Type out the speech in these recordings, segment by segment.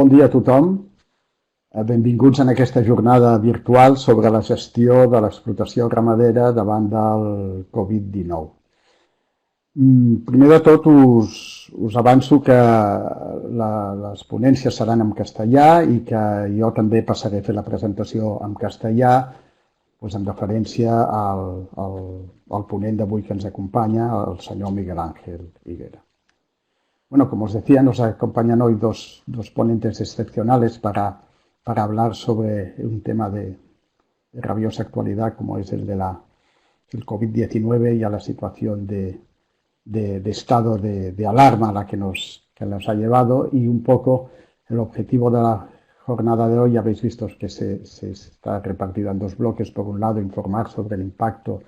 Bon dia a tothom. Benvinguts en aquesta jornada virtual sobre la gestió de l'explotació ramadera davant del Covid-19. Primer de tot us avanço que les ponències seran en castellà i que jo també passaré a fer la presentació en castellà, doncs en deferència al ponent d'avui que ens acompanya, el senyor Miguel Ángel Higuera. Bueno, como os decía, nos acompañan hoy dos ponentes excepcionales para hablar sobre un tema de rabiosa actualidad como es el de el COVID-19 y a la situación de estado de alarma a la que nos ha llevado, y un poco el objetivo de la jornada de hoy. Habéis visto que se está repartida en dos bloques. Por un lado, informar sobre el impacto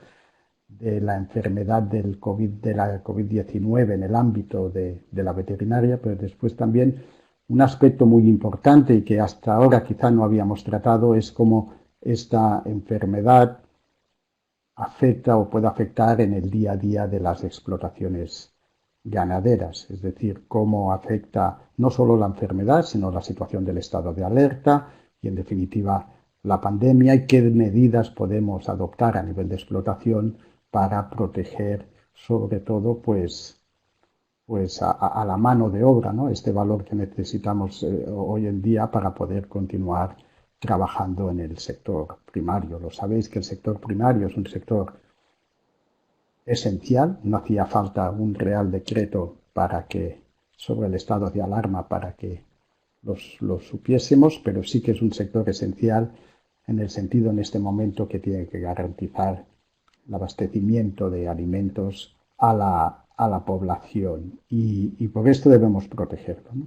de la enfermedad de la COVID-19 en el ámbito de la veterinaria, pero después también un aspecto muy importante y que hasta ahora quizá no habíamos tratado es cómo esta enfermedad afecta o puede afectar en el día a día de las explotaciones ganaderas, es decir, cómo afecta no solo la enfermedad, sino la situación del estado de alerta y, en definitiva, la pandemia, y qué medidas podemos adoptar a nivel de explotación para proteger, sobre todo, pues a la mano de obra, ¿no? Este valor que necesitamos hoy en día para poder continuar trabajando en el sector primario. Lo sabéis que el sector primario es un sector esencial. No hacía falta un real decreto sobre el estado de alarma para que los supiésemos, pero sí que es un sector esencial en el sentido en este momento que tiene que garantizar el abastecimiento de alimentos a la población, y por esto debemos protegerlo, ¿no?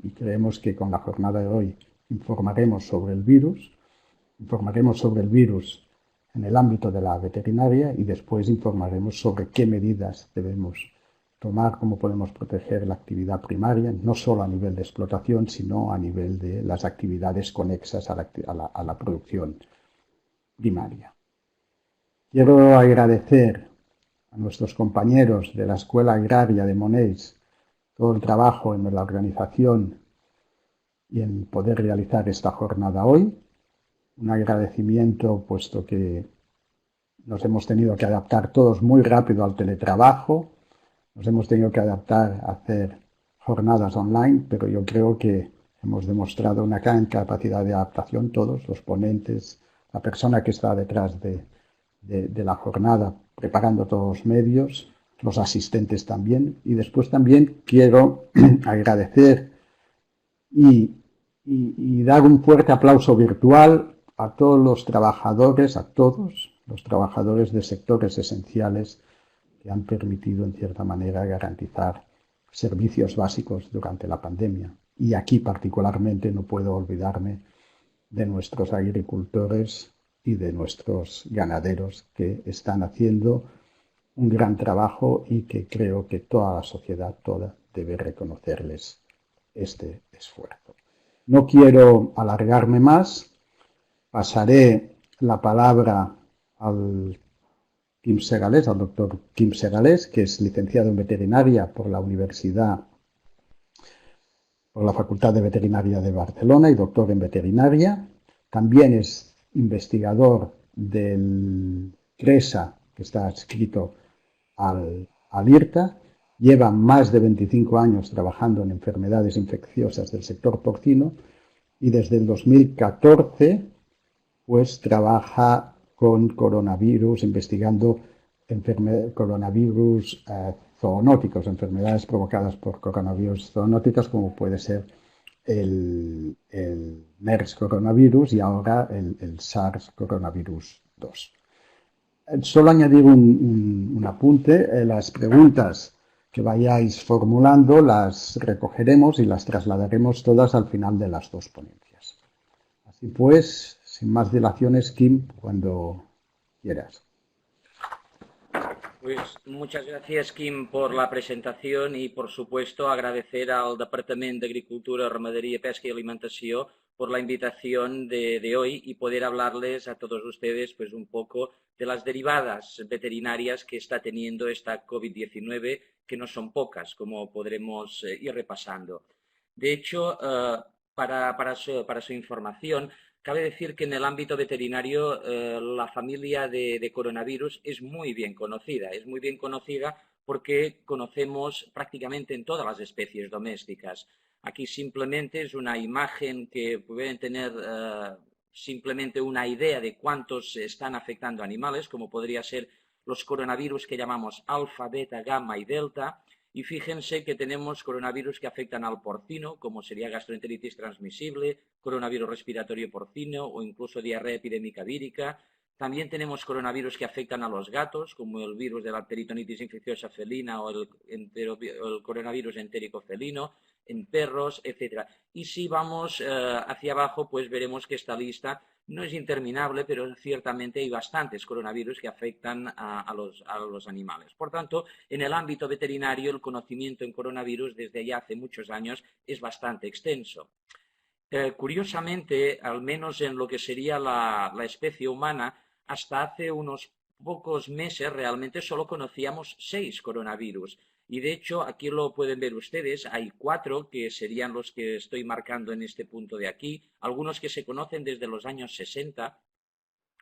Y creemos que con la jornada de hoy informaremos sobre el virus en el ámbito de la veterinaria, y después informaremos sobre qué medidas debemos tomar, cómo podemos proteger la actividad primaria, no solo a nivel de explotación, sino a nivel de las actividades conexas a la producción primaria. Quiero agradecer a nuestros compañeros de la Escuela Agraria de Monells todo el trabajo en la organización y en poder realizar esta jornada hoy. Un agradecimiento puesto que nos hemos tenido que adaptar todos muy rápido al teletrabajo, nos hemos tenido que adaptar a hacer jornadas online, pero yo creo que hemos demostrado una gran capacidad de adaptación todos, los ponentes, la persona que está detrás de la jornada preparando todos los medios, los asistentes también. Y después también quiero agradecer y, y dar un fuerte aplauso virtual a todos los trabajadores, a todos los trabajadores de sectores esenciales que han permitido, en cierta manera, garantizar servicios básicos durante la pandemia. Y aquí particularmente no puedo olvidarme de nuestros agricultores y de nuestros ganaderos, que están haciendo un gran trabajo y que creo que toda la sociedad toda debe reconocerles este esfuerzo. No quiero alargarme más, pasaré la palabra al al doctor Quim Segalés, que es licenciado en veterinaria por la Facultad de Veterinaria de Barcelona y doctor en veterinaria. También es investigador del CRESA, que está adscrito al IRTA. Lleva más de 25 años trabajando en enfermedades infecciosas del sector porcino, y desde el 2014 pues trabaja con coronavirus, investigando coronavirus zoonóticos, enfermedades provocadas por coronavirus zoonóticos, como puede ser el MERS coronavirus y ahora el SARS coronavirus 2. Solo añadir un apunte. Las preguntas que vayáis formulando las recogeremos y las trasladaremos todas al final de las dos ponencias. Así pues, sin más dilaciones, Quim, cuando quieras. Pues muchas gracias, Quim, por la presentación y, por supuesto, agradecer al Departamento de Agricultura, Ramadería, Pesca y Alimentación por la invitación de hoy y poder hablarles a todos ustedes pues un poco de las derivadas veterinarias que está teniendo esta COVID-19, que no son pocas, como podremos ir repasando. De hecho, para su información, cabe decir que en el ámbito veterinario la familia de coronavirus es muy bien conocida. Es muy bien conocida porque conocemos prácticamente en todas las especies domésticas. Aquí simplemente es una imagen que pueden tener simplemente una idea de cuántos están afectando a animales, como podría ser los coronavirus que llamamos alfa, beta, gamma y delta. Y fíjense que tenemos coronavirus que afectan al porcino, como sería gastroenteritis transmisible, coronavirus respiratorio porcino o incluso diarrea epidémica vírica. También tenemos coronavirus que afectan a los gatos, como el virus de la peritonitis infecciosa felina o el coronavirus entérico felino, en perros, etc. Y si vamos hacia abajo, pues veremos que esta lista no es interminable, pero ciertamente hay bastantes coronavirus que afectan a los animales. Por tanto, en el ámbito veterinario, el conocimiento en coronavirus desde ya hace muchos años es bastante extenso. Curiosamente, al menos en lo que sería la especie humana, hasta hace unos pocos meses realmente solo conocíamos 6 coronavirus. Y de hecho, aquí lo pueden ver ustedes, hay 4 que serían los que estoy marcando en este punto de aquí, algunos que se conocen desde los años 60,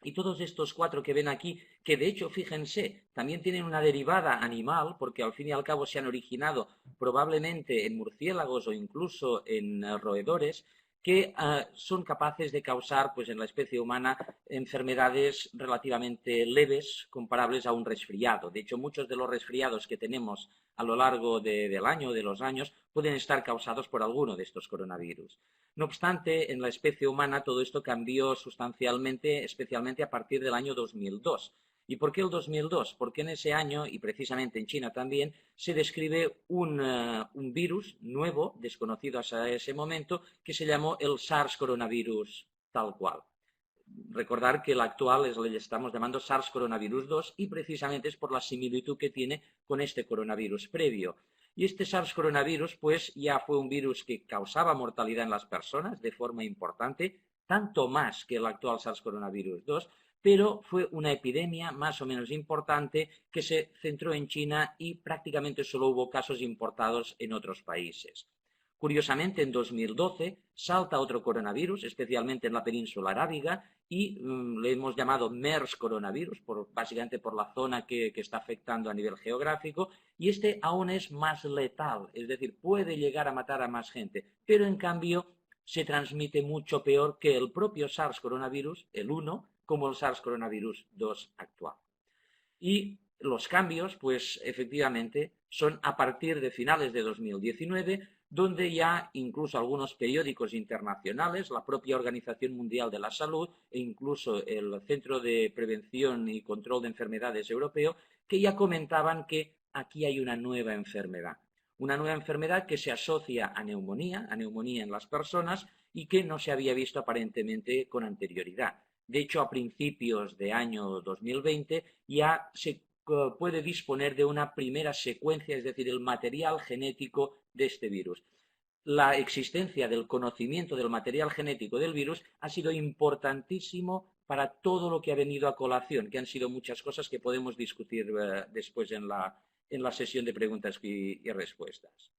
y todos estos 4 que ven aquí, que de hecho, fíjense, también tienen una derivada animal, porque al fin y al cabo se han originado probablemente en murciélagos o incluso en roedores, que son capaces de causar, pues en la especie humana, enfermedades relativamente leves, comparables a un resfriado. De hecho, muchos de los resfriados que tenemos a lo largo del año, de los años, pueden estar causados por alguno de estos coronavirus. No obstante, en la especie humana todo esto cambió sustancialmente, especialmente a partir del año 2002. ¿Y por qué el 2002? Porque en ese año, y precisamente en China también, se describe un virus nuevo, desconocido hasta ese momento, que se llamó el SARS coronavirus tal cual. Recordar que el actual le estamos llamando SARS coronavirus 2 y precisamente es por la similitud que tiene con este coronavirus previo. Y este SARS coronavirus pues ya fue un virus que causaba mortalidad en las personas de forma importante, tanto más que el actual SARS coronavirus 2, pero fue una epidemia más o menos importante que se centró en China y prácticamente solo hubo casos importados en otros países. Curiosamente, en 2012 salta otro coronavirus, especialmente en la península arábiga, y le hemos llamado MERS coronavirus, básicamente por la zona que está afectando a nivel geográfico, y este aún es más letal, es decir, puede llegar a matar a más gente, pero en cambio se transmite mucho peor que el propio SARS coronavirus, el 1, como el SARS coronavirus 2 actual. Y los cambios, pues efectivamente, son a partir de finales de 2019, donde ya incluso algunos periódicos internacionales, la propia Organización Mundial de la Salud e incluso el Centro de Prevención y Control de Enfermedades Europeo, que ya comentaban que aquí hay una nueva enfermedad que se asocia a neumonía en las personas y que no se había visto aparentemente con anterioridad. De hecho, a principios de año 2020 ya se puede disponer de una primera secuencia, es decir, el material genético de este virus. La existencia del conocimiento del material genético del virus ha sido importantísimo para todo lo que ha venido a colación, que han sido muchas cosas que podemos discutir después en la sesión de preguntas y respuestas.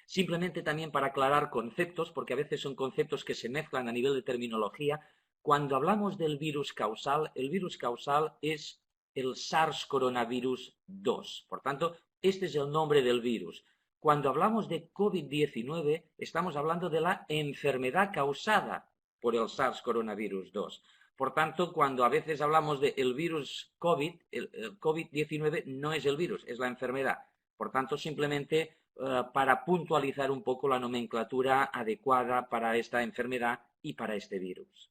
Simplemente también para aclarar conceptos, porque a veces son conceptos que se mezclan a nivel de terminología. Cuando hablamos del virus causal, el virus causal es el SARS coronavirus 2. Por tanto, este es el nombre del virus. Cuando hablamos de COVID-19, estamos hablando de la enfermedad causada por el SARS coronavirus 2. Por tanto, cuando a veces hablamos del virus COVID, el COVID-19 no es el virus, es la enfermedad. Por tanto, simplemente para puntualizar un poco la nomenclatura adecuada para esta enfermedad y para este virus.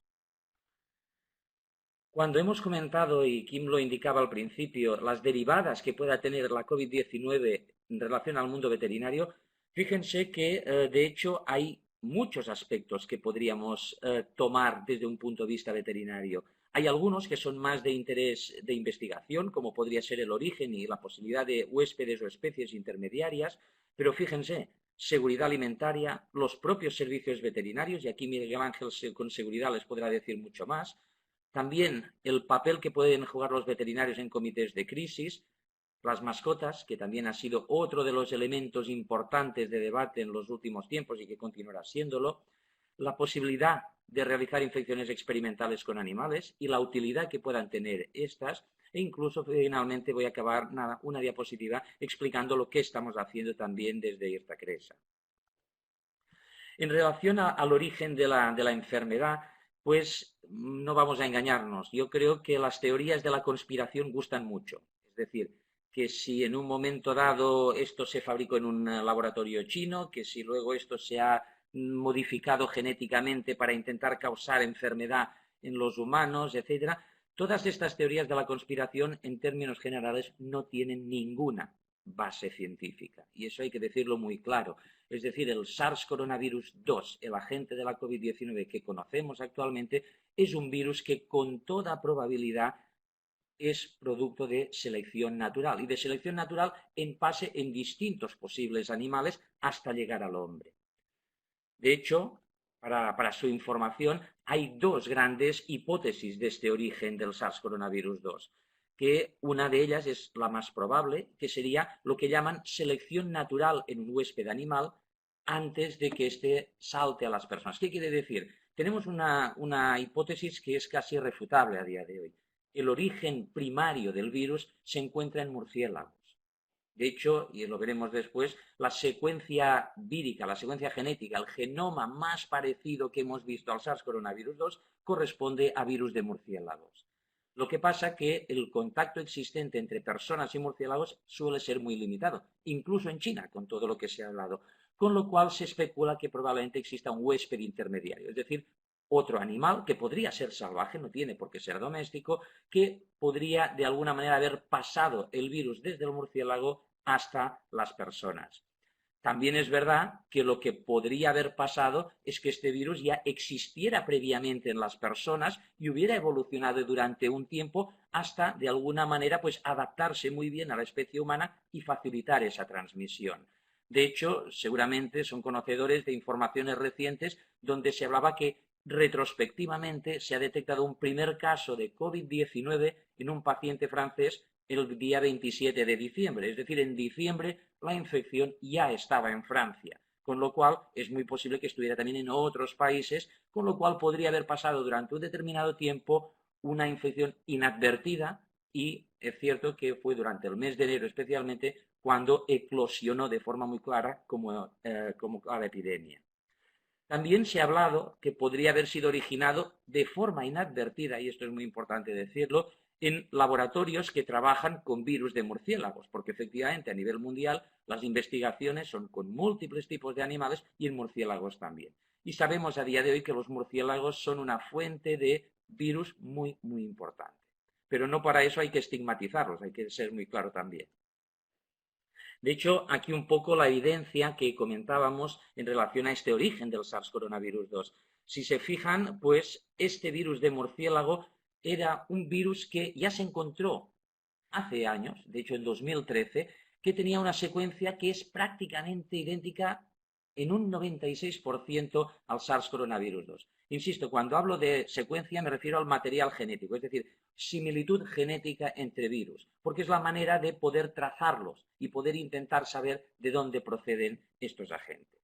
Cuando hemos comentado, y Kim lo indicaba al principio, las derivadas que pueda tener la COVID-19 en relación al mundo veterinario, fíjense que, de hecho, hay muchos aspectos que podríamos tomar desde un punto de vista veterinario. Hay algunos que son más de interés de investigación, como podría ser el origen y la posibilidad de huéspedes o especies intermediarias, pero fíjense, seguridad alimentaria, los propios servicios veterinarios, y aquí Miguel Ángel con seguridad les podrá decir mucho más. También el papel que pueden jugar los veterinarios en comités de crisis, las mascotas, que también ha sido otro de los elementos importantes de debate en los últimos tiempos y que continuará siéndolo. la posibilidad de realizar infecciones experimentales con animales y la utilidad que puedan tener estas, e incluso finalmente voy a acabar una diapositiva explicando lo que estamos haciendo también desde IRTA-CRESA. En relación al origen de la enfermedad, pues no vamos a engañarnos. Yo creo que las teorías de la conspiración gustan mucho. Es decir, que si en un momento dado esto se fabricó en un laboratorio chino, que si luego esto se ha modificado genéticamente para intentar causar enfermedad en los humanos, etcétera. Todas estas teorías de la conspiración, en términos generales, no tienen ninguna base científica. Y eso hay que decirlo muy claro. Es decir, el SARS coronavirus 2, el agente de la COVID-19 que conocemos actualmente, es un virus que con toda probabilidad es producto de selección natural. Y de selección natural en base en distintos posibles animales hasta llegar al hombre. De hecho, para su información, hay dos grandes hipótesis de este origen del SARS coronavirus 2, que una de ellas es la más probable, que sería lo que llaman selección natural en un huésped animal antes de que éste salte a las personas. ¿Qué quiere decir? Tenemos una hipótesis que es casi irrefutable a día de hoy. El origen primario del virus se encuentra en murciélagos. De hecho, y lo veremos después, la secuencia vírica, la secuencia genética, el genoma más parecido que hemos visto al SARS coronavirus 2 corresponde a virus de murciélagos. Lo que pasa es que el contacto existente entre personas y murciélagos suele ser muy limitado, incluso en China, con todo lo que se ha hablado, con lo cual se especula que probablemente exista un huésped intermediario, es decir, otro animal que podría ser salvaje, no tiene por qué ser doméstico, que podría de alguna manera haber pasado el virus desde el murciélago hasta las personas. También es verdad que lo que podría haber pasado es que este virus ya existiera previamente en las personas y hubiera evolucionado durante un tiempo hasta, de alguna manera, pues adaptarse muy bien a la especie humana y facilitar esa transmisión. De hecho, seguramente son conocedores de informaciones recientes donde se hablaba que retrospectivamente se ha detectado un primer caso de COVID-19 en un paciente francés el día 27 de diciembre. Es decir, en diciembre la infección ya estaba en Francia, con lo cual es muy posible que estuviera también en otros países, con lo cual podría haber pasado durante un determinado tiempo una infección inadvertida y es cierto que fue durante el mes de enero especialmente cuando eclosionó de forma muy clara como la epidemia. También se ha hablado que podría haber sido originado de forma inadvertida, y esto es muy importante decirlo, en laboratorios que trabajan con virus de murciélagos, porque efectivamente a nivel mundial las investigaciones son con múltiples tipos de animales y en murciélagos también. Y sabemos a día de hoy que los murciélagos son una fuente de virus muy, muy importante. Pero no para eso hay que estigmatizarlos, hay que ser muy claro también. De hecho, aquí un poco la evidencia que comentábamos en relación a este origen del SARS coronavirus 2. Si se fijan, pues este virus de murciélago era un virus que ya se encontró hace años, de hecho en 2013, que tenía una secuencia que es prácticamente idéntica en un 96% al SARS coronavirus 2. Insisto, cuando hablo de secuencia me refiero al material genético, es decir, similitud genética entre virus, porque es la manera de poder trazarlos y poder intentar saber de dónde proceden estos agentes.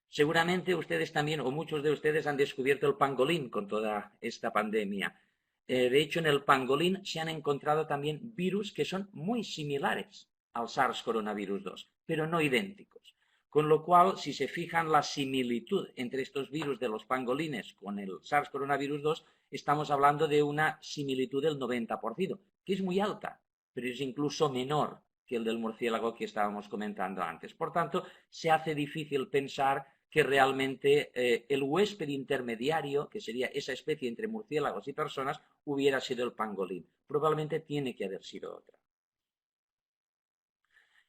Seguramente ustedes también, o muchos de ustedes, han descubierto el pangolín con toda esta pandemia. De hecho, en el pangolín se han encontrado también virus que son muy similares al SARS coronavirus 2, pero no idénticos. Con lo cual, si se fijan la similitud entre estos virus de los pangolines con el SARS coronavirus 2, estamos hablando de una similitud del 90%, que es muy alta, pero es incluso menor que el del murciélago que estábamos comentando antes. Por tanto, se hace difícil pensar que realmente el huésped intermediario, que sería esa especie entre murciélagos y personas, hubiera sido el pangolín. Probablemente tiene que haber sido otra.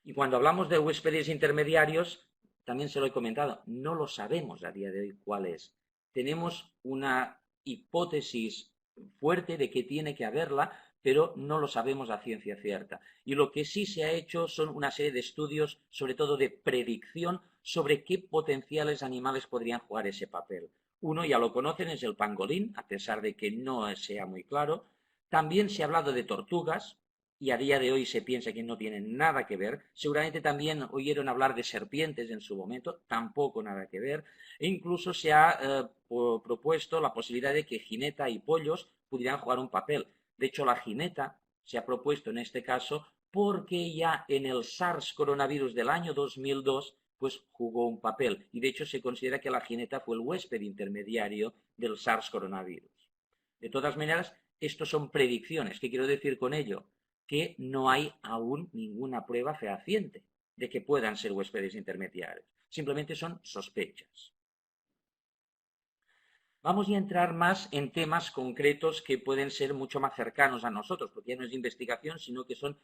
Y cuando hablamos de huéspedes intermediarios, también se lo he comentado, no lo sabemos a día de hoy cuál es. Tenemos una hipótesis fuerte de que tiene que haberla, pero no lo sabemos a ciencia cierta. Y lo que sí se ha hecho son una serie de estudios, sobre todo de predicción, sobre qué potenciales animales podrían jugar ese papel. Uno ya lo conocen, es el pangolín, a pesar de que no sea muy claro. También se ha hablado de tortugas, y a día de hoy se piensa que no tienen nada que ver. Seguramente también oyeron hablar de serpientes en su momento, tampoco nada que ver. E incluso se ha propuesto la posibilidad de que jineta y pollos pudieran jugar un papel. De hecho, la jineta se ha propuesto en este caso porque ya en el SARS coronavirus del año 2002 pues jugó un papel. Y de hecho se considera que la jineta fue el huésped intermediario del SARS coronavirus. De todas maneras, estos son predicciones. ¿Qué quiero decir con ello? Que no hay aún ninguna prueba fehaciente de que puedan ser huéspedes intermediarios. Simplemente son sospechas. Vamos a entrar más en temas concretos que pueden ser mucho más cercanos a nosotros, porque ya no es investigación, sino que son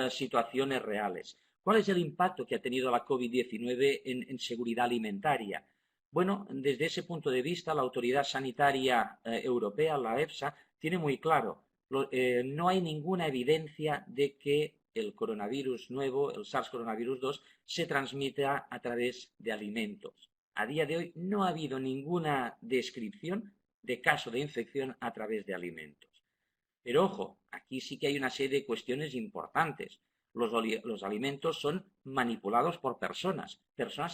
situaciones reales. ¿Cuál es el impacto que ha tenido la COVID-19 en seguridad alimentaria? Bueno, desde ese punto de vista, la Autoridad Sanitaria Europea, la EFSA, tiene muy claro, no hay ninguna evidencia de que el coronavirus nuevo, el SARS coronavirus 2, se transmita a través de alimentos. A día de hoy no ha habido ninguna descripción de caso de infección a través de alimentos. Pero ojo, aquí sí que hay una serie de cuestiones importantes. Los alimentos son manipulados por personas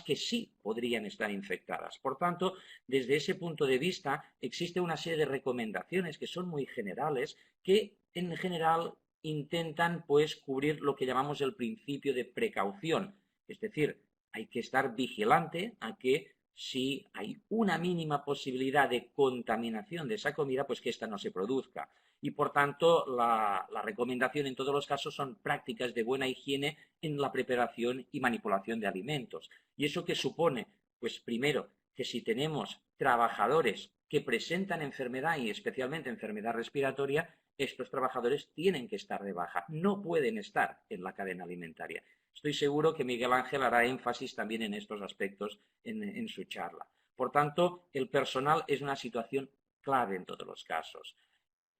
que sí podrían estar infectadas. Por tanto, desde ese punto de vista, existe una serie de recomendaciones que son muy generales, que en general intentan pues cubrir lo que llamamos el principio de precaución. Es decir, hay que estar vigilante a que si hay una mínima posibilidad de contaminación de esa comida, pues que ésta no se produzca. Y por tanto, la recomendación en todos los casos son prácticas de buena higiene en la preparación y manipulación de alimentos. ¿Y eso qué supone? Pues primero, que si tenemos trabajadores que presentan enfermedad y especialmente enfermedad respiratoria, estos trabajadores tienen que estar de baja, no pueden estar en la cadena alimentaria. Estoy seguro que Miguel Ángel hará énfasis también en estos aspectos en su charla. Por tanto, el personal es una situación clave en todos los casos.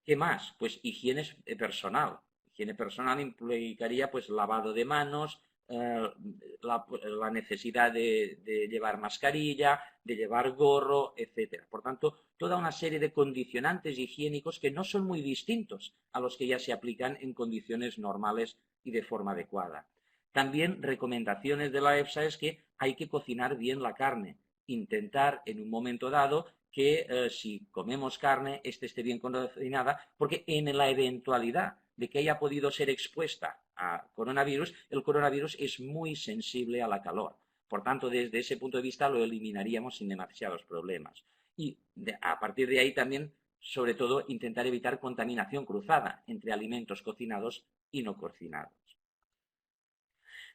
¿Qué más? Pues higiene personal. Higiene personal implicaría pues lavado de manos, la necesidad de llevar mascarilla, de llevar gorro, etc. Por tanto, toda una serie de condicionantes higiénicos que no son muy distintos a los que ya se aplican en condiciones normales y de forma adecuada. También recomendaciones de la EFSA es que hay que cocinar bien la carne, intentar en un momento dado que si comemos carne, esté bien cocinada, porque en la eventualidad de que haya podido ser expuesta a coronavirus, el coronavirus es muy sensible a la calor. Por tanto, desde ese punto de vista lo eliminaríamos sin demasiados problemas. Y a partir de ahí también, sobre todo, intentar evitar contaminación cruzada entre alimentos cocinados y no cocinados.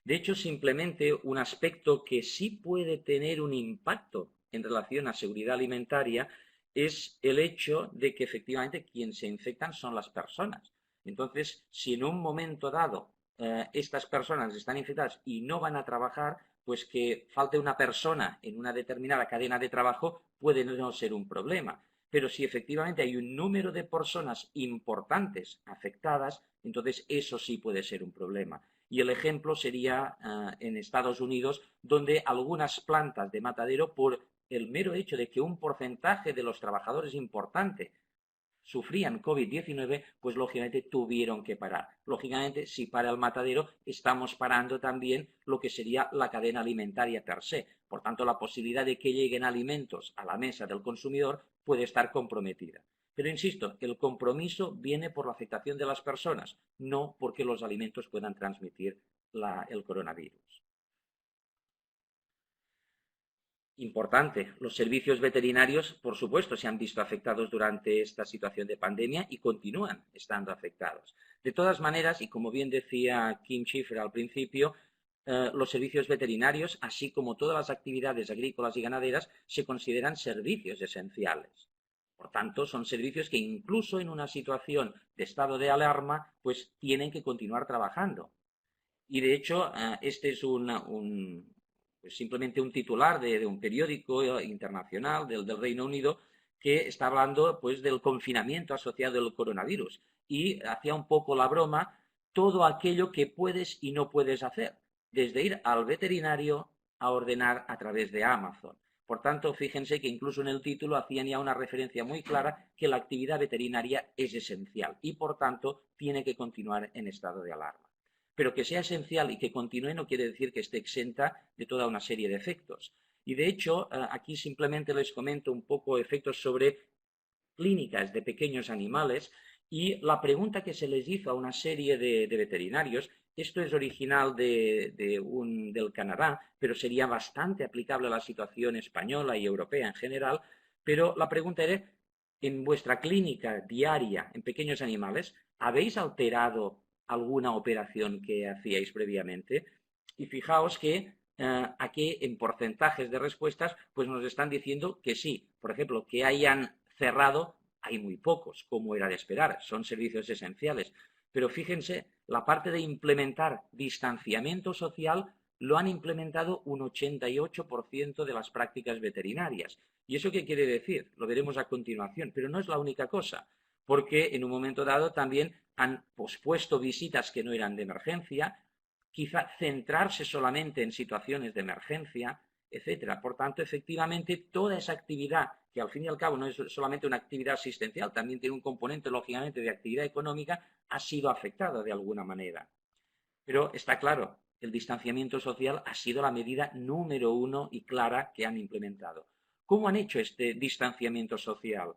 De hecho, simplemente un aspecto que sí puede tener un impacto en relación a seguridad alimentaria es el hecho de que efectivamente quienes se infectan son las personas. Entonces, si en un momento dado estas personas están infectadas y no van a trabajar, pues que falte una persona en una determinada cadena de trabajo puede no ser un problema. Pero si efectivamente hay un número de personas importantes afectadas, entonces eso sí puede ser un problema. Y el ejemplo sería en Estados Unidos, donde algunas plantas de matadero, por el mero hecho de que un porcentaje de los trabajadores importante sufrían COVID-19, pues lógicamente tuvieron que parar. Lógicamente, si para el matadero, estamos parando también lo que sería la cadena alimentaria per se. Por tanto, la posibilidad de que lleguen alimentos a la mesa del consumidor puede estar comprometida. Pero insisto, el compromiso viene por la afectación de las personas, no porque los alimentos puedan transmitir el coronavirus. Importante, los servicios veterinarios, por supuesto, se han visto afectados durante esta situación de pandemia y continúan estando afectados. De todas maneras, y como bien decía Kim Schiffer al principio, los servicios veterinarios, así como todas las actividades agrícolas y ganaderas, se consideran servicios esenciales. Por tanto, son servicios que incluso en una situación de estado de alarma, pues tienen que continuar trabajando. Y de hecho, este es simplemente un titular de un periódico internacional del Reino Unido que está hablando pues del confinamiento asociado al coronavirus y hacía un poco la broma todo aquello que puedes y no puedes hacer, desde ir al veterinario a ordenar a través de Amazon. Por tanto, fíjense que incluso en el título hacían ya una referencia muy clara que la actividad veterinaria es esencial y, por tanto, tiene que continuar en estado de alarma. Pero que sea esencial y que continúe no quiere decir que esté exenta de toda una serie de efectos. Y, de hecho, aquí simplemente les comento un poco efectos sobre clínicas de pequeños animales y la pregunta que se les hizo a una serie de veterinarios. Esto es original del Canadá, pero sería bastante aplicable a la situación española y europea en general. Pero la pregunta era, en vuestra clínica diaria en pequeños animales, ¿habéis alterado alguna operación que hacíais previamente? Y fijaos que aquí en porcentajes de respuestas pues nos están diciendo que sí. Por ejemplo, que hayan cerrado, hay muy pocos, como era de esperar, son servicios esenciales. Pero fíjense, la parte de implementar distanciamiento social lo han implementado un 88% de las prácticas veterinarias. ¿Y eso qué quiere decir? Lo veremos a continuación, pero no es la única cosa, porque en un momento dado también han pospuesto visitas que no eran de emergencia, quizá centrarse solamente en situaciones de emergencia, etcétera. Por tanto, efectivamente, toda esa actividad, que al fin y al cabo no es solamente una actividad asistencial, también tiene un componente, lógicamente, de actividad económica, ha sido afectada de alguna manera. Pero está claro, el distanciamiento social ha sido la medida número 1 y clara que han implementado. ¿Cómo han hecho este distanciamiento social?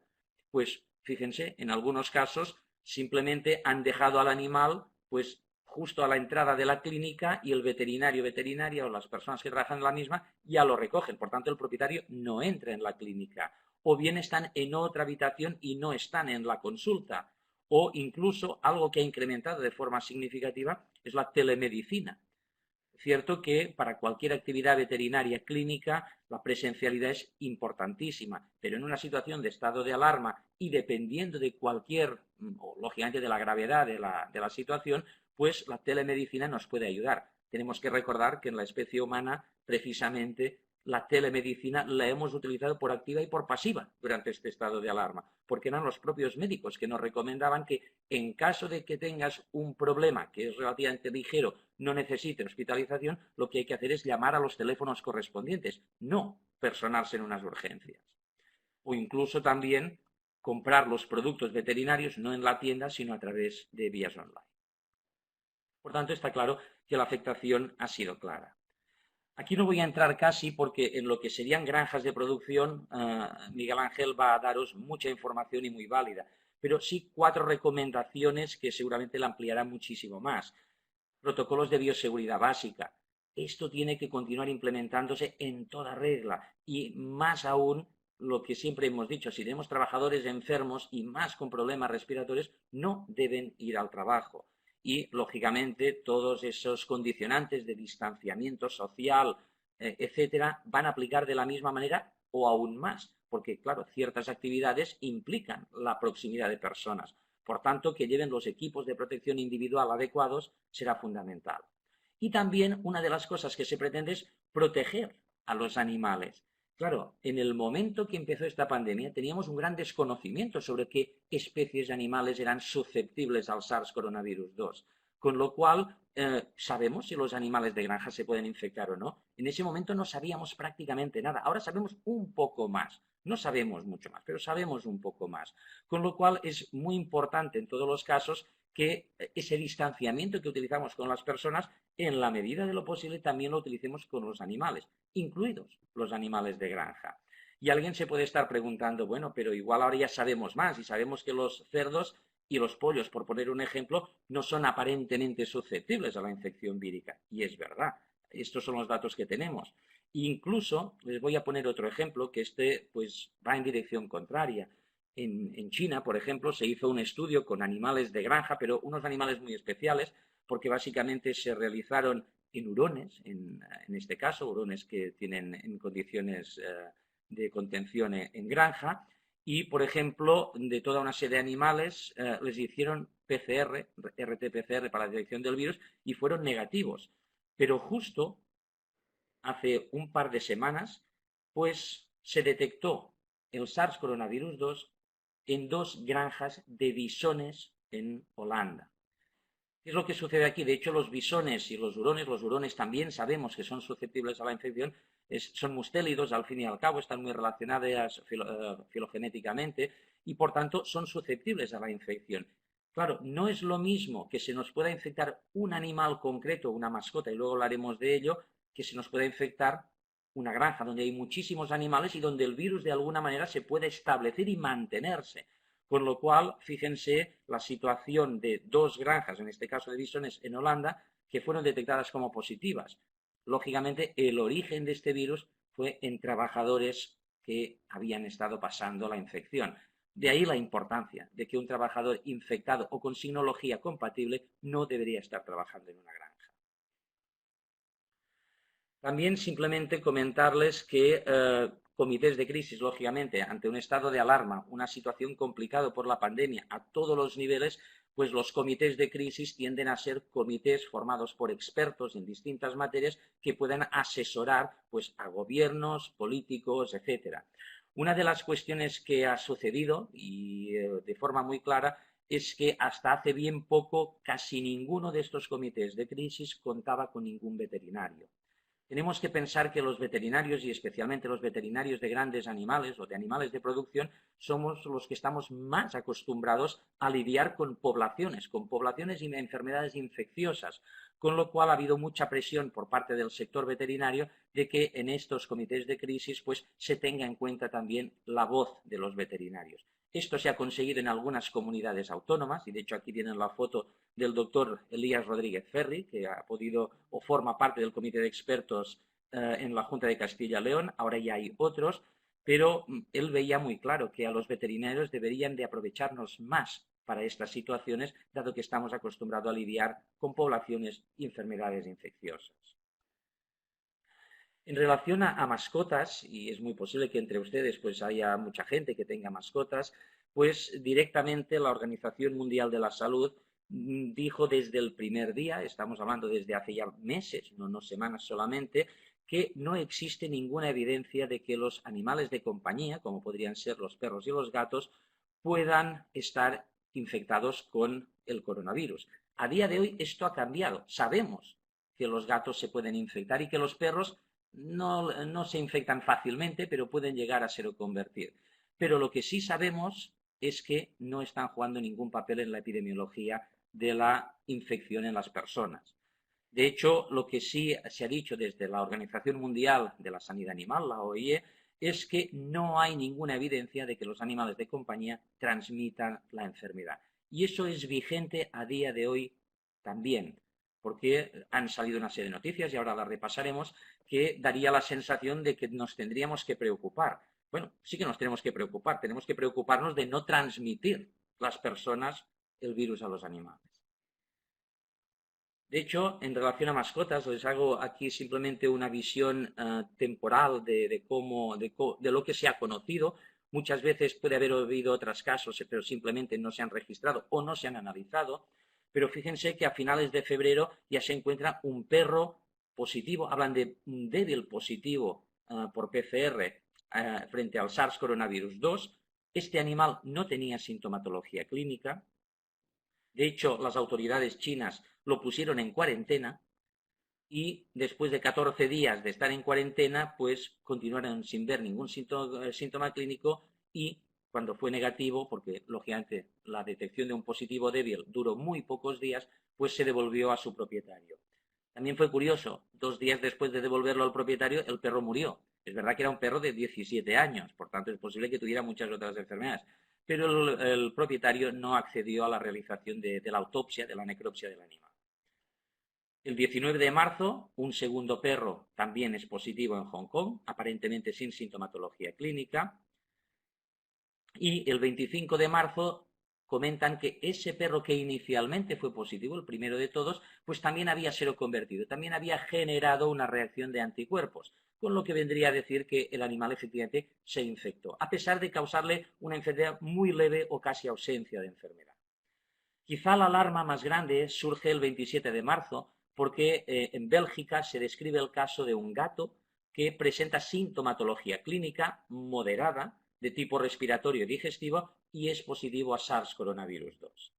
Pues, fíjense, en algunos casos simplemente han dejado al animal, pues, justo a la entrada de la clínica y el veterinaria o las personas que trabajan en la misma ya lo recogen. Por tanto, el propietario no entra en la clínica. O bien están en otra habitación y no están en la consulta. O incluso algo que ha incrementado de forma significativa es la telemedicina. Cierto que para cualquier actividad veterinaria clínica la presencialidad es importantísima, pero en una situación de estado de alarma y dependiendo de cualquier, o lógicamente de la gravedad de la situación, pues la telemedicina nos puede ayudar. Tenemos que recordar que en la especie humana precisamente la telemedicina la hemos utilizado por activa y por pasiva durante este estado de alarma, porque eran los propios médicos que nos recomendaban que en caso de que tengas un problema que es relativamente ligero, no necesite hospitalización, lo que hay que hacer es llamar a los teléfonos correspondientes, no personarse en unas urgencias. O incluso también comprar los productos veterinarios no en la tienda, sino a través de vías online. Por tanto, está claro que la afectación ha sido clara. Aquí no voy a entrar casi porque en lo que serían granjas de producción, Miguel Ángel va a daros mucha información y muy válida, pero sí 4 recomendaciones que seguramente la ampliarán muchísimo más. Protocolos de bioseguridad básica. Esto tiene que continuar implementándose en toda regla y más aún lo que siempre hemos dicho, si tenemos trabajadores enfermos y más con problemas respiratorios, no deben ir al trabajo. Y, lógicamente, todos esos condicionantes de distanciamiento social, etcétera, van a aplicar de la misma manera o aún más, porque, claro, ciertas actividades implican la proximidad de personas. Por tanto, que lleven los equipos de protección individual adecuados será fundamental. Y también una de las cosas que se pretende es proteger a los animales. Claro, en el momento que empezó esta pandemia teníamos un gran desconocimiento sobre qué especies de animales eran susceptibles al SARS-CoV-2, con lo cual sabemos si los animales de granja se pueden infectar o no. En ese momento no sabíamos prácticamente nada, ahora sabemos un poco más. No sabemos mucho más, pero sabemos un poco más. Con lo cual es muy importante en todos los casos que ese distanciamiento que utilizamos con las personas, en la medida de lo posible, también lo utilicemos con los animales, incluidos los animales de granja. Y alguien se puede estar preguntando, bueno, pero igual ahora ya sabemos más y sabemos que los cerdos y los pollos, por poner un ejemplo, no son aparentemente susceptibles a la infección vírica. Y es verdad, estos son los datos que tenemos. Incluso les voy a poner otro ejemplo que pues va en dirección contraria. En China, por ejemplo, se hizo un estudio con animales de granja, pero unos animales muy especiales, porque básicamente se realizaron en hurones, en este caso, hurones que tienen en condiciones de contención en granja, y, por ejemplo, de toda una serie de animales les hicieron PCR, RT-PCR para la detección del virus, y fueron negativos. Pero justo hace un par de semanas, pues se detectó el SARS-CoV-2 en 2 granjas de bisones en Holanda. ¿Qué es lo que sucede aquí? De hecho, los bisones y los hurones también sabemos que son susceptibles a la infección, son mustélidos, al fin y al cabo, están muy relacionadas filogenéticamente y, por tanto, son susceptibles a la infección. Claro, no es lo mismo que se nos pueda infectar un animal concreto, una mascota, y luego hablaremos de ello, que se nos pueda infectar una granja donde hay muchísimos animales y donde el virus de alguna manera se puede establecer y mantenerse. Con lo cual, fíjense la situación de dos granjas, en este caso de bisones en Holanda, que fueron detectadas como positivas. Lógicamente, el origen de este virus fue en trabajadores que habían estado pasando la infección. De ahí la importancia de que un trabajador infectado o con signología compatible no debería estar trabajando en una granja. También simplemente comentarles que comités de crisis, lógicamente, ante un estado de alarma, una situación complicada por la pandemia a todos los niveles, pues los comités de crisis tienden a ser comités formados por expertos en distintas materias que puedan asesorar pues, a gobiernos, políticos, etcétera. Una de las cuestiones que ha sucedido, y de forma muy clara, es que hasta hace bien poco casi ninguno de estos comités de crisis contaba con ningún veterinario. Tenemos que pensar que los veterinarios, y especialmente los veterinarios de grandes animales o de animales de producción, somos los que estamos más acostumbrados a lidiar con poblaciones y enfermedades infecciosas, con lo cual ha habido mucha presión por parte del sector veterinario de que en estos comités de crisis pues, se tenga en cuenta también la voz de los veterinarios. Esto se ha conseguido en algunas comunidades autónomas, y de hecho aquí tienen la foto del doctor Elías Rodríguez Ferri, que ha podido o forma parte del comité de expertos en la Junta de Castilla y León. Ahora ya hay otros, pero él veía muy claro que a los veterinarios deberían de aprovecharnos más para estas situaciones, dado que estamos acostumbrados a lidiar con poblaciones y enfermedades infecciosas. En relación a mascotas, y es muy posible que entre ustedes pues haya mucha gente que tenga mascotas, pues directamente la Organización Mundial de la Salud dijo desde el primer día, estamos hablando desde hace ya meses, no semanas solamente, que no existe ninguna evidencia de que los animales de compañía, como podrían ser los perros y los gatos, puedan estar infectados con el coronavirus. A día de hoy esto ha cambiado. Sabemos que los gatos se pueden infectar y que los perros no se infectan fácilmente, pero pueden llegar a seroconvertir. Pero lo que sí sabemos es que no están jugando ningún papel en la epidemiología de la infección en las personas. De hecho, lo que sí se ha dicho desde la Organización Mundial de la Sanidad Animal, la OIE, es que no hay ninguna evidencia de que los animales de compañía transmitan la enfermedad. Y eso es vigente a día de hoy también, porque han salido una serie de noticias, y ahora las repasaremos, que daría la sensación de que nos tendríamos que preocupar. Bueno, sí que nos tenemos que preocuparnos de no transmitir las personas el virus a los animales. De hecho, en relación a mascotas, les hago aquí simplemente una visión temporal de lo que se ha conocido. Muchas veces puede haber habido otros casos, pero simplemente no se han registrado o no se han analizado. Pero fíjense que a finales de febrero ya se encuentra un perro positivo, hablan de un débil positivo por PCR frente al SARS coronavirus 2. Este animal no tenía sintomatología clínica. De hecho, las autoridades chinas lo pusieron en cuarentena y después de 14 días de estar en cuarentena, pues continuaron sin ver ningún síntoma clínico, y cuando fue negativo, porque lógicamente la detección de un positivo débil duró muy pocos días, pues se devolvió a su propietario. También fue curioso, 2 días después de devolverlo al propietario, el perro murió. Es verdad que era un perro de 17 años, por tanto es posible que tuviera muchas otras enfermedades, pero el propietario no accedió a la realización de la autopsia, de la necropsia del animal. El 19 de marzo, un segundo perro también es positivo en Hong Kong, aparentemente sin sintomatología clínica. Y el 25 de marzo comentan que ese perro que inicialmente fue positivo, el primero de todos, pues también había seroconvertido, también había generado una reacción de anticuerpos, con lo que vendría a decir que el animal efectivamente se infectó, a pesar de causarle una enfermedad muy leve o casi ausencia de enfermedad. Quizá la alarma más grande surge el 27 de marzo, porque en Bélgica se describe el caso de un gato que presenta sintomatología clínica moderada de tipo respiratorio y digestivo y es positivo a SARS coronavirus 2.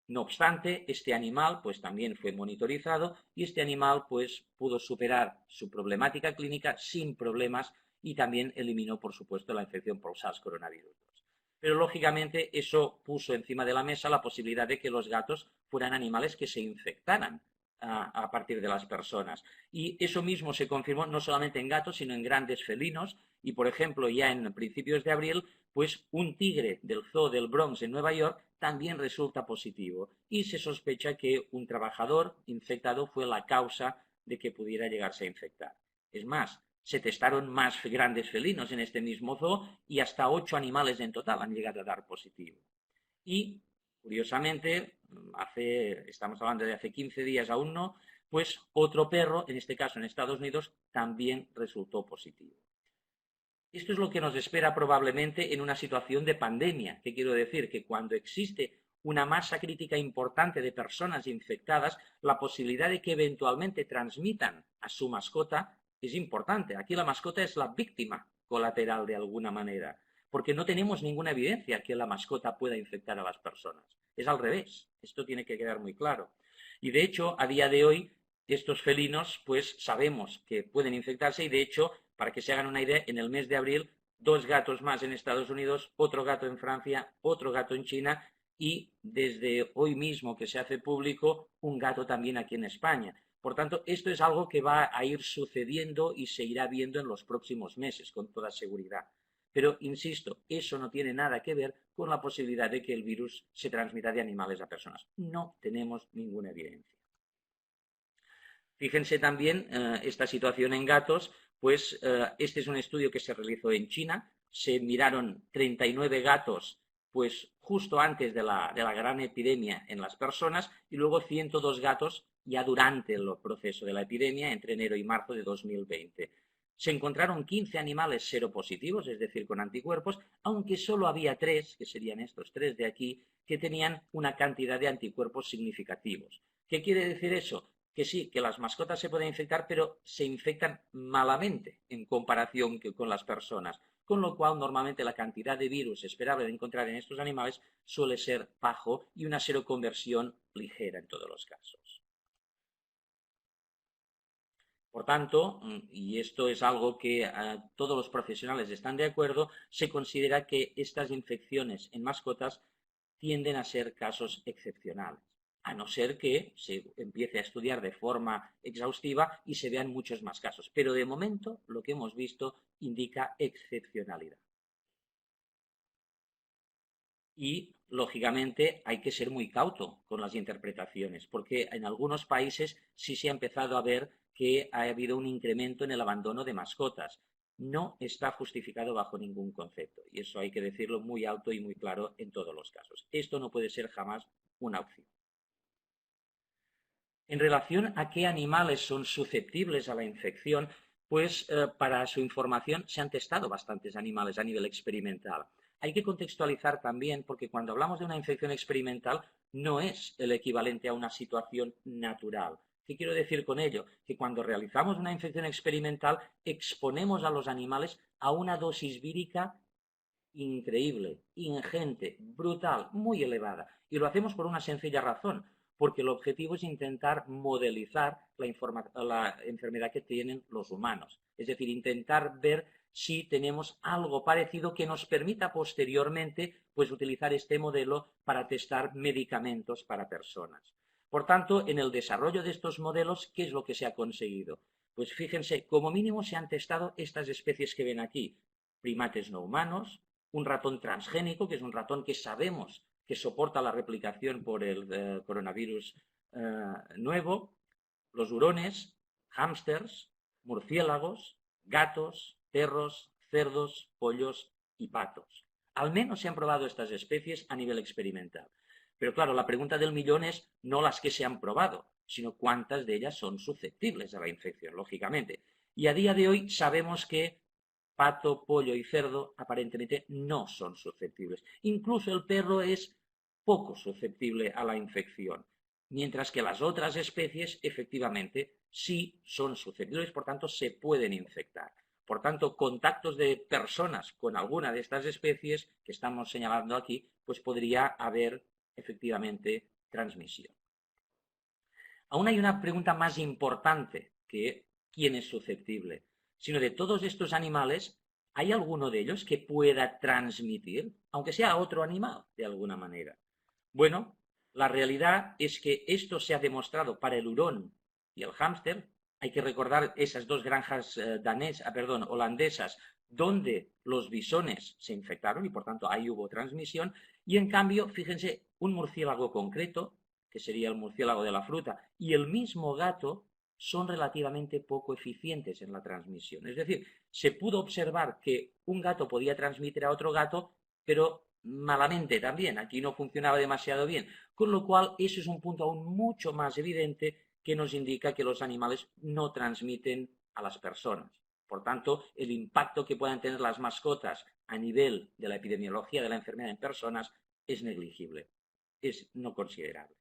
No obstante, este animal pues también fue monitorizado y este animal pues pudo superar su problemática clínica sin problemas y también eliminó, por supuesto, la infección por SARS coronavirus. Pero lógicamente eso puso encima de la mesa la posibilidad de que los gatos fueran animales que se infectaran a partir de las personas. Y eso mismo se confirmó no solamente en gatos, sino en grandes felinos. Y, por ejemplo, ya en principios de abril, pues un tigre del zoo del Bronx en Nueva York también resulta positivo. Y se sospecha que un trabajador infectado fue la causa de que pudiera llegarse a infectar. Es más, se testaron más grandes felinos en este mismo zoo y hasta 8 animales en total han llegado a dar positivo. Y, curiosamente, estamos hablando de hace 15 días, aún no, pues otro perro, en este caso en Estados Unidos, también resultó positivo. Esto es lo que nos espera probablemente en una situación de pandemia. ¿Qué quiero decir? Que cuando existe una masa crítica importante de personas infectadas, la posibilidad de que eventualmente transmitan a su mascota es importante. Aquí la mascota es la víctima colateral de alguna manera, porque no tenemos ninguna evidencia que la mascota pueda infectar a las personas. Es al revés. Esto tiene que quedar muy claro. Y de hecho, a día de hoy, estos felinos, pues sabemos que pueden infectarse y de hecho, para que se hagan una idea, en el mes de abril, 2 gatos más en Estados Unidos, otro gato en Francia, otro gato en China y desde hoy mismo que se hace público, un gato también aquí en España. Por tanto, esto es algo que va a ir sucediendo y se irá viendo en los próximos meses, con toda seguridad. Pero, insisto, eso no tiene nada que ver con la posibilidad de que el virus se transmita de animales a personas. No tenemos ninguna evidencia. Fíjense también esta situación en gatos, pues este es un estudio que se realizó en China, se miraron 39 gatos pues justo antes de la gran epidemia en las personas y luego 102 gatos ya durante el proceso de la epidemia entre enero y marzo de 2020. Se encontraron 15 animales seropositivos, es decir, con anticuerpos, aunque solo había 3, que serían estos 3 de aquí, que tenían una cantidad de anticuerpos significativos. ¿Qué quiere decir eso? Que sí, que las mascotas se pueden infectar, pero se infectan malamente en comparación con las personas, con lo cual normalmente la cantidad de virus esperable de encontrar en estos animales suele ser bajo y una seroconversión ligera en todos los casos. Por tanto, y esto es algo que todos los profesionales están de acuerdo, se considera que estas infecciones en mascotas tienden a ser casos excepcionales, a no ser que se empiece a estudiar de forma exhaustiva y se vean muchos más casos. Pero de momento lo que hemos visto indica excepcionalidad. Y, lógicamente, hay que ser muy cauto con las interpretaciones, porque en algunos países sí se ha empezado a ver que ha habido un incremento en el abandono de mascotas. No está justificado bajo ningún concepto, y eso hay que decirlo muy alto y muy claro en todos los casos. Esto no puede ser jamás una opción. En relación a qué animales son susceptibles a la infección, pues para su información se han testado bastantes animales a nivel experimental. Hay que contextualizar también, porque cuando hablamos de una infección experimental no es el equivalente a una situación natural. ¿Qué quiero decir con ello? Que cuando realizamos una infección experimental exponemos a los animales a una dosis vírica increíble, ingente, brutal, muy elevada. Y lo hacemos por una sencilla razón, porque el objetivo es intentar modelizar la enfermedad que tienen los humanos. Es decir, intentar ver si tenemos algo parecido que nos permita posteriormente pues, utilizar este modelo para testar medicamentos para personas. Por tanto, en el desarrollo de estos modelos, ¿qué es lo que se ha conseguido? Pues fíjense, como mínimo se han testado estas especies que ven aquí, primates no humanos, un ratón transgénico, que es un ratón que sabemos que soporta la replicación por el coronavirus nuevo, los hurones, hámsters, murciélagos, gatos, perros, cerdos, pollos y patos. Al menos se han probado estas especies a nivel experimental. Pero claro, la pregunta del millón es no las que se han probado, sino cuántas de ellas son susceptibles a la infección, lógicamente. Y a día de hoy sabemos que pato, pollo y cerdo aparentemente no son susceptibles. Incluso el perro es poco susceptible a la infección, mientras que las otras especies efectivamente sí son susceptibles, por tanto se pueden infectar. Por tanto, contactos de personas con alguna de estas especies que estamos señalando aquí, pues podría haber efectivamente transmisión. Aún hay una pregunta más importante que quién es susceptible, sino de todos estos animales, ¿hay alguno de ellos que pueda transmitir, aunque sea a otro animal, de alguna manera? Bueno, la realidad es que esto se ha demostrado para el hurón y el hámster. Hay que recordar esas dos granjas holandesas donde los bisones se infectaron y por tanto ahí hubo transmisión. Y en cambio, fíjense, un murciélago concreto, que sería el murciélago de la fruta, y el mismo gato son relativamente poco eficientes en la transmisión. Es decir, se pudo observar que un gato podía transmitir a otro gato, pero malamente también, aquí no funcionaba demasiado bien, con lo cual eso es un punto aún mucho más evidente que nos indica que los animales no transmiten a las personas. Por tanto, el impacto que puedan tener las mascotas a nivel de la epidemiología de la enfermedad en personas es negligible, es no considerable.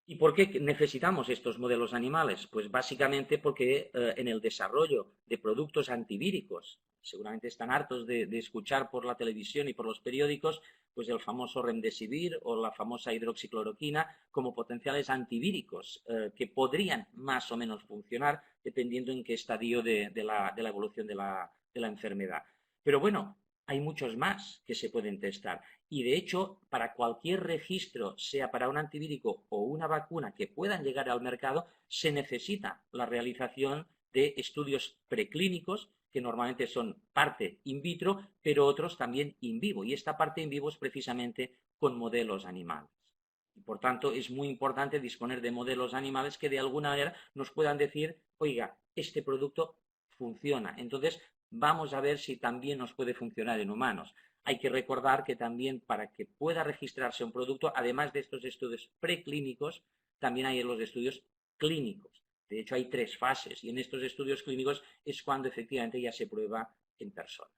¿Y por qué necesitamos estos modelos animales? Pues básicamente porque en el desarrollo de productos antivíricos, seguramente están hartos de escuchar por la televisión y por los periódicos, pues el famoso remdesivir o la famosa hidroxicloroquina como potenciales antivíricos que podrían más o menos funcionar dependiendo en qué estadio de la evolución de la enfermedad. Pero bueno, hay muchos más que se pueden testar. Y de hecho, para cualquier registro, sea para un antivírico o una vacuna que puedan llegar al mercado, se necesita la realización de estudios preclínicos, que normalmente son parte in vitro, pero otros también in vivo. Y esta parte in vivo es precisamente con modelos animales. Y por tanto, es muy importante disponer de modelos animales que de alguna manera nos puedan decir, oiga, este producto funciona. Entonces, vamos a ver si también nos puede funcionar en humanos. Hay que recordar que también para que pueda registrarse un producto, además de estos estudios preclínicos, también hay los estudios clínicos. De hecho, hay 3 fases y en estos estudios clínicos es cuando efectivamente ya se prueba en personas.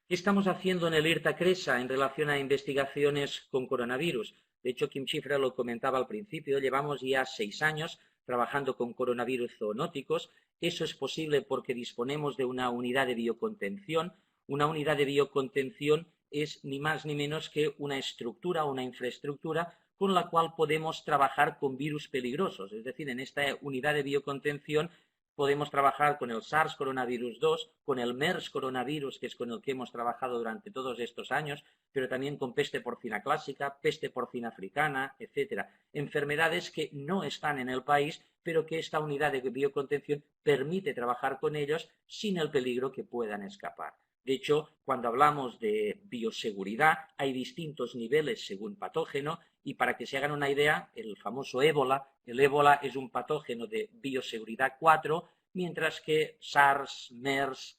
¿Qué estamos haciendo en el IRTA-CRESA en relación a investigaciones con coronavirus? De hecho, Kim Schiffer lo comentaba al principio, llevamos ya 6 años trabajando con coronavirus zoonóticos. Eso es posible porque disponemos de una unidad de biocontención. Una unidad de biocontención es ni más ni menos que una estructura o una infraestructura con la cual podemos trabajar con virus peligrosos. Es decir, en esta unidad de biocontención podemos trabajar con el SARS coronavirus 2, con el MERS coronavirus, que es con el que hemos trabajado durante todos estos años, pero también con peste porcina clásica, peste porcina africana, etcétera. Enfermedades que no están en el país, pero que esta unidad de biocontención permite trabajar con ellos sin el peligro que puedan escapar. De hecho, cuando hablamos de bioseguridad, hay distintos niveles según patógeno y para que se hagan una idea, el famoso ébola, el ébola es un patógeno de bioseguridad 4, mientras que SARS, MERS,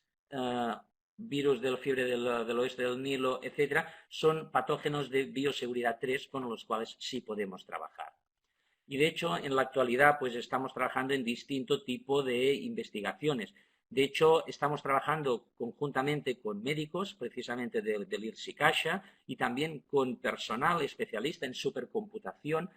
virus de la fiebre del oeste del Nilo, etcétera, son patógenos de bioseguridad 3 con los cuales sí podemos trabajar. Y de hecho, en la actualidad, pues estamos trabajando en distinto tipo de investigaciones. De hecho, estamos trabajando conjuntamente con médicos, precisamente del IRSI CAIXA, y también con personal especialista en supercomputación,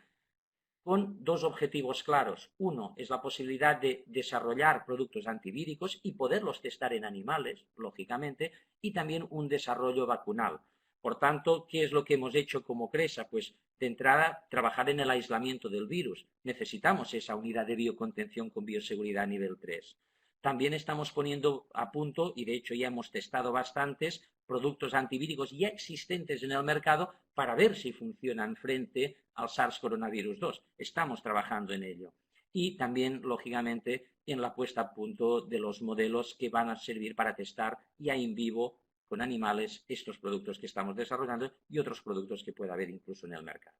con 2 objetivos claros. Uno es la posibilidad de desarrollar productos antivíricos y poderlos testar en animales, lógicamente, y también un desarrollo vacunal. Por tanto, ¿qué es lo que hemos hecho como CRESA? Pues, de entrada, trabajar en el aislamiento del virus. Necesitamos esa unidad de biocontención con bioseguridad a nivel 3. También estamos poniendo a punto, y de hecho ya hemos testado bastantes, productos antivíricos ya existentes en el mercado para ver si funcionan frente al SARS coronavirus 2. Estamos trabajando en ello. Y también, lógicamente, en la puesta a punto de los modelos que van a servir para testar ya en vivo con animales estos productos que estamos desarrollando y otros productos que pueda haber incluso en el mercado.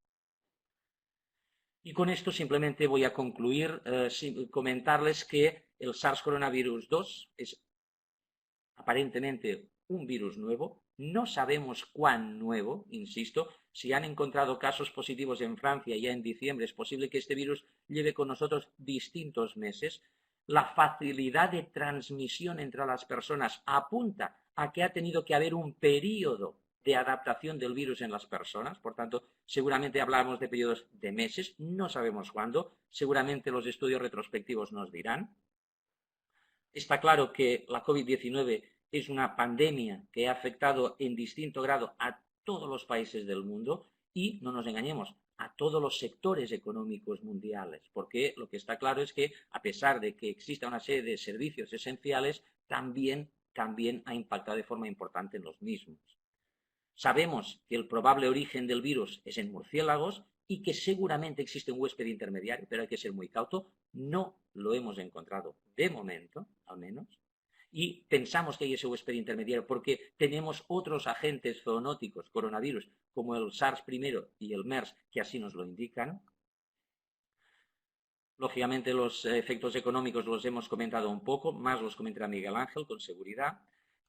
Y con esto simplemente voy a concluir comentarles que el SARS coronavirus 2 es aparentemente un virus nuevo. No sabemos cuán nuevo, insisto. Si han encontrado casos positivos en Francia ya en diciembre, es posible que este virus lleve con nosotros distintos meses. La facilidad de transmisión entre las personas apunta a que ha tenido que haber un periodo de adaptación del virus en las personas. Por tanto, seguramente hablamos de periodos de meses, no sabemos cuándo. Seguramente los estudios retrospectivos nos dirán. Está claro que la COVID-19 es una pandemia que ha afectado en distinto grado a todos los países del mundo y, no nos engañemos, a todos los sectores económicos mundiales, porque lo que está claro es que, a pesar de que exista una serie de servicios esenciales, también ha impactado de forma importante en los mismos. Sabemos que el probable origen del virus es en murciélagos y que seguramente existe un huésped intermediario, pero hay que ser muy cauto. No lo hemos encontrado de momento, al menos. Y pensamos que hay ese huésped intermediario porque tenemos otros agentes zoonóticos, coronavirus, como el SARS primero y el MERS, que así nos lo indican. Lógicamente los efectos económicos los hemos comentado un poco, más los comentará Miguel Ángel con seguridad.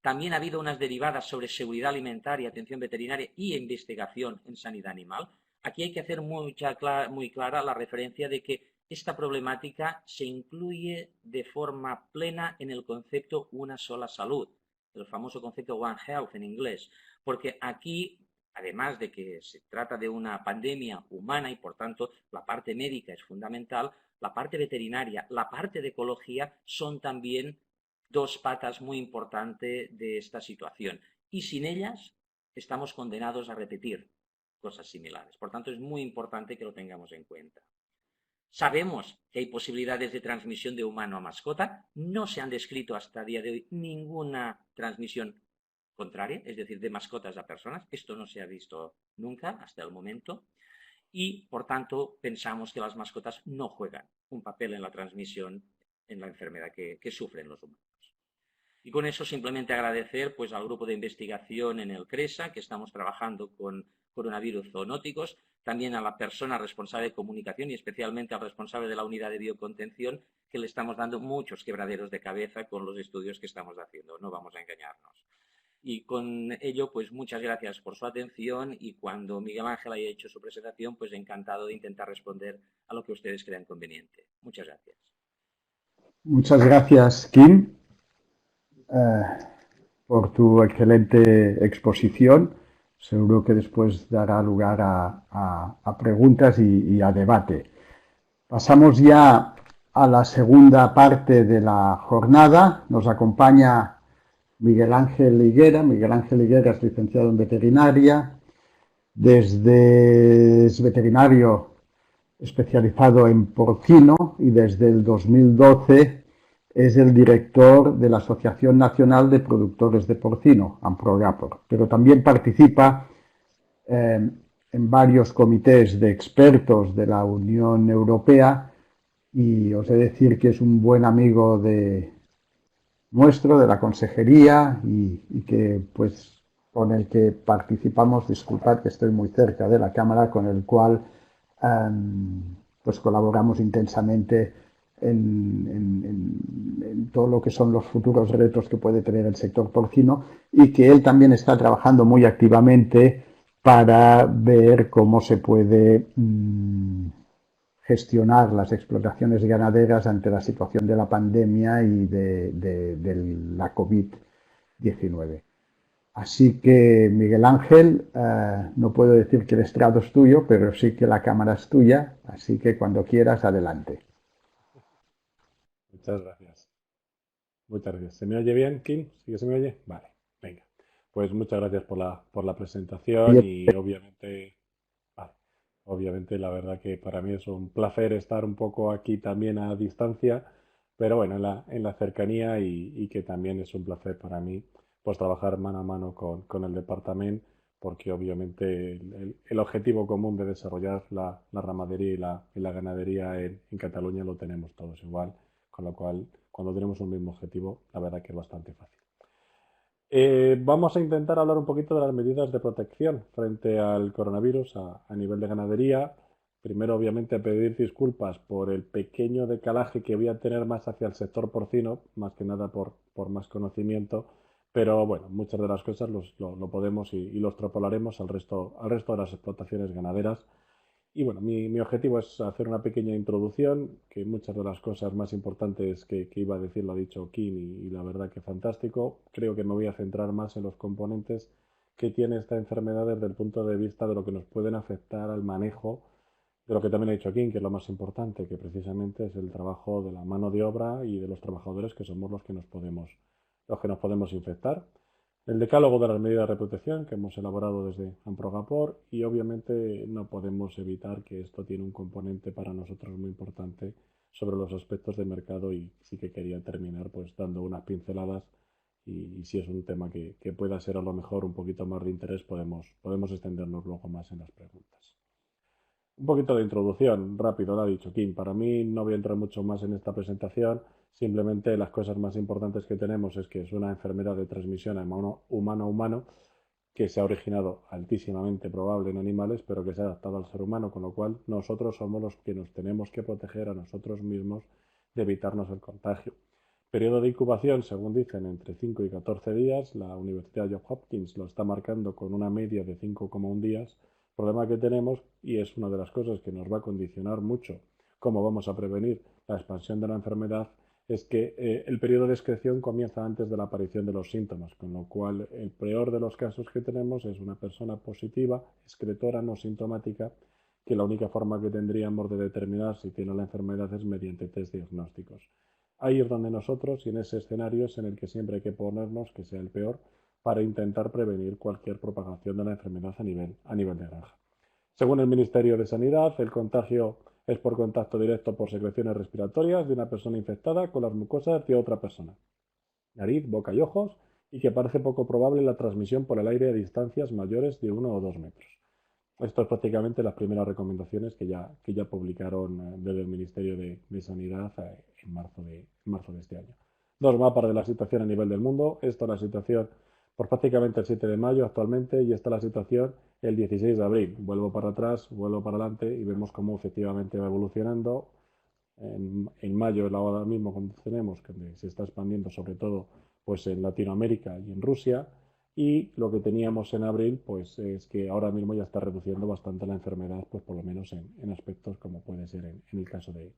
También ha habido unas derivadas sobre seguridad alimentaria, atención veterinaria y investigación en sanidad animal. Aquí hay que hacer muy clara la referencia de que esta problemática se incluye de forma plena en el concepto una sola salud, el famoso concepto One Health en inglés, porque aquí, además de que se trata de una pandemia humana y por tanto la parte médica es fundamental, la parte veterinaria, la parte de ecología son también dos patas muy importantes de esta situación. Y sin ellas estamos condenados a repetir cosas similares. Por tanto, es muy importante que lo tengamos en cuenta. Sabemos que hay posibilidades de transmisión de humano a mascota. No se han descrito hasta el día de hoy ninguna transmisión contraria, es decir, de mascotas a personas. Esto no se ha visto nunca hasta el momento. Y, por tanto, pensamos que las mascotas no juegan un papel en la transmisión en la enfermedad que sufren los humanos. Y con eso simplemente agradecer pues, al grupo de investigación en el CRESA, que estamos trabajando con coronavirus zoonóticos, también a la persona responsable de comunicación y especialmente al responsable de la unidad de biocontención, que le estamos dando muchos quebraderos de cabeza con los estudios que estamos haciendo, no vamos a engañarnos. Y con ello, pues muchas gracias por su atención y cuando Miguel Ángel haya hecho su presentación, pues encantado de intentar responder a lo que ustedes crean conveniente. Muchas gracias. Muchas gracias, Kim, por tu excelente exposición. Seguro que después dará lugar a preguntas y a debate. Pasamos ya a la segunda parte de la jornada. Nos acompaña Miguel Ángel Higuera. Miguel Ángel Higuera es licenciado en veterinaria. Es veterinario especializado en porcino y desde el 2012 es el director de la Asociación Nacional de Productores de Porcino, AMPROGAPOR, pero también participa en varios comités de expertos de la Unión Europea y os he de decir que es un buen amigo nuestro, de la consejería y que pues con el que participamos, disculpad que estoy muy cerca de la cámara, con el cual pues colaboramos intensamente en todo lo que son los futuros retos que puede tener el sector porcino y que él también está trabajando muy activamente para ver cómo se puede gestionar las explotaciones ganaderas ante la situación de la pandemia y de la COVID-19. Así que, Miguel Ángel, no puedo decir que el estrado es tuyo, pero sí que la cámara es tuya, así que cuando quieras, adelante. Muchas gracias. Muchas gracias. ¿Se me oye bien, Kim? ¿Sí que se me oye? Vale, venga. Pues muchas gracias por la presentación y obviamente la verdad que para mí es un placer estar un poco aquí también a distancia, pero bueno, en la cercanía y que también es un placer para mí pues trabajar mano a mano con el departamento, porque obviamente el objetivo común de desarrollar la ramadería y la ganadería en Cataluña lo tenemos todos igual, con lo cual cuando tenemos un mismo objetivo, la verdad que es bastante fácil. Vamos a intentar hablar un poquito de las medidas de protección frente al coronavirus a nivel de ganadería. Primero, obviamente, pedir disculpas por el pequeño decalaje que voy a tener más hacia el sector porcino, más que nada por más conocimiento, pero bueno, muchas de las cosas lo podemos y lo extrapolaremos al resto de las explotaciones ganaderas. Y bueno, mi objetivo es hacer una pequeña introducción, que muchas de las cosas más importantes que iba a decir lo ha dicho Kim y la verdad que fantástico. Creo que me voy a centrar más en los componentes que tiene esta enfermedad desde el punto de vista de lo que nos pueden afectar al manejo, de lo que también ha dicho Kim, que es lo más importante, que precisamente es el trabajo de la mano de obra y de los trabajadores que somos los que nos podemos los que nos podemos infectar, el decálogo de las medidas de protección que hemos elaborado desde Amprogapor y obviamente no podemos evitar que esto tiene un componente para nosotros muy importante sobre los aspectos de mercado y sí que quería terminar pues dando unas pinceladas y si es un tema que pueda ser a lo mejor un poquito más de interés podemos extendernos luego más en las preguntas. Un poquito de introducción, rápido, lo ha dicho Kim. Para mí no voy a entrar mucho más en esta presentación, simplemente las cosas más importantes que tenemos es que es una enfermedad de transmisión humano a humano que se ha originado altísimamente probable en animales, pero que se ha adaptado al ser humano, con lo cual nosotros somos los que nos tenemos que proteger a nosotros mismos de evitarnos el contagio. Periodo de incubación, según dicen, entre 5 y 14 días. La Universidad Johns Hopkins lo está marcando con una media de 5,1 días. El problema que tenemos, y es una de las cosas que nos va a condicionar mucho cómo vamos a prevenir la expansión de la enfermedad, es que el periodo de excreción comienza antes de la aparición de los síntomas, con lo cual el peor de los casos que tenemos es una persona positiva, excretora, no sintomática, que la única forma que tendríamos de determinar si tiene la enfermedad es mediante test diagnósticos. Ahí es donde nosotros, y en ese escenario es en el que siempre hay que ponernos, que sea el peor, para intentar prevenir cualquier propagación de la enfermedad a nivel de granja. Según el Ministerio de Sanidad, el contagio es por contacto directo por secreciones respiratorias de una persona infectada con las mucosas de otra persona, nariz, boca y ojos, y que parece poco probable la transmisión por el aire a distancias mayores de 1 o 2 metros. Esto es prácticamente las primeras recomendaciones que ya publicaron desde el Ministerio de Sanidad en marzo de este año. Dos mapas de la situación a nivel del mundo. Esta es la situación por prácticamente el 7 de mayo actualmente y esta es la situación el 16 de abril. Vuelvo para atrás, vuelvo para adelante y vemos cómo efectivamente va evolucionando. En mayo es ahora mismo cuando tenemos que se está expandiendo sobre todo pues en Latinoamérica y en Rusia. Y lo que teníamos en abril, pues es que ahora mismo ya está reduciendo bastante la enfermedad, pues por lo menos en aspectos como puede ser en el caso de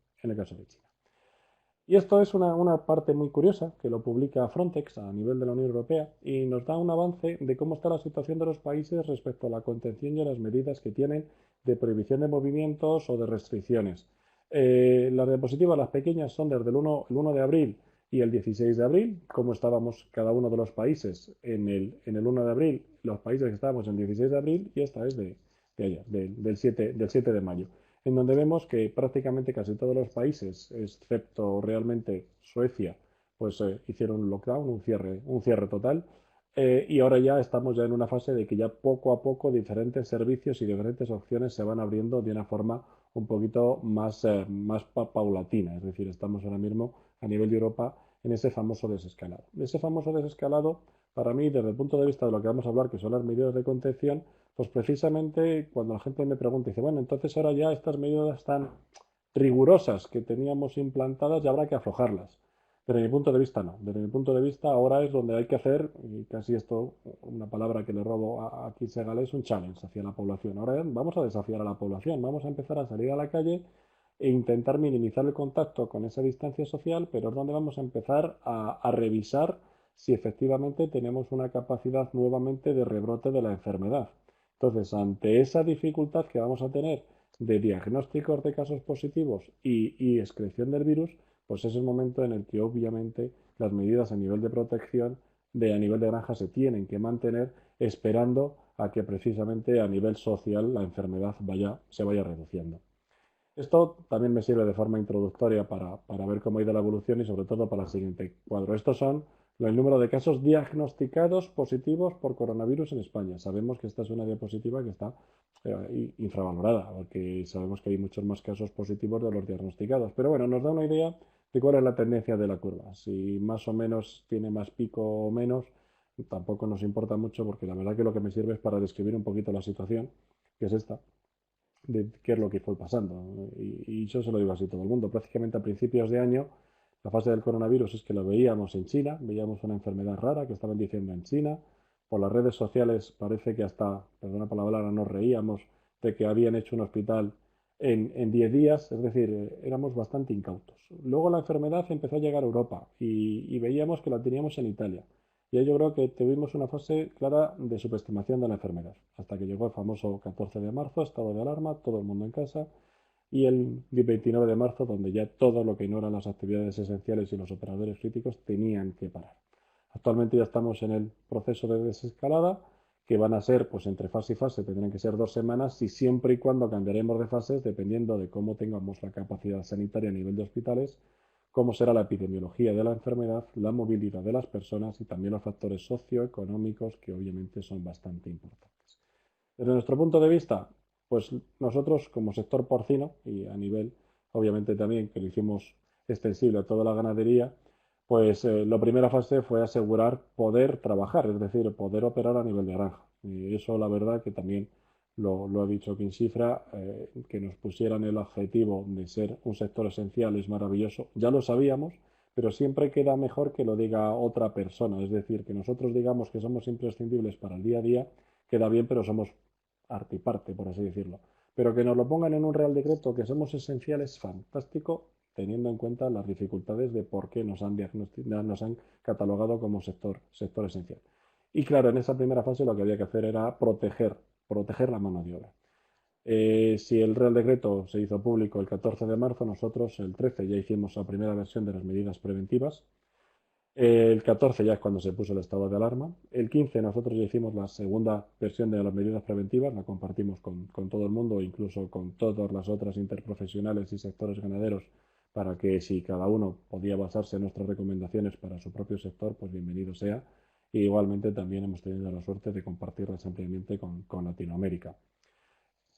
China. Y esto es una parte muy curiosa que lo publica Frontex a nivel de la Unión Europea y nos da un avance de cómo está la situación de los países respecto a la contención y a las medidas que tienen de prohibición de movimientos o de restricciones. Las diapositivas, las pequeñas, son desde el 1 de abril y el 16 de abril, como estábamos cada uno de los países en el 1 de abril, los países que estábamos en el 16 de abril, y esta es del 7 de mayo, en donde vemos que prácticamente casi todos los países, excepto realmente Suecia, pues hicieron un lockdown, un cierre total, y ahora ya estamos ya en una fase de que ya poco a poco diferentes servicios y diferentes opciones se van abriendo de una forma un poquito más paulatina, es decir, estamos ahora mismo a nivel de Europa en ese famoso desescalado. Ese famoso desescalado, para mí, desde el punto de vista de lo que vamos a hablar, que son las medidas de contención, pues precisamente cuando la gente me pregunta, dice, bueno, entonces ahora ya estas medidas tan rigurosas que teníamos implantadas ya habrá que aflojarlas. Desde mi punto de vista no. Desde mi punto de vista ahora es donde hay que hacer, y casi esto, una palabra que le robo a Segal, es un challenge hacia la población. Ahora vamos a desafiar a la población, vamos a empezar a salir a la calle e intentar minimizar el contacto con esa distancia social, pero es donde vamos a empezar a revisar si efectivamente tenemos una capacidad nuevamente de rebrote de la enfermedad. Entonces, ante esa dificultad que vamos a tener de diagnósticos de casos positivos y excreción del virus, pues es el momento en el que obviamente las medidas a nivel de protección a nivel de granja se tienen que mantener esperando a que precisamente a nivel social la enfermedad se vaya reduciendo. Esto también me sirve de forma introductoria para ver cómo ha ido la evolución y sobre todo para el siguiente cuadro. Estos son el número de casos diagnosticados positivos por coronavirus en España. Sabemos que esta es una diapositiva que está infravalorada, porque sabemos que hay muchos más casos positivos de los diagnosticados. Pero bueno, nos da una idea de cuál es la tendencia de la curva. Si más o menos tiene más pico o menos, tampoco nos importa mucho porque la verdad que lo que me sirve es para describir un poquito la situación, que es esta, de qué es lo que fue pasando. Y yo se lo digo así a todo el mundo. Prácticamente a principios de año, la fase del coronavirus es que lo veíamos en China, veíamos una enfermedad rara que estaban diciendo en China. Por las redes sociales parece que hasta, perdona por la palabra, nos reíamos de que habían hecho un hospital en 10 días, es decir, éramos bastante incautos. Luego la enfermedad empezó a llegar a Europa y veíamos que la teníamos en Italia. Y ahí yo creo que tuvimos una fase clara de subestimación de la enfermedad, hasta que llegó el famoso 14 de marzo, estado de alarma, todo el mundo en casa, y el 29 de marzo, donde ya todo lo que no eran las actividades esenciales y los operadores críticos tenían que parar. Actualmente ya estamos en el proceso de desescalada, que van a ser, pues entre fase y fase, tendrán que ser 2 semanas y siempre y cuando cambiaremos de fases, dependiendo de cómo tengamos la capacidad sanitaria a nivel de hospitales, cómo será la epidemiología de la enfermedad, la movilidad de las personas y también los factores socioeconómicos que obviamente son bastante importantes. Desde nuestro punto de vista, pues nosotros como sector porcino y a nivel, obviamente también que lo hicimos extensible a toda la ganadería, pues la primera fase fue asegurar poder trabajar, es decir, poder operar a nivel de granja. Y eso la verdad que también lo ha dicho Kinsifra, que nos pusieran el objetivo de ser un sector esencial es maravilloso. Ya lo sabíamos, pero siempre queda mejor que lo diga otra persona. Es decir, que nosotros digamos que somos imprescindibles para el día a día, queda bien, pero somos arte y parte, por así decirlo. Pero que nos lo pongan en un real decreto que somos esenciales, fantástico, teniendo en cuenta las dificultades de por qué nos han catalogado como sector esencial. Y claro, en esa primera fase lo que había que hacer era proteger la mano de obra. Si el Real Decreto se hizo público el 14 de marzo, nosotros el 13 ya hicimos la primera versión de las medidas preventivas. El 14 ya es cuando se puso el estado de alarma. El 15 nosotros ya hicimos la segunda versión de las medidas preventivas, la compartimos con todo el mundo, incluso con todas las otras interprofesionales y sectores ganaderos, para que si cada uno podía basarse en nuestras recomendaciones para su propio sector, pues bienvenido sea. Y igualmente también hemos tenido la suerte de compartirlas ampliamente con Latinoamérica.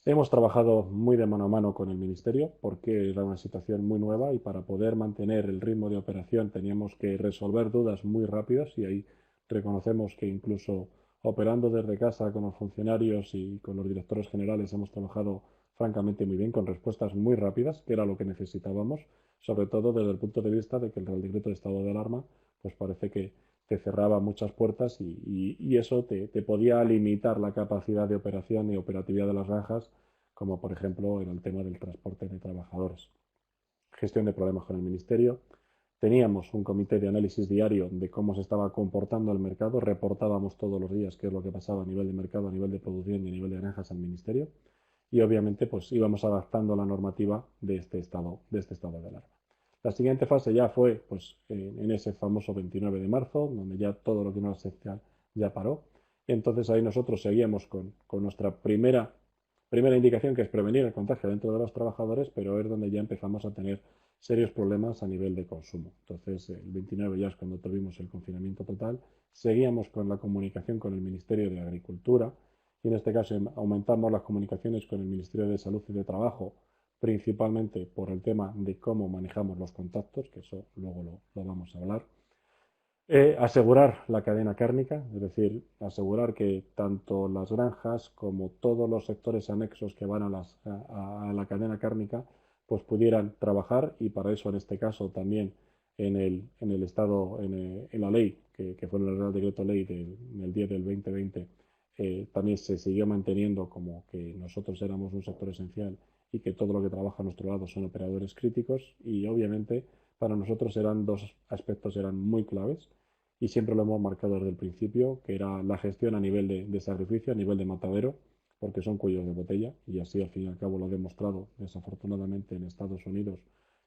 Hemos trabajado muy de mano a mano con el Ministerio porque era una situación muy nueva y para poder mantener el ritmo de operación teníamos que resolver dudas muy rápidas y ahí reconocemos que incluso operando desde casa con los funcionarios y con los directores generales hemos trabajado francamente muy bien con respuestas muy rápidas, que era lo que necesitábamos, sobre todo desde el punto de vista de que el Real Decreto de estado de alarma pues parece que te cerraba muchas puertas y eso te podía limitar la capacidad de operación y operatividad de las granjas, como por ejemplo en el tema del transporte de trabajadores. Gestión de problemas con el Ministerio. Teníamos un comité de análisis diario de cómo se estaba comportando el mercado, reportábamos todos los días qué es lo que pasaba a nivel de mercado, a nivel de producción y a nivel de granjas al Ministerio y obviamente pues íbamos adaptando la normativa de este estado de alarma. La siguiente fase ya fue pues, en ese famoso 29 de marzo, donde ya todo lo que no era esencial ya paró. Y entonces ahí nosotros seguíamos con nuestra primera indicación, que es prevenir el contagio dentro de los trabajadores, pero es donde ya empezamos a tener serios problemas a nivel de consumo. Entonces, el 29 ya es cuando tuvimos el confinamiento total. Seguíamos con la comunicación con el Ministerio de Agricultura y en este caso aumentamos las comunicaciones con el Ministerio de Salud y de Trabajo, principalmente por el tema de cómo manejamos los contactos, que eso luego lo vamos a hablar. Asegurar la cadena cárnica, es decir, asegurar que tanto las granjas como todos los sectores anexos que van a la cadena cárnica pues pudieran trabajar y para eso en este caso también en el Estado, en la ley, que fue el Real Decreto Ley del 10 del 2020, también se siguió manteniendo como que nosotros éramos un sector esencial y que todo lo que trabaja a nuestro lado son operadores críticos y obviamente para nosotros eran dos aspectos eran muy claves y siempre lo hemos marcado desde el principio, que era la gestión a nivel de sacrificio, a nivel de matadero, porque son cuellos de botella y así al fin y al cabo lo ha demostrado desafortunadamente en Estados Unidos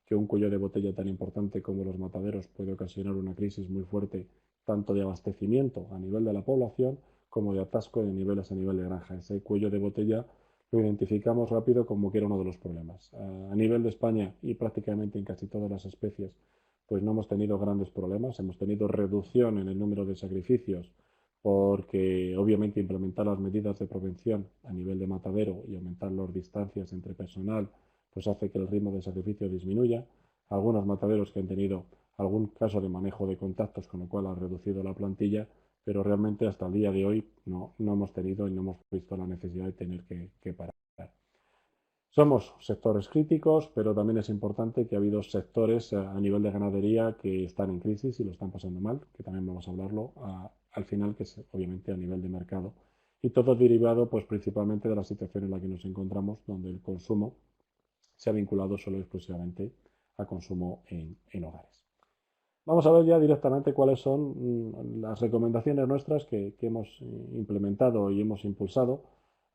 que un cuello de botella tan importante como los mataderos puede ocasionar una crisis muy fuerte tanto de abastecimiento a nivel de la población como de atasco de niveles a nivel de granja. Ese cuello de botella lo identificamos rápido como que era uno de los problemas. A nivel de España y prácticamente en casi todas las especies, pues no hemos tenido grandes problemas, hemos tenido reducción en el número de sacrificios porque obviamente implementar las medidas de prevención a nivel de matadero y aumentar las distancias entre personal pues hace que el ritmo de sacrificio disminuya. Algunos mataderos que han tenido algún caso de manejo de contactos, con lo cual ha reducido la plantilla, pero realmente hasta el día de hoy no hemos tenido y no hemos visto la necesidad de tener que parar. Somos sectores críticos, pero también es importante que ha habido sectores a nivel de ganadería que están en crisis y lo están pasando mal, que también vamos a hablarlo al final, que es obviamente a nivel de mercado. Y todo derivado pues principalmente de la situación en la que nos encontramos, donde el consumo se ha vinculado solo y exclusivamente a consumo en hogares. Vamos a ver ya directamente cuáles son las recomendaciones nuestras que hemos implementado y hemos impulsado.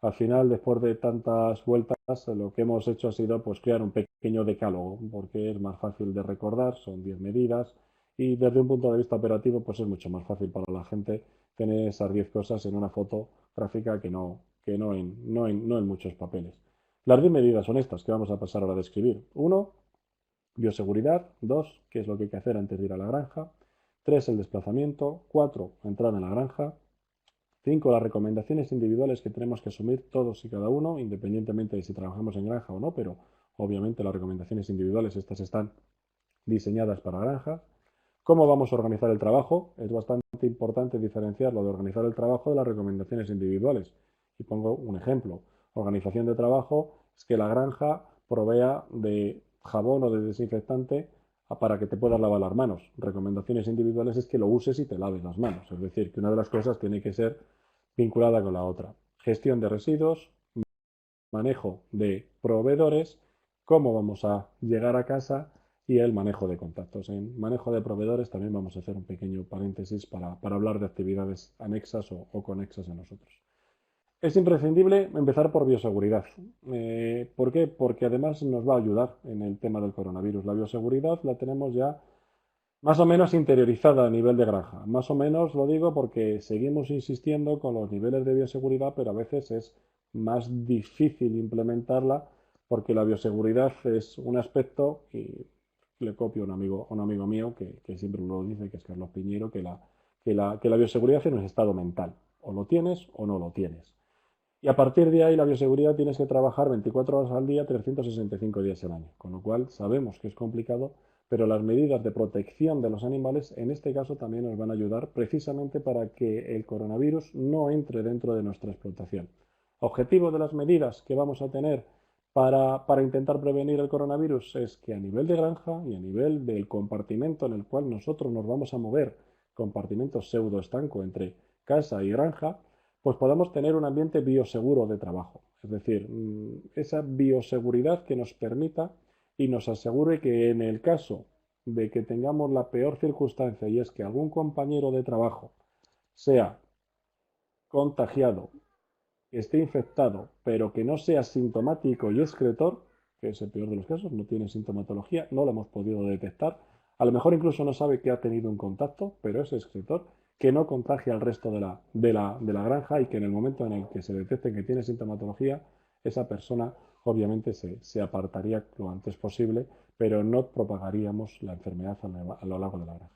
Al final, después de tantas vueltas, lo que hemos hecho ha sido pues, crear un pequeño decálogo, porque es más fácil de recordar, son 10 medidas Y desde un punto de vista operativo, pues es mucho más fácil para la gente tener esas 10 cosas en una foto gráfica que no en muchos papeles. Las 10 medidas son estas que vamos a pasar ahora a describir. Uno, bioseguridad. 2, qué es lo que hay que hacer antes de ir a la granja. 3, el desplazamiento. 4, entrar en la granja. 5, las recomendaciones individuales que tenemos que asumir todos y cada uno, independientemente de si trabajamos en granja o no, pero obviamente las recomendaciones individuales, estas están diseñadas para granja. ¿Cómo vamos a organizar el trabajo? Es bastante importante diferenciar lo de organizar el trabajo de las recomendaciones individuales. Y pongo un ejemplo. Organización de trabajo es que la granja provea de jabón o de desinfectante para que te puedas lavar las manos. Recomendaciones individuales es que lo uses y te laves las manos. Es decir, que una de las cosas tiene que ser vinculada con la otra. Gestión de residuos, manejo de proveedores, cómo vamos a llegar a casa y el manejo de contactos. En manejo de proveedores también vamos a hacer un pequeño paréntesis para hablar de actividades anexas o conexas a nosotros. Es imprescindible empezar por bioseguridad. ¿Por qué? Porque además nos va a ayudar en el tema del coronavirus. La bioseguridad la tenemos ya más o menos interiorizada a nivel de granja. Más o menos lo digo porque seguimos insistiendo con los niveles de bioseguridad, pero a veces es más difícil implementarla porque la bioseguridad es un aspecto, y le copio a un amigo mío que siempre lo dice, que es Carlos Piñero, que la bioseguridad es un estado mental. O lo tienes o no lo tienes. Y a partir de ahí la bioseguridad tienes que trabajar 24 horas al día, 365 días al año. Con lo cual sabemos que es complicado, pero las medidas de protección de los animales en este caso también nos van a ayudar precisamente para que el coronavirus no entre dentro de nuestra explotación. Objetivo de las medidas que vamos a tener para intentar prevenir el coronavirus es que a nivel de granja y a nivel del compartimento en el cual nosotros nos vamos a mover, compartimento pseudo estanco entre casa y granja, pues podamos tener un ambiente bioseguro de trabajo. Es decir, esa bioseguridad que nos permita y nos asegure que en el caso de que tengamos la peor circunstancia y es que algún compañero de trabajo sea contagiado, esté infectado, pero que no sea sintomático y excretor, que es el peor de los casos, no tiene sintomatología, no lo hemos podido detectar, a lo mejor incluso no sabe que ha tenido un contacto, pero es excretor, que no contagie al resto de la granja y que en el momento en el que se detecte que tiene sintomatología, esa persona obviamente se apartaría lo antes posible, pero no propagaríamos la enfermedad a lo largo de la granja.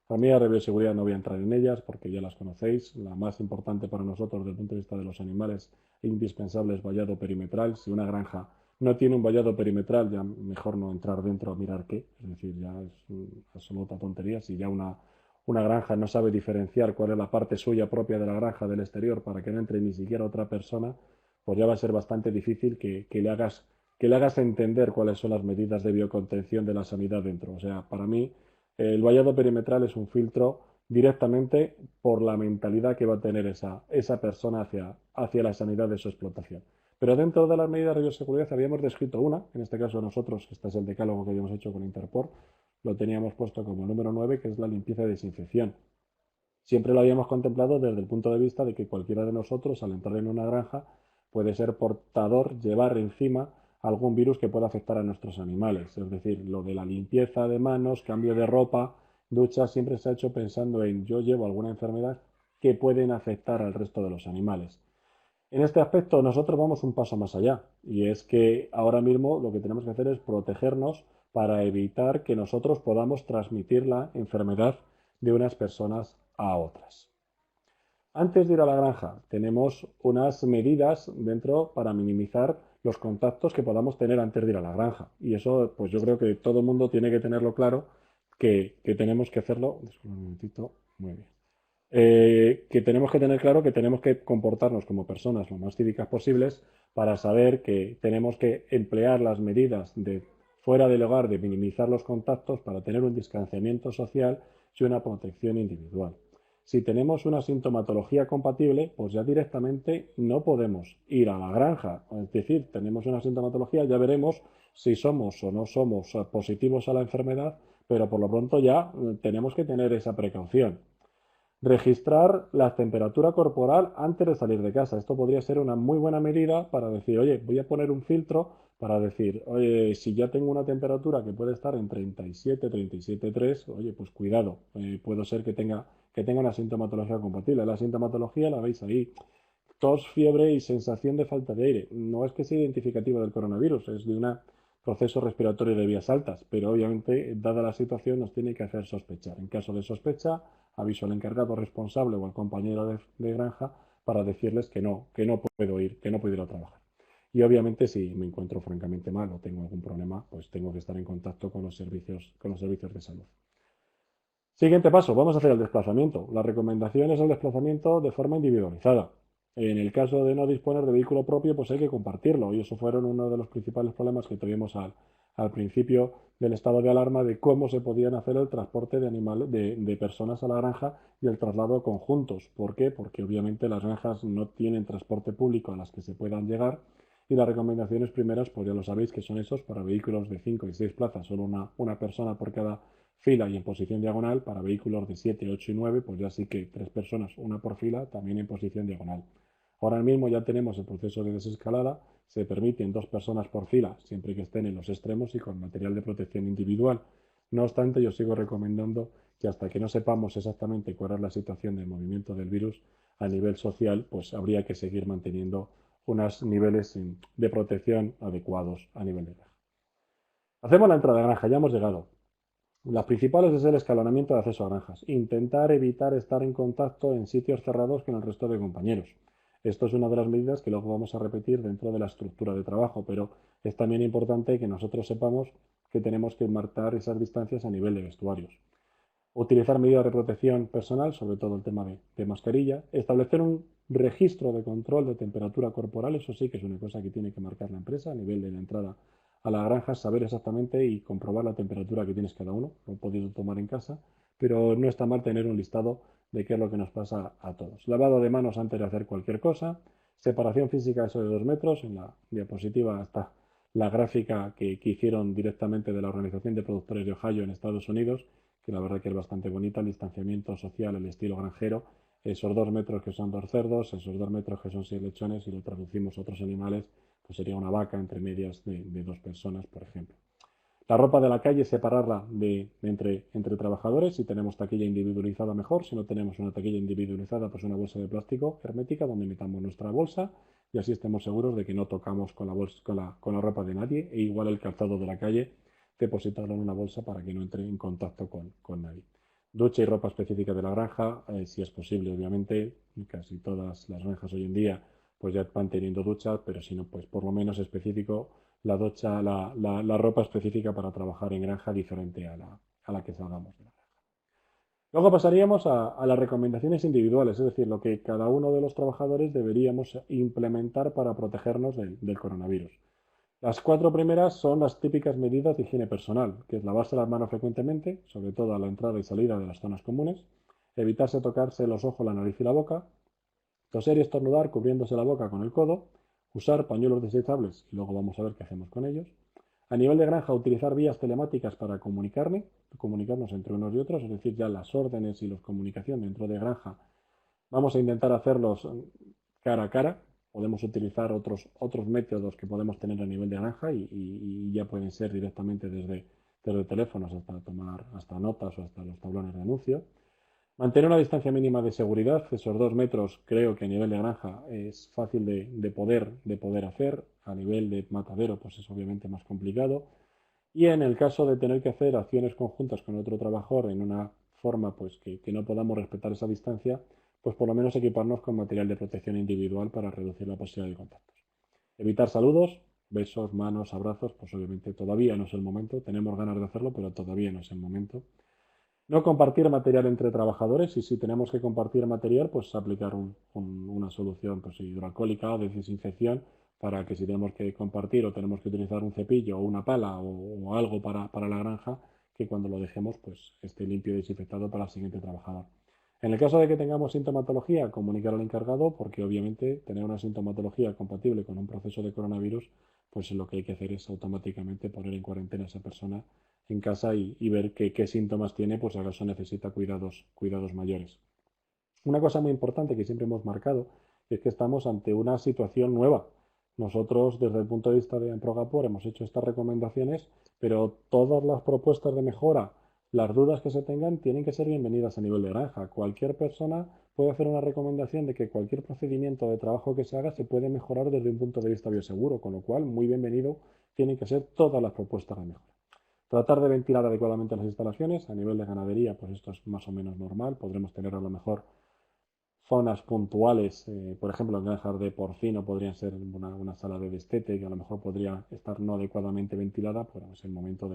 Familias de bioseguridad no voy a entrar en ellas porque ya las conocéis. La más importante para nosotros desde el punto de vista de los animales e indispensable es vallado perimetral. Si una granja no tiene un vallado perimetral, ya mejor no entrar dentro a mirar qué. Es decir, ya es absoluta tontería. Si ya una granja no sabe diferenciar cuál es la parte suya propia de la granja del exterior para que no entre ni siquiera otra persona, pues ya va a ser bastante difícil que le hagas entender cuáles son las medidas de biocontención de la sanidad dentro. O sea, para mí el vallado perimetral es un filtro directamente por la mentalidad que va a tener esa persona hacia la sanidad de su explotación. Pero dentro de las medidas de bioseguridad habíamos descrito una, en este caso nosotros, este es el decálogo que habíamos hecho con Interpor, lo teníamos puesto como número 9, que es la limpieza y desinfección. Siempre lo habíamos contemplado desde el punto de vista de que cualquiera de nosotros, al entrar en una granja, puede ser portador, llevar encima algún virus que pueda afectar a nuestros animales. Es decir, lo de la limpieza de manos, cambio de ropa, ducha, siempre se ha hecho pensando en yo llevo alguna enfermedad que pueden afectar al resto de los animales. En este aspecto nosotros vamos un paso más allá y es que ahora mismo lo que tenemos que hacer es protegernos para evitar que nosotros podamos transmitir la enfermedad de unas personas a otras. Antes de ir a la granja, tenemos unas medidas dentro para minimizar los contactos que podamos tener antes de ir a la granja. Y eso, pues yo creo que todo el mundo tiene que tenerlo claro, que tenemos que hacerlo. Un momentito, muy bien. Que tenemos que tener claro que tenemos que comportarnos como personas lo más cívicas posibles para saber que tenemos que emplear las medidas de fuera del hogar de minimizar los contactos para tener un distanciamiento social y una protección individual. Si tenemos una sintomatología compatible, pues ya directamente no podemos ir a la granja. Es decir, tenemos una sintomatología, ya veremos si somos o no somos positivos a la enfermedad, pero por lo pronto ya tenemos que tener esa precaución. Registrar la temperatura corporal antes de salir de casa. Esto podría ser una muy buena medida para decir, oye, voy a poner un filtro para decir, oye, si ya tengo una temperatura que puede estar en 37, 37,3, oye, pues cuidado, puede ser que tenga una sintomatología compatible. La sintomatología la veis ahí. Tos, fiebre y sensación de falta de aire. No es que sea identificativo del coronavirus, es de un proceso respiratorio de vías altas, pero obviamente, dada la situación, nos tiene que hacer sospechar. En caso de sospecha, aviso al encargado responsable o al compañero de granja para decirles que no puedo ir, que no puedo ir a trabajar. Y obviamente, si me encuentro francamente mal o tengo algún problema, pues tengo que estar en contacto con los servicios de salud. Siguiente paso, vamos a hacer el desplazamiento. La recomendación es el desplazamiento de forma individualizada. En el caso de no disponer de vehículo propio, pues hay que compartirlo. Y eso fueron uno de los principales problemas que tuvimos al principio del estado de alarma de cómo se podían hacer el transporte de animales, de personas a la granja y el traslado conjuntos. ¿Por qué? Porque obviamente las granjas no tienen transporte público a las que se puedan llegar y las recomendaciones primeras, pues ya lo sabéis que son esos para vehículos de 5 y 6 plazas, solo una persona por cada fila y en posición diagonal. Para vehículos de 7, 8 y 9, pues ya sí que 3 personas, una por fila, también en posición diagonal. Ahora mismo ya tenemos el proceso de desescalada, se permiten 2 personas por fila, siempre que estén en los extremos y con material de protección individual. No obstante, yo sigo recomendando que hasta que no sepamos exactamente cuál es la situación del movimiento del virus a nivel social, pues habría que seguir manteniendo unos niveles de protección adecuados a nivel de granja. Hacemos la entrada de granja, ya hemos llegado. Las principales es el escalonamiento de acceso a granjas. Intentar evitar estar en contacto en sitios cerrados con el resto de compañeros. Esto es una de las medidas que luego vamos a repetir dentro de la estructura de trabajo, pero es también importante que nosotros sepamos que tenemos que marcar esas distancias a nivel de vestuarios. Utilizar medidas de protección personal, sobre todo el tema de mascarilla. Establecer un registro de control de temperatura corporal, eso sí que es una cosa que tiene que marcar la empresa a nivel de la entrada a la granja, saber exactamente y comprobar la temperatura que tienes cada uno. Lo he podido tomar en casa, pero no está mal tener un listado de qué es lo que nos pasa a todos. Lavado de manos antes de hacer cualquier cosa. Separación física, eso de 2 metros. En la diapositiva está la gráfica que hicieron directamente de la Organización de Productores de Ohio en Estados Unidos, que la verdad que es bastante bonita. El distanciamiento social, el estilo granjero, esos 2 metros que son 2 cerdos, esos 2 metros que son 6 lechones, y lo traducimos a otros animales, pues sería una vaca entre medias de 2 personas, por ejemplo. La ropa de la calle, separarla entre trabajadores. Si tenemos taquilla individualizada, mejor. Si no tenemos una taquilla individualizada, pues una bolsa de plástico hermética donde metamos nuestra bolsa y así estemos seguros de que no tocamos con la ropa de nadie. E igual el calzado de la calle, depositarlo en una bolsa para que no entre en contacto con nadie. Ducha y ropa específica de la granja, si es posible, obviamente. Casi todas las granjas hoy en día pues ya van teniendo ducha, pero si no, pues por lo menos específico la ducha, la ropa específica para trabajar en granja diferente a la que salgamos de la granja. Luego pasaríamos a las recomendaciones individuales, es decir, lo que cada uno de los trabajadores deberíamos implementar para protegernos del coronavirus. Las 4 primeras son las típicas medidas de higiene personal, que es lavarse las manos frecuentemente, sobre todo a la entrada y salida de las zonas comunes, evitarse tocarse los ojos, la nariz y la boca, toser y estornudar cubriéndose la boca con el codo, usar pañuelos desechables y luego vamos a ver qué hacemos con ellos. A nivel de granja, utilizar vías telemáticas para comunicarnos entre unos y otros, es decir, ya las órdenes y la comunicación dentro de granja. Vamos a intentar hacerlos cara a cara. Podemos utilizar otros métodos que podemos tener a nivel de granja y ya pueden ser directamente desde teléfonos hasta notas o hasta los tablones de anuncio. Mantener una distancia mínima de seguridad, esos 2 metros, creo que a nivel de granja es fácil de poder hacer. A nivel de matadero, pues es obviamente más complicado. Y en el caso de tener que hacer acciones conjuntas con otro trabajador en una forma pues que no podamos respetar esa distancia, pues por lo menos equiparnos con material de protección individual para reducir la posibilidad de contactos. Evitar saludos, besos, manos, abrazos, pues obviamente todavía no es el momento. Tenemos ganas de hacerlo, pero todavía no es el momento. No compartir material entre trabajadores, y si tenemos que compartir material, pues aplicar una solución pues, hidroalcohólica o de desinfección para que si tenemos que compartir o tenemos que utilizar un cepillo o una pala o algo para la granja, que cuando lo dejemos pues esté limpio y desinfectado para el siguiente trabajador. En el caso de que tengamos sintomatología, comunicar al encargado, porque obviamente tener una sintomatología compatible con un proceso de coronavirus, pues lo que hay que hacer es automáticamente poner en cuarentena a esa persona en casa y ver qué síntomas tiene, pues acaso necesita cuidados mayores. Una cosa muy importante que siempre hemos marcado es que estamos ante una situación nueva. Nosotros, desde el punto de vista de Progapor, hemos hecho estas recomendaciones, pero todas las propuestas de mejora, las dudas que se tengan, tienen que ser bienvenidas a nivel de granja. Cualquier persona puede hacer una recomendación de que cualquier procedimiento de trabajo que se haga se puede mejorar desde un punto de vista bioseguro, con lo cual, muy bienvenido tienen que ser todas las propuestas de mejora. Tratar de ventilar adecuadamente las instalaciones. A nivel de ganadería, pues esto es más o menos normal. Podremos tener a lo mejor zonas puntuales, por ejemplo, en granjas de porcino podrían ser una sala de destete que a lo mejor podría estar no adecuadamente ventilada, pues es el momento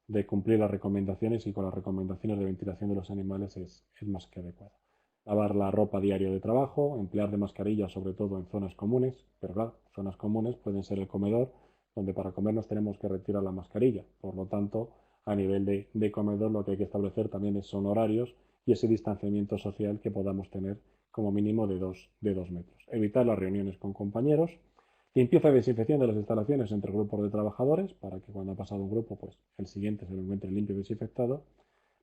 de cumplir las recomendaciones y con las recomendaciones de ventilación de los animales es más que adecuado. Lavar la ropa diario de trabajo, emplear de mascarilla sobre todo en zonas comunes, pero claro, zonas comunes pueden ser el comedor, donde para comer nos tenemos que retirar la mascarilla. Por lo tanto, a nivel de comedor lo que hay que establecer también son horarios y ese distanciamiento social que podamos tener como mínimo de 2 metros. Evitar las reuniones con compañeros. Limpieza y desinfección de las instalaciones entre grupos de trabajadores para que cuando ha pasado un grupo, pues el siguiente se lo encuentre limpio y desinfectado.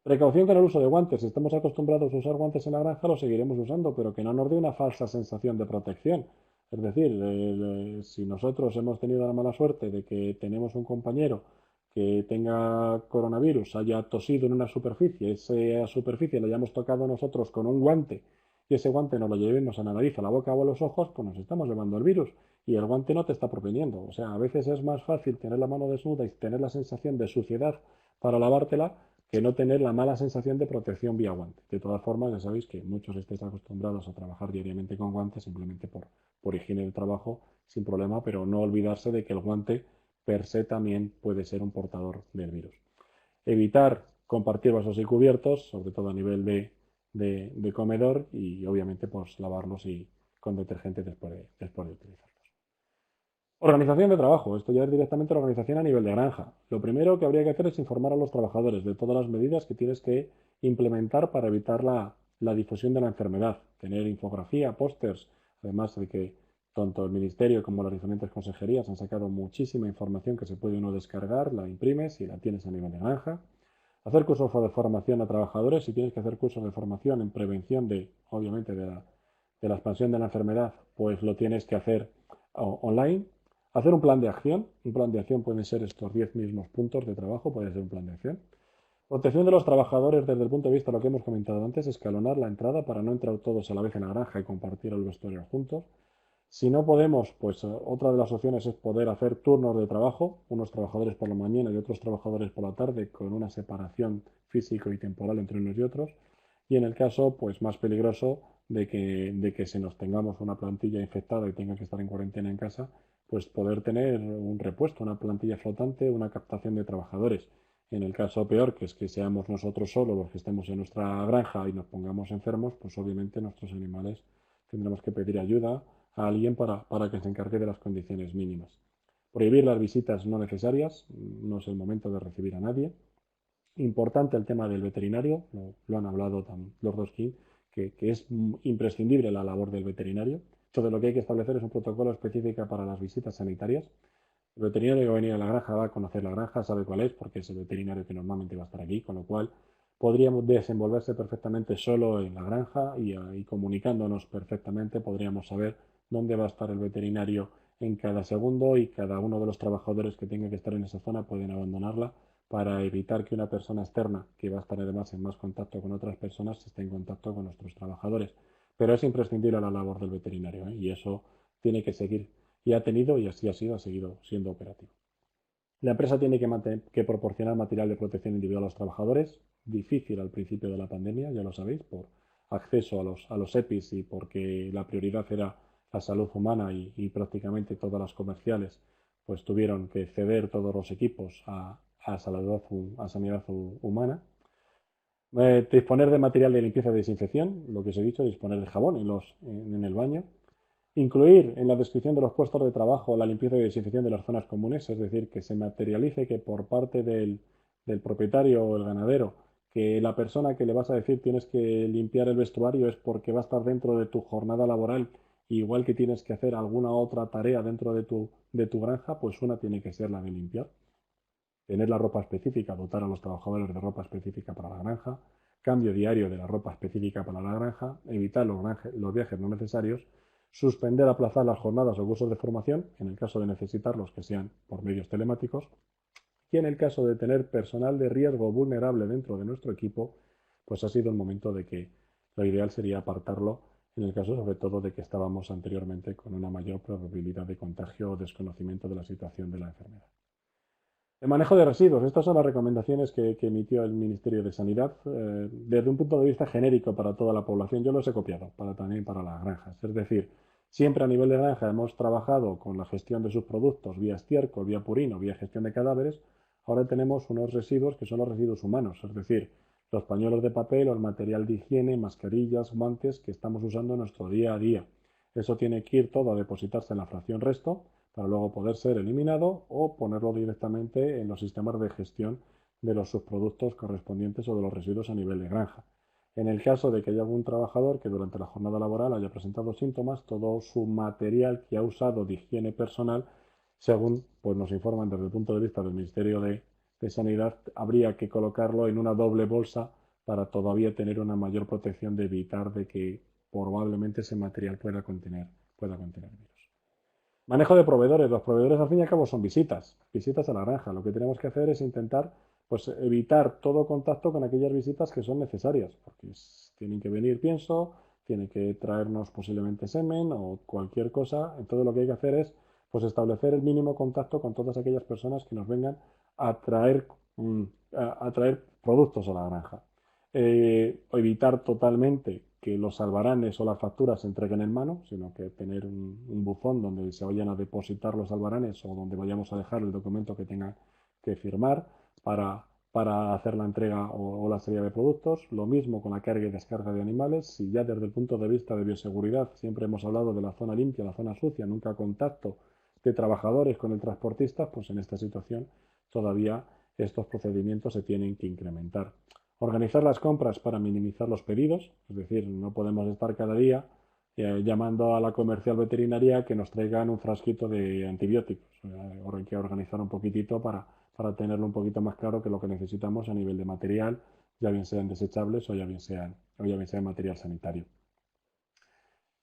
Precaución con el uso de guantes. Si estamos acostumbrados a usar guantes en la granja, los seguiremos usando, pero que no nos dé una falsa sensación de protección. Es decir, si nosotros hemos tenido la mala suerte de que tenemos un compañero que tenga coronavirus, haya tosido en una superficie, esa superficie la hayamos tocado nosotros con un guante y ese guante nos lo llevemos a la nariz, a la boca o a los ojos, pues nos estamos llevando el virus y el guante no te está previniendo. O sea, a veces es más fácil tener la mano desnuda y tener la sensación de suciedad para lavártela que no tener la mala sensación de protección vía guante. De todas formas, ya sabéis que muchos estéis acostumbrados a trabajar diariamente con guantes simplemente por higiene del trabajo sin problema, pero no olvidarse de que el guante per se también puede ser un portador del virus. Evitar compartir vasos y cubiertos, sobre todo a nivel de comedor y obviamente pues lavarlos con detergente después de utilizarlos. Organización de trabajo. Esto ya es directamente la organización a nivel de granja. Lo primero que habría que hacer es informar a los trabajadores de todas las medidas que tienes que implementar para evitar la difusión de la enfermedad. Tener infografía, pósters, además de que tanto el Ministerio como las diferentes consejerías han sacado muchísima información que se puede uno descargar, la imprimes y la tienes a nivel de granja. Hacer cursos de formación a trabajadores. Si tienes que hacer cursos de formación en prevención obviamente, de la expansión de la enfermedad, pues lo tienes que hacer online. Hacer un plan de acción. Un plan de acción pueden ser estos 10 mismos puntos de trabajo, puede ser un plan de acción. Protección de los trabajadores desde el punto de vista de lo que hemos comentado antes, escalonar la entrada para no entrar todos a la vez en la granja y compartir el vestuario juntos. Si no podemos, pues otra de las opciones es poder hacer turnos de trabajo, unos trabajadores por la mañana y otros trabajadores por la tarde, con una separación física y temporal entre unos y otros. Y en el caso, pues más peligroso de que se nos tengamos una plantilla infectada y tenga que estar en cuarentena en casa, pues poder tener un repuesto, una plantilla flotante, una captación de trabajadores. En el caso peor, que es que seamos nosotros solos los que estemos en nuestra granja y nos pongamos enfermos, pues obviamente nuestros animales tendremos que pedir ayuda a alguien para que se encargue de las condiciones mínimas. Prohibir las visitas no necesarias, no es el momento de recibir a nadie. Importante el tema del veterinario, lo han hablado los dos King, que es imprescindible la labor del veterinario. Entonces lo que hay que establecer es un protocolo específico para las visitas sanitarias. El veterinario que va a venir a la granja va a conocer la granja, sabe cuál es, porque es el veterinario que normalmente va a estar aquí, con lo cual podríamos desenvolverse perfectamente solo en la granja y comunicándonos perfectamente podríamos saber dónde va a estar el veterinario en cada segundo y cada uno de los trabajadores que tenga que estar en esa zona pueden abandonarla para evitar que una persona externa, que va a estar además en más contacto con otras personas, esté en contacto con nuestros trabajadores. Pero es imprescindible la labor del veterinario, y eso tiene que seguir. Y ha tenido, y así ha seguido siendo operativo. La empresa tiene que proporcionar material de protección individual a los trabajadores. Difícil al principio de la pandemia, ya lo sabéis, por acceso a los EPIs y porque la prioridad era la salud humana y prácticamente todas las comerciales pues tuvieron que ceder todos los equipos a sanidad humana. Disponer de material de limpieza y desinfección, lo que os he dicho, disponer de jabón en el baño. Incluir en la descripción de los puestos de trabajo la limpieza y desinfección de las zonas comunes, es decir, que se materialice que por parte del propietario o el ganadero, que la persona que le vas a decir tienes que limpiar el vestuario es porque va a estar dentro de tu jornada laboral, igual que tienes que hacer alguna otra tarea dentro de tu granja, pues una tiene que ser la de limpiar. Tener la ropa específica, dotar a los trabajadores de ropa específica para la granja, cambio diario de la ropa específica para la granja, evitar los viajes no necesarios, suspender o aplazar las jornadas o cursos de formación, en el caso de necesitarlos que sean por medios telemáticos, y en el caso de tener personal de riesgo vulnerable dentro de nuestro equipo, pues ha sido el momento de que lo ideal sería apartarlo en el caso sobre todo de que estábamos anteriormente con una mayor probabilidad de contagio o desconocimiento de la situación de la enfermedad. El manejo de residuos. Estas son las recomendaciones que emitió el Ministerio de Sanidad desde un punto de vista genérico para toda la población. Yo los he copiado también para las granjas. Es decir, siempre a nivel de granja hemos trabajado con la gestión de sus productos vía estiércol, vía purino, vía gestión de cadáveres. Ahora tenemos unos residuos que son los residuos humanos, es decir, los pañuelos de papel o el material de higiene, mascarillas, guantes que estamos usando en nuestro día a día. Eso tiene que ir todo a depositarse en la fracción resto para luego poder ser eliminado o ponerlo directamente en los sistemas de gestión de los subproductos correspondientes o de los residuos a nivel de granja. En el caso de que haya algún trabajador que durante la jornada laboral haya presentado síntomas, todo su material que ha usado de higiene personal, según pues, nos informan desde el punto de vista del Ministerio de Sanidad, habría que colocarlo en una doble bolsa para todavía tener una mayor protección de evitar de que probablemente ese material pueda contener virus. Manejo de proveedores. Los proveedores al fin y al cabo son visitas a la granja. Lo que tenemos que hacer es intentar pues, evitar todo contacto con aquellas visitas que son necesarias, porque tienen que venir pienso, tienen que traernos posiblemente semen o cualquier cosa. Entonces lo que hay que hacer es pues, establecer el mínimo contacto con todas aquellas personas que nos vengan a traer, a traer productos a la granja. Evitar totalmente que los albaranes o las facturas se entreguen en mano, sino que tener un buzón donde se vayan a depositar los albaranes o donde vayamos a dejar el documento que tenga que firmar para hacer la entrega o la salida de productos. Lo mismo con la carga y descarga de animales. Si ya desde el punto de vista de bioseguridad siempre hemos hablado de la zona limpia, la zona sucia, nunca contacto de trabajadores con el transportista, pues en esta situación todavía estos procedimientos se tienen que incrementar. Organizar las compras para minimizar los pedidos, es decir, no podemos estar cada día llamando a la comercial veterinaria que nos traigan un frasquito de antibióticos. Hay que organizar un poquitito para tenerlo un poquito más claro que lo que necesitamos a nivel de material, ya bien sean desechables o ya bien sean material sanitario.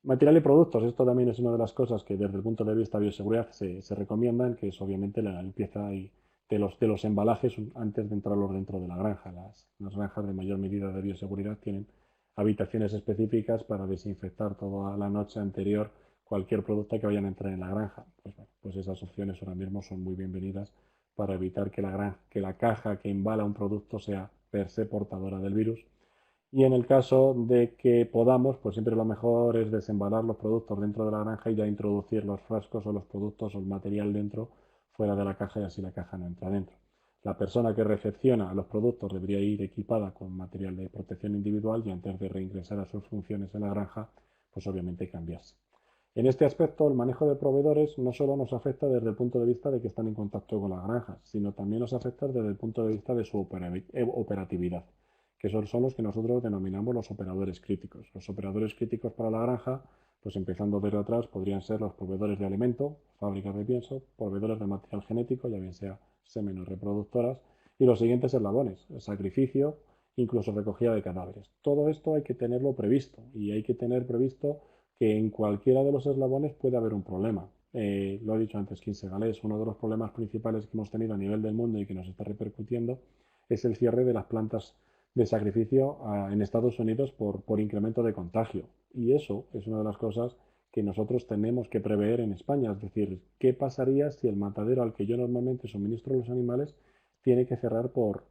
Material y productos, esto también es una de las cosas que desde el punto de vista de bioseguridad se recomiendan, que es obviamente la limpieza de los embalajes antes de entrarlos dentro de la granja. Las granjas de mayor medida de bioseguridad tienen habitaciones específicas para desinfectar toda la noche anterior cualquier producto que vayan a entrar en la granja. Pues esas opciones ahora mismo son muy bienvenidas para evitar que la caja que embala un producto sea per se portadora del virus. Y en el caso de que podamos, pues siempre lo mejor es desembalar los productos dentro de la granja y ya introducir los frascos o los productos o el material dentro, fuera de la caja y así la caja no entra dentro. La persona que recepciona los productos debería ir equipada con material de protección individual y antes de reingresar a sus funciones en la granja, pues obviamente cambiarse. En este aspecto, el manejo de proveedores no solo nos afecta desde el punto de vista de que están en contacto con las granjas, sino también nos afecta desde el punto de vista de su operatividad, que son los que nosotros denominamos los operadores críticos. Los operadores críticos para la granja, pues empezando desde atrás, podrían ser los proveedores de alimento, fábricas de pienso, proveedores de material genético, ya bien sea semen o reproductoras, y los siguientes eslabones, el sacrificio, incluso recogida de cadáveres. Todo esto hay que tenerlo previsto, y hay que tener previsto que en cualquiera de los eslabones puede haber un problema. Lo he dicho antes, Quince Galés, uno de los problemas principales que hemos tenido a nivel del mundo y que nos está repercutiendo es el cierre de las plantas de sacrificio en Estados Unidos por incremento de contagio. Y eso es una de las cosas que nosotros tenemos que prever en España. Es decir, ¿qué pasaría si el matadero al que yo normalmente suministro los animales tiene que cerrar por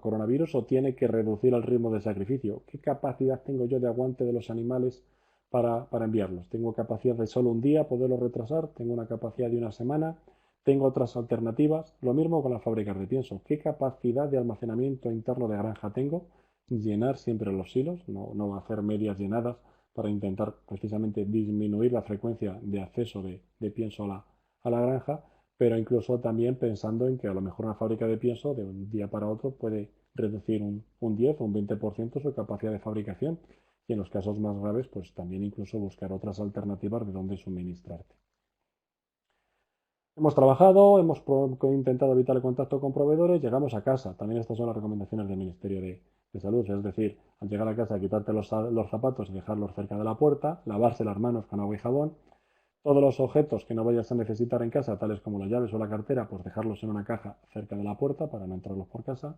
coronavirus o tiene que reducir el ritmo de sacrificio? ¿Qué capacidad tengo yo de aguante de los animales para enviarlos? ¿Tengo capacidad de solo un día poderlos retrasar? ¿Tengo una capacidad de una semana? Tengo otras alternativas. Lo mismo con las fábricas de pienso. ¿Qué capacidad de almacenamiento interno de granja tengo? Llenar siempre los silos, no hacer medias llenadas para intentar precisamente disminuir la frecuencia de acceso de pienso a la granja, pero incluso también pensando en que a lo mejor una fábrica de pienso de un día para otro puede reducir un 10 o un 20% su capacidad de fabricación y en los casos más graves pues también incluso buscar otras alternativas de dónde suministrarte. Hemos trabajado, hemos intentado evitar el contacto con proveedores, llegamos a casa. También estas son las recomendaciones del Ministerio salud, es decir, al llegar a casa quitarte los zapatos y dejarlos cerca de la puerta, lavarse las manos con agua y jabón, todos los objetos que no vayas a necesitar en casa, tales como las llaves o la cartera, pues dejarlos en una caja cerca de la puerta para no entrarlos por casa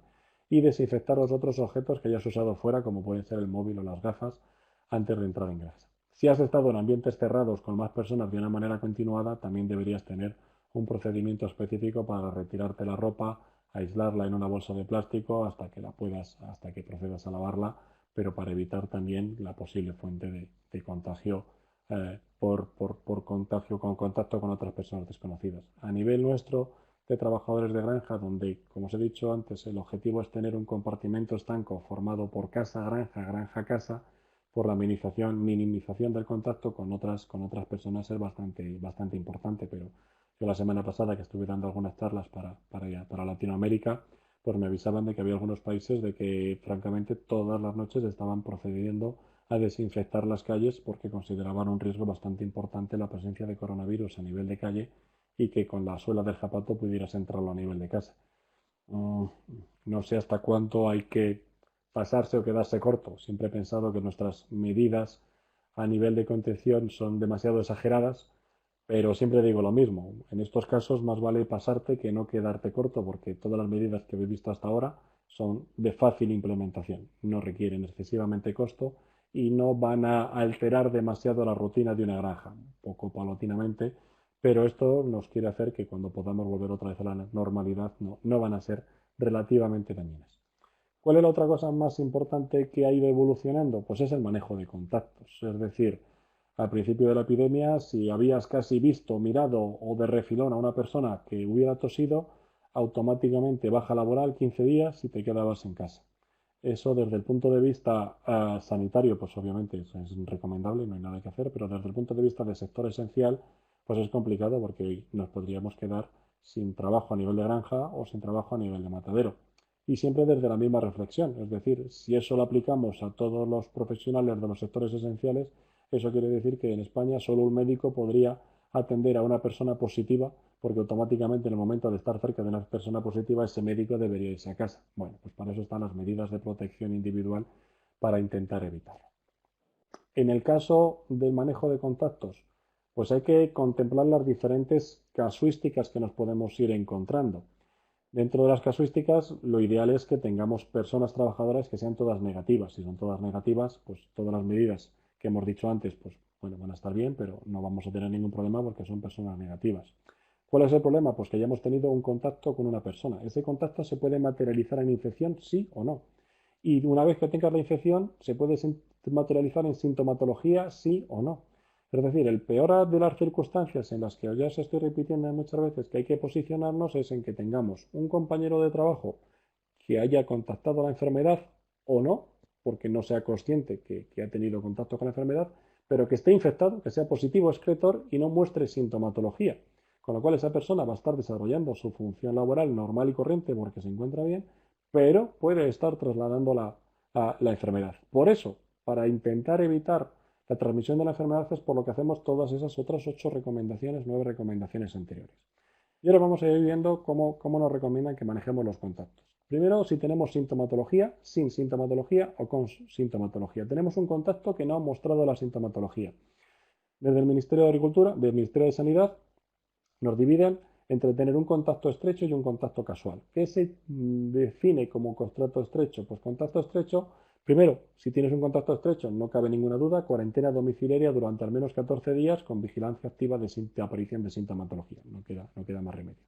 y desinfectar los otros objetos que hayas usado fuera, como pueden ser el móvil o las gafas, antes de entrar en casa. Si has estado en ambientes cerrados con más personas de una manera continuada, también deberías tener un procedimiento específico para retirarte la ropa, aislarla en una bolsa de plástico hasta que procedas a lavarla, pero para evitar también la posible fuente de contagio por contagio con contacto con otras personas desconocidas. A nivel nuestro de trabajadores de granja, donde, como os he dicho antes, el objetivo es tener un compartimento estanco formado por casa-granja, granja-casa, por la minimización del contacto con otras personas es bastante importante, pero yo la semana pasada que estuve dando algunas charlas para Latinoamérica, pues me avisaban de que había algunos países de que francamente todas las noches estaban procediendo a desinfectar las calles porque consideraban un riesgo bastante importante la presencia de coronavirus a nivel de calle y que con la suela del zapato pudieras entrarlo a nivel de casa. Mm, no sé hasta cuánto hay que pasarse o quedarse corto. Siempre he pensado que nuestras medidas a nivel de contención son demasiado exageradas, pero siempre digo lo mismo. En estos casos más vale pasarte que no quedarte corto, porque todas las medidas que he visto hasta ahora son de fácil implementación, no requieren excesivamente costo y no van a alterar demasiado la rutina de una granja, un poco paulatinamente, pero esto nos quiere hacer que cuando podamos volver otra vez a la normalidad no van a ser relativamente dañinas. ¿Cuál es la otra cosa más importante que ha ido evolucionando? Pues es el manejo de contactos. Es decir, al principio de la epidemia, si habías casi visto, mirado o de refilón a una persona que hubiera tosido, automáticamente baja laboral 15 días y te quedabas en casa. Eso desde el punto de vista sanitario, pues obviamente es recomendable, no hay nada que hacer, pero desde el punto de vista del sector esencial, pues es complicado porque hoy nos podríamos quedar sin trabajo a nivel de granja o sin trabajo a nivel de matadero. Y siempre desde la misma reflexión, es decir, si eso lo aplicamos a todos los profesionales de los sectores esenciales, eso quiere decir que en España solo un médico podría atender a una persona positiva, porque automáticamente en el momento de estar cerca de una persona positiva, ese médico debería irse a casa. Bueno, pues para eso están las medidas de protección individual para intentar evitarlo. En el caso del manejo de contactos, pues hay que contemplar las diferentes casuísticas que nos podemos ir encontrando. Dentro de las casuísticas, lo ideal es que tengamos personas trabajadoras que sean todas negativas. Si son todas negativas, pues todas las medidas que hemos dicho antes, pues bueno, van a estar bien, pero no vamos a tener ningún problema porque son personas negativas. ¿Cuál es el problema? Pues que hayamos tenido un contacto con una persona. Ese contacto se puede materializar en infección, sí o no. Y una vez que tengas la infección, se puede materializar en sintomatología, sí o no. Es decir, el peor de las circunstancias en las que ya os estoy repitiendo muchas veces que hay que posicionarnos es en que tengamos un compañero de trabajo que haya contactado la enfermedad o no, porque no sea consciente que ha tenido contacto con la enfermedad, pero que esté infectado, que sea positivo excretor y no muestre sintomatología. Con lo cual esa persona va a estar desarrollando su función laboral normal y corriente porque se encuentra bien, pero puede estar trasladando la enfermedad. Por eso, para intentar evitar la transmisión de la enfermedad es por lo que hacemos todas esas otras 9 recomendaciones anteriores. Y ahora vamos a ir viendo cómo nos recomiendan que manejemos los contactos. Primero, si tenemos sintomatología, sin sintomatología o con sintomatología. Tenemos un contacto que no ha mostrado la sintomatología. Desde el Ministerio de Agricultura, del Ministerio de Sanidad, nos dividen entre tener un contacto estrecho y un contacto casual. ¿Qué se define como contacto estrecho? Pues contacto estrecho, primero, si tienes un contacto estrecho, no cabe ninguna duda, cuarentena domiciliaria durante al menos 14 días con vigilancia activa de aparición de sintomatología. No queda más remedio.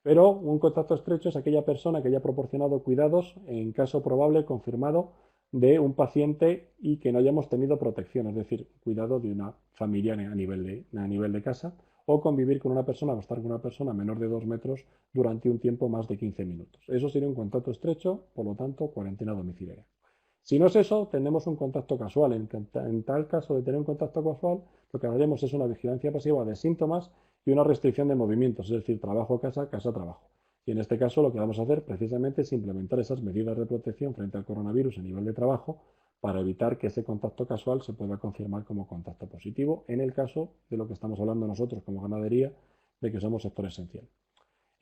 Pero un contacto estrecho es aquella persona que haya proporcionado cuidados en caso probable confirmado de un paciente y que no hayamos tenido protección, es decir, cuidado de una familia a nivel de casa o convivir con una persona o estar con una persona menor de 2 metros durante un tiempo más de 15 minutos. Eso sería un contacto estrecho, por lo tanto, cuarentena domiciliaria. Si no es eso, tenemos un contacto casual. En tal caso de tener un contacto casual, lo que haremos es una vigilancia pasiva de síntomas y una restricción de movimientos, es decir, trabajo-casa, casa-trabajo. Y en este caso lo que vamos a hacer precisamente es implementar esas medidas de protección frente al coronavirus a nivel de trabajo para evitar que ese contacto casual se pueda confirmar como contacto positivo en el caso de lo que estamos hablando nosotros como ganadería, de que somos sector esencial.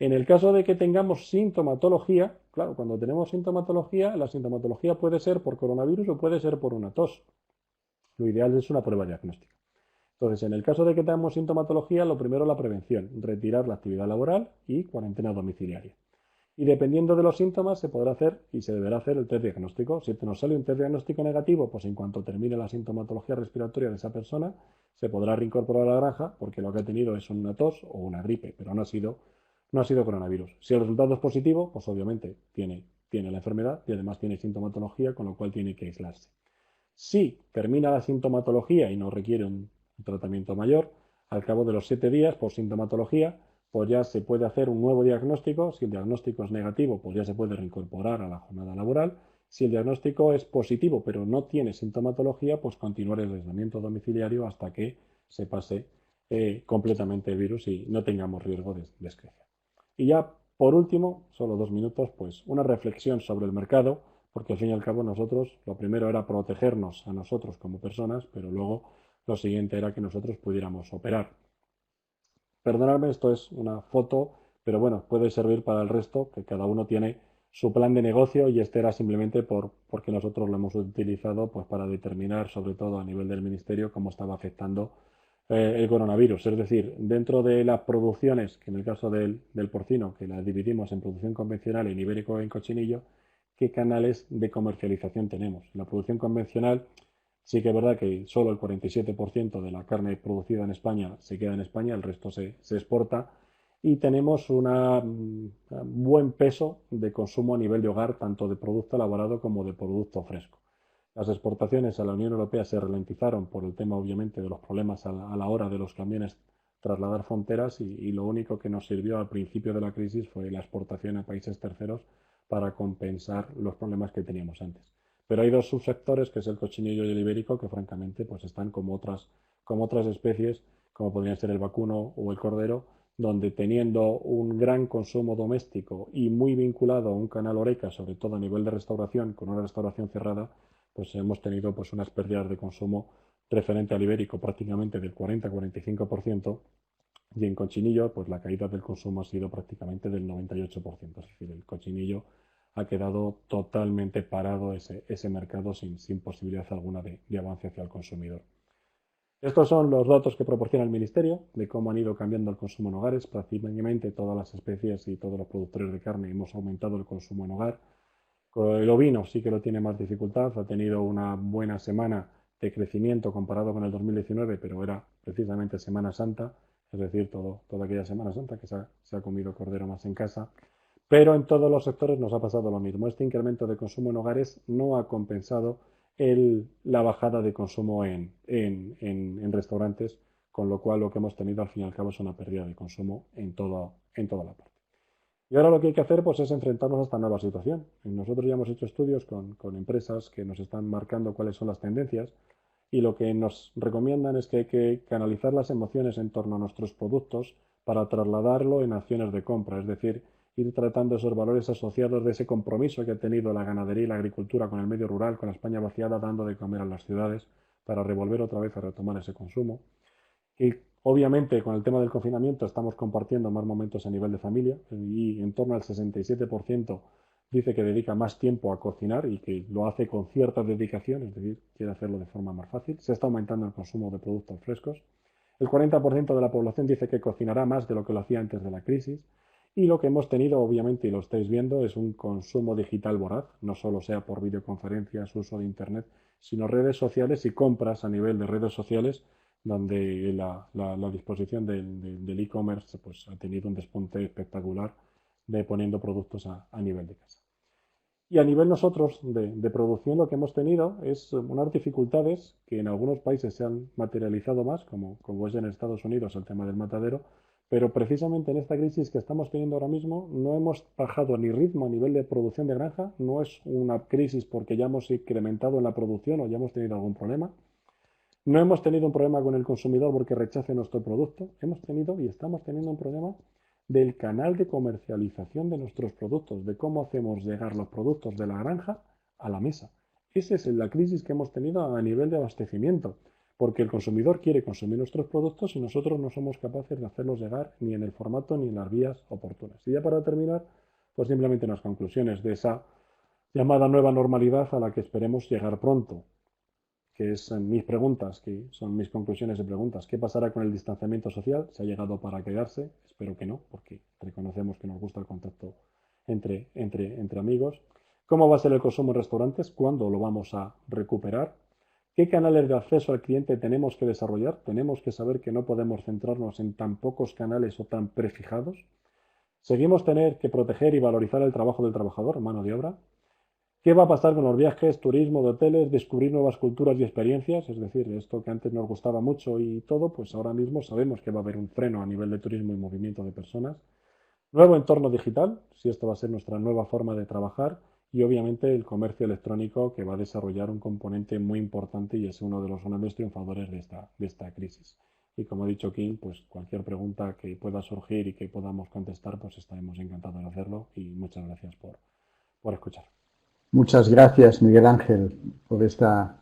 En el caso de que tengamos sintomatología, claro, cuando tenemos sintomatología, la sintomatología puede ser por coronavirus o puede ser por una tos. Lo ideal es una prueba diagnóstica. Entonces, en el caso de que tengamos sintomatología, lo primero la prevención, retirar la actividad laboral y cuarentena domiciliaria. Y dependiendo de los síntomas se podrá hacer y se deberá hacer el test diagnóstico. Si nos sale un test diagnóstico negativo, pues en cuanto termine la sintomatología respiratoria de esa persona, se podrá reincorporar a la granja porque lo que ha tenido es una tos o una gripe, pero no ha sido coronavirus. Si el resultado es positivo, pues obviamente tiene la enfermedad y además tiene sintomatología, con lo cual tiene que aislarse. Si termina la sintomatología y no requiere un tratamiento mayor, al cabo de los 7 días por sintomatología, pues ya se puede hacer un nuevo diagnóstico. Si el diagnóstico es negativo, pues ya se puede reincorporar a la jornada laboral. Si el diagnóstico es positivo pero no tiene sintomatología, pues continuar el aislamiento domiciliario hasta que se pase completamente el virus y no tengamos riesgo de excreción. Y ya por último, solo 2 minutos, pues una reflexión sobre el mercado, porque al fin y al cabo nosotros, lo primero era protegernos a nosotros como personas, pero luego lo siguiente era que nosotros pudiéramos operar. Perdonadme, esto es una foto, pero bueno, puede servir para el resto, que cada uno tiene su plan de negocio y este era simplemente porque nosotros lo hemos utilizado pues para determinar, sobre todo a nivel del ministerio, cómo estaba afectando el coronavirus. Es decir, dentro de las producciones, que en el caso del porcino, que las dividimos en producción convencional, en ibérico y en cochinillo, qué canales de comercialización tenemos. La producción convencional, sí que es verdad que solo el 47% de la carne producida en España se queda en España, el resto se exporta y tenemos un buen peso de consumo a nivel de hogar, tanto de producto elaborado como de producto fresco. Las exportaciones a la Unión Europea se ralentizaron por el tema, obviamente, de los problemas a la hora de los camiones trasladar fronteras y lo único que nos sirvió al principio de la crisis fue la exportación a países terceros para compensar los problemas que teníamos antes. Pero hay dos subsectores, que es el cochinillo y el ibérico, que francamente pues están como otras especies, como podrían ser el vacuno o el cordero, donde teniendo un gran consumo doméstico y muy vinculado a un canal Horeca, sobre todo a nivel de restauración, con una restauración cerrada, pues hemos tenido pues unas pérdidas de consumo referente al ibérico prácticamente del 40-45%, y en cochinillo pues la caída del consumo ha sido prácticamente del 98%, es decir, el cochinillo ha quedado totalmente parado ese mercado sin posibilidad alguna de avance hacia el consumidor. Estos son los datos que proporciona el Ministerio de cómo han ido cambiando el consumo en hogares. Prácticamente todas las especies y todos los productores de carne hemos aumentado el consumo en hogar. El ovino sí que lo tiene más dificultad, ha tenido una buena semana de crecimiento comparado con el 2019, pero era precisamente Semana Santa, es decir, toda aquella Semana Santa que se ha comido cordero más en casa. Pero en todos los sectores nos ha pasado lo mismo. Este incremento de consumo en hogares no ha compensado la bajada de consumo en restaurantes, con lo cual lo que hemos tenido al fin y al cabo es una pérdida de consumo en toda la parte. Y ahora lo que hay que hacer pues, es enfrentarnos a esta nueva situación. Nosotros ya hemos hecho estudios con empresas que nos están marcando cuáles son las tendencias y lo que nos recomiendan es que hay que canalizar las emociones en torno a nuestros productos para trasladarlo en acciones de compra, es decir, ir tratando esos valores asociados de ese compromiso que ha tenido la ganadería y la agricultura con el medio rural, con la España vaciada, dando de comer a las ciudades para revolver otra vez a retomar ese consumo. Y obviamente con el tema del confinamiento estamos compartiendo más momentos a nivel de familia y en torno al 67% dice que dedica más tiempo a cocinar y que lo hace con cierta dedicación, es decir, quiere hacerlo de forma más fácil. Se está aumentando el consumo de productos frescos. El 40% de la población dice que cocinará más de lo que lo hacía antes de la crisis. Y lo que hemos tenido, obviamente, y lo estáis viendo, es un consumo digital voraz, no solo sea por videoconferencias, uso de Internet, sino redes sociales y compras a nivel de redes sociales, donde la disposición del e-commerce pues, ha tenido un despunte espectacular de poniendo productos a nivel de casa. Y a nivel nosotros de producción lo que hemos tenido es unas dificultades que en algunos países se han materializado más, como es en Estados Unidos el tema del matadero, pero precisamente en esta crisis que estamos teniendo ahora mismo no hemos bajado ni ritmo a nivel de producción de granja, no es una crisis porque ya hemos incrementado en la producción o ya hemos tenido algún problema, no hemos tenido un problema con el consumidor porque rechace nuestro producto, hemos tenido y estamos teniendo un problema del canal de comercialización de nuestros productos, de cómo hacemos llegar los productos de la granja a la mesa. Esa es la crisis que hemos tenido a nivel de abastecimiento, porque el consumidor quiere consumir nuestros productos y nosotros no somos capaces de hacerlos llegar ni en el formato ni en las vías oportunas. Y ya para terminar, pues simplemente unas conclusiones de esa llamada nueva normalidad a la que esperemos llegar pronto, que es mis preguntas, que son mis conclusiones de preguntas. ¿Qué pasará con el distanciamiento social? ¿Se ha llegado para quedarse? Espero que no, porque reconocemos que nos gusta el contacto entre amigos. ¿Cómo va a ser el consumo en restaurantes? ¿Cuándo lo vamos a recuperar? ¿Qué canales de acceso al cliente tenemos que desarrollar? Tenemos que saber que no podemos centrarnos en tan pocos canales o tan prefijados. ¿Seguimos tener que proteger y valorizar el trabajo del trabajador, mano de obra? ¿Qué va a pasar con los viajes, turismo de hoteles, descubrir nuevas culturas y experiencias? Es decir, esto que antes nos gustaba mucho y todo, pues ahora mismo sabemos que va a haber un freno a nivel de turismo y movimiento de personas. Nuevo entorno digital, si esto va a ser nuestra nueva forma de trabajar, y obviamente el comercio electrónico que va a desarrollar un componente muy importante y es uno de los grandes triunfadores de esta crisis. Y como ha dicho Kim, pues cualquier pregunta que pueda surgir y que podamos contestar, pues estaremos encantados de hacerlo y muchas gracias por escuchar. Muchas gracias, Miguel Ángel, por esta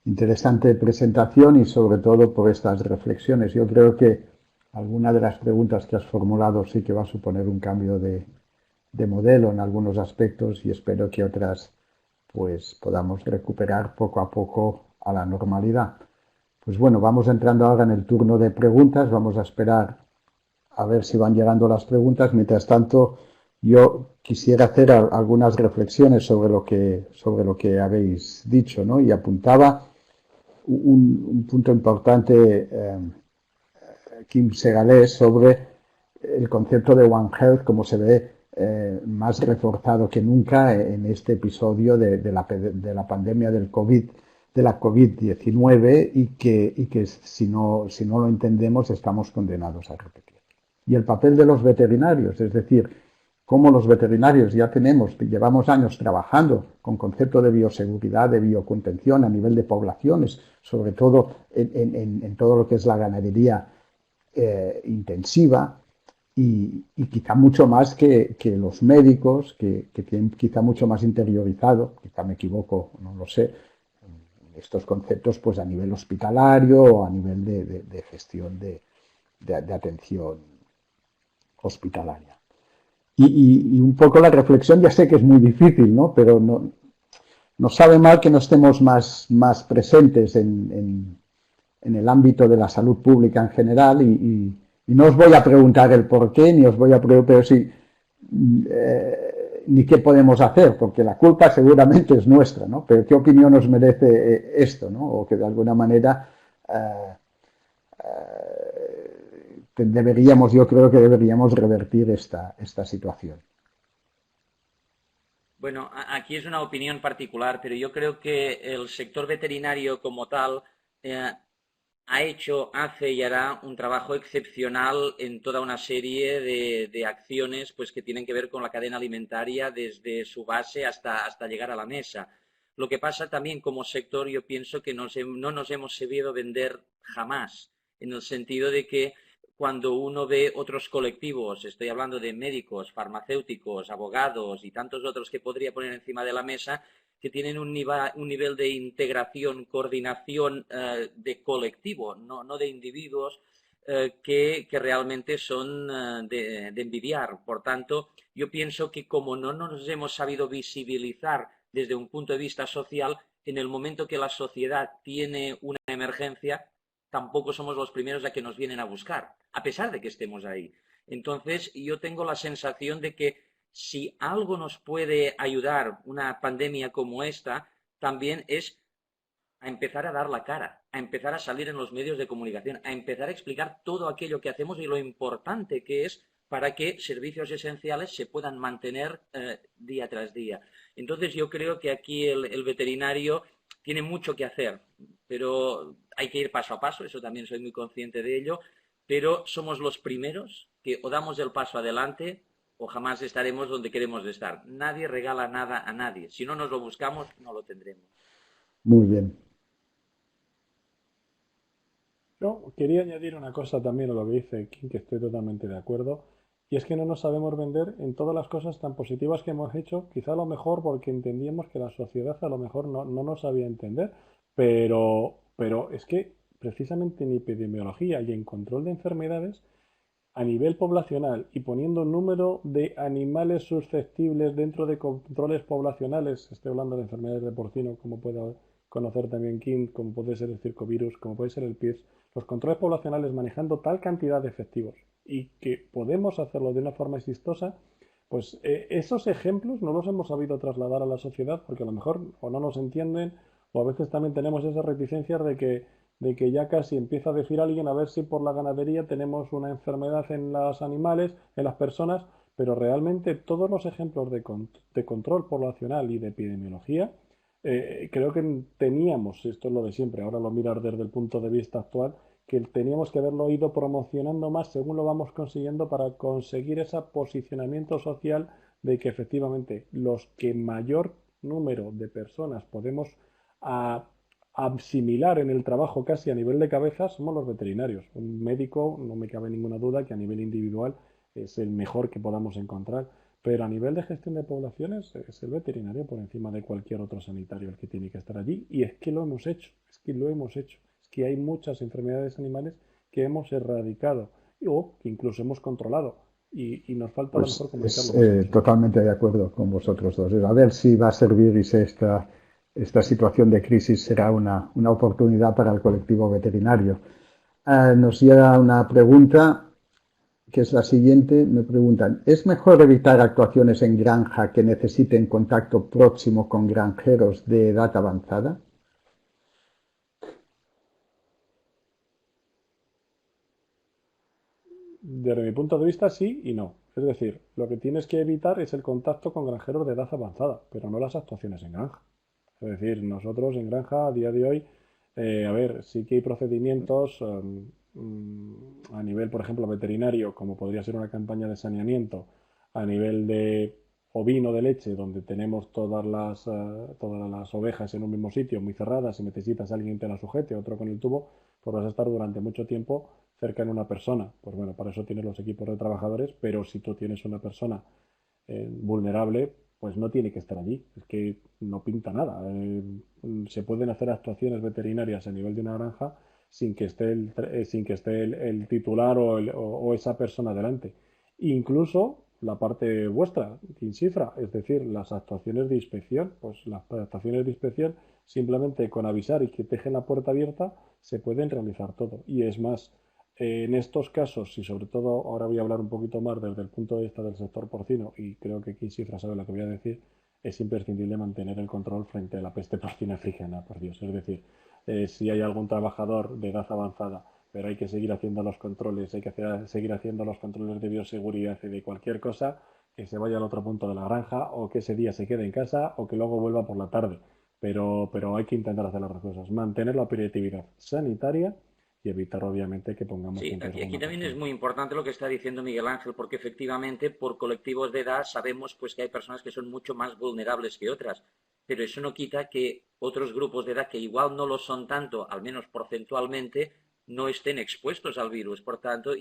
interesante presentación y sobre todo por estas reflexiones. Yo creo que alguna de las preguntas que has formulado sí que va a suponer un cambio de modelo en algunos aspectos y espero que otras pues podamos recuperar poco a poco a la normalidad. Pues bueno, vamos entrando ahora en el turno de preguntas, vamos a esperar a ver si van llegando las preguntas. Mientras tanto, yo quisiera hacer algunas reflexiones sobre lo que habéis dicho, ¿no? Y apuntaba un punto importante, Kim Segalés, sobre el concepto de One Health, como se ve más reforzado que nunca en este episodio de la pandemia del COVID, de la COVID-19 y que si no lo entendemos estamos condenados a repetir. Y el papel de los veterinarios, es decir, cómo los veterinarios llevamos años trabajando con concepto de bioseguridad, de biocontención a nivel de poblaciones, sobre todo en todo lo que es la ganadería intensiva y quizá mucho más que los médicos, que tienen quizá mucho más interiorizado, quizá me equivoco, no lo sé, estos conceptos pues a nivel hospitalario o a nivel de gestión de atención hospitalaria. Y un poco la reflexión, ya sé que es muy difícil, ¿no? Pero nos sabe mal que no estemos más presentes en el ámbito de la salud pública en general y no os voy a preguntar el por qué, ni os voy a preguntar, pero sí, ni qué podemos hacer, porque la culpa seguramente es nuestra, ¿no? Pero qué opinión os merece esto, ¿no? O que de alguna manera yo creo que deberíamos revertir esta situación. Bueno, aquí es una opinión particular, pero yo creo que el sector veterinario como tal ha hecho, hace y hará un trabajo excepcional en toda una serie de acciones pues, que tienen que ver con la cadena alimentaria desde su base hasta llegar a la mesa. Lo que pasa también como sector, yo pienso que no nos hemos sabido vender jamás, en el sentido de que cuando uno ve otros colectivos, estoy hablando de médicos, farmacéuticos, abogados y tantos otros que podría poner encima de la mesa, que tienen un nivel de integración, coordinación de colectivo, no de individuos, que realmente son de envidiar. Por tanto, yo pienso que como no nos hemos sabido visibilizar desde un punto de vista social, en el momento que la sociedad tiene una emergencia, tampoco somos los primeros a que nos vienen a buscar, a pesar de que estemos ahí. Entonces, yo tengo la sensación de que si algo nos puede ayudar una pandemia como esta, también es a empezar a dar la cara, a empezar a salir en los medios de comunicación, a empezar a explicar todo aquello que hacemos y lo importante que es para que servicios esenciales se puedan mantener día tras día. Entonces yo creo que aquí el veterinario tiene mucho que hacer, pero hay que ir paso a paso, eso también soy muy consciente de ello, pero somos los primeros que o damos el paso adelante o jamás estaremos donde queremos estar. Nadie regala nada a nadie. Si no nos lo buscamos, no lo tendremos. Muy bien. Yo quería añadir una cosa también a lo que dice Kim, que estoy totalmente de acuerdo, y es que no nos sabemos vender en todas las cosas tan positivas que hemos hecho, quizá a lo mejor porque entendíamos que la sociedad a lo mejor no nos sabía entender, pero es que precisamente en epidemiología y en control de enfermedades a nivel poblacional y poniendo número de animales susceptibles dentro de controles poblacionales, estoy hablando de enfermedades de porcino, como puede conocer también Kim, como puede ser el circovirus, como puede ser el PIRS, los controles poblacionales manejando tal cantidad de efectivos y que podemos hacerlo de una forma exitosa, pues esos ejemplos no los hemos sabido trasladar a la sociedad porque a lo mejor o no nos entienden o a veces también tenemos esas reticencias de que ya casi empieza a decir alguien a ver si por la ganadería tenemos una enfermedad en los animales, en las personas, pero realmente todos los ejemplos de control poblacional y de epidemiología, creo que teníamos, esto es lo de siempre, ahora lo mirar desde el punto de vista actual, que teníamos que haberlo ido promocionando más según lo vamos consiguiendo para conseguir ese posicionamiento social de que efectivamente los que mayor número de personas podemos a, asimilar en el trabajo casi a nivel de cabeza somos los veterinarios. Un médico, no me cabe ninguna duda que a nivel individual es el mejor que podamos encontrar, pero a nivel de gestión de poblaciones es el veterinario por encima de cualquier otro sanitario el que tiene que estar allí. Y es que lo hemos hecho, es que lo hemos hecho. Es que hay muchas enfermedades animales que hemos erradicado o que incluso hemos controlado. Y nos falta a lo mejor Pues comunicarlo más a la sociedad. totalmente de acuerdo con vosotros dos. A ver si va a servir y si esta situación de crisis será una oportunidad para el colectivo veterinario. Nos llega una pregunta que es la siguiente. Me preguntan, ¿es mejor evitar actuaciones en granja que necesiten contacto próximo con granjeros de edad avanzada? Desde mi punto de vista, sí y no. Es decir, lo que tienes que evitar es el contacto con granjeros de edad avanzada, pero no las actuaciones en granja. Es decir, nosotros en granja a día de hoy, a ver, sí que hay procedimientos a nivel, por ejemplo, veterinario, como podría ser una campaña de saneamiento, a nivel de ovino de leche, donde tenemos todas las ovejas en un mismo sitio, muy cerradas, si necesitas alguien que te la sujete, otro con el tubo, pues vas a estar durante mucho tiempo cerca de una persona. Pues bueno, para eso tienes los equipos de trabajadores, pero si tú tienes una persona vulnerable, pues no tiene que estar allí. Es que no pinta nada. Se pueden hacer actuaciones veterinarias a nivel de una granja sin que esté el titular o esa persona delante. Incluso la parte vuestra, sin cifra, es decir, las actuaciones de inspección, pues las actuaciones de inspección simplemente con avisar y que dejen la puerta abierta se pueden realizar todo. Y es más, en estos casos, y sobre todo ahora voy a hablar un poquito más desde el punto de vista del sector porcino, y creo que aquí Cifra sabe lo que voy a decir, es imprescindible mantener el control frente a la peste porcina africana, por Dios. Es decir, si hay algún trabajador de edad avanzada, pero hay que seguir haciendo los controles, hay que seguir haciendo los controles de bioseguridad y de cualquier cosa, que se vaya al otro punto de la granja o que ese día se quede en casa o que luego vuelva por la tarde. Pero hay que intentar hacer las dos cosas, mantener la operatividad sanitaria y evitar obviamente que pongamos Sí, en aquí, riesgo a aquí una también es persona. muy importante lo que está diciendo Miguel Ángel, porque efectivamente por colectivos de edad sabemos pues que hay personas que son mucho más vulnerables que otras, pero eso no quita que otros grupos de edad que igual no lo son tanto, al menos porcentualmente, no estén expuestos al virus, por tanto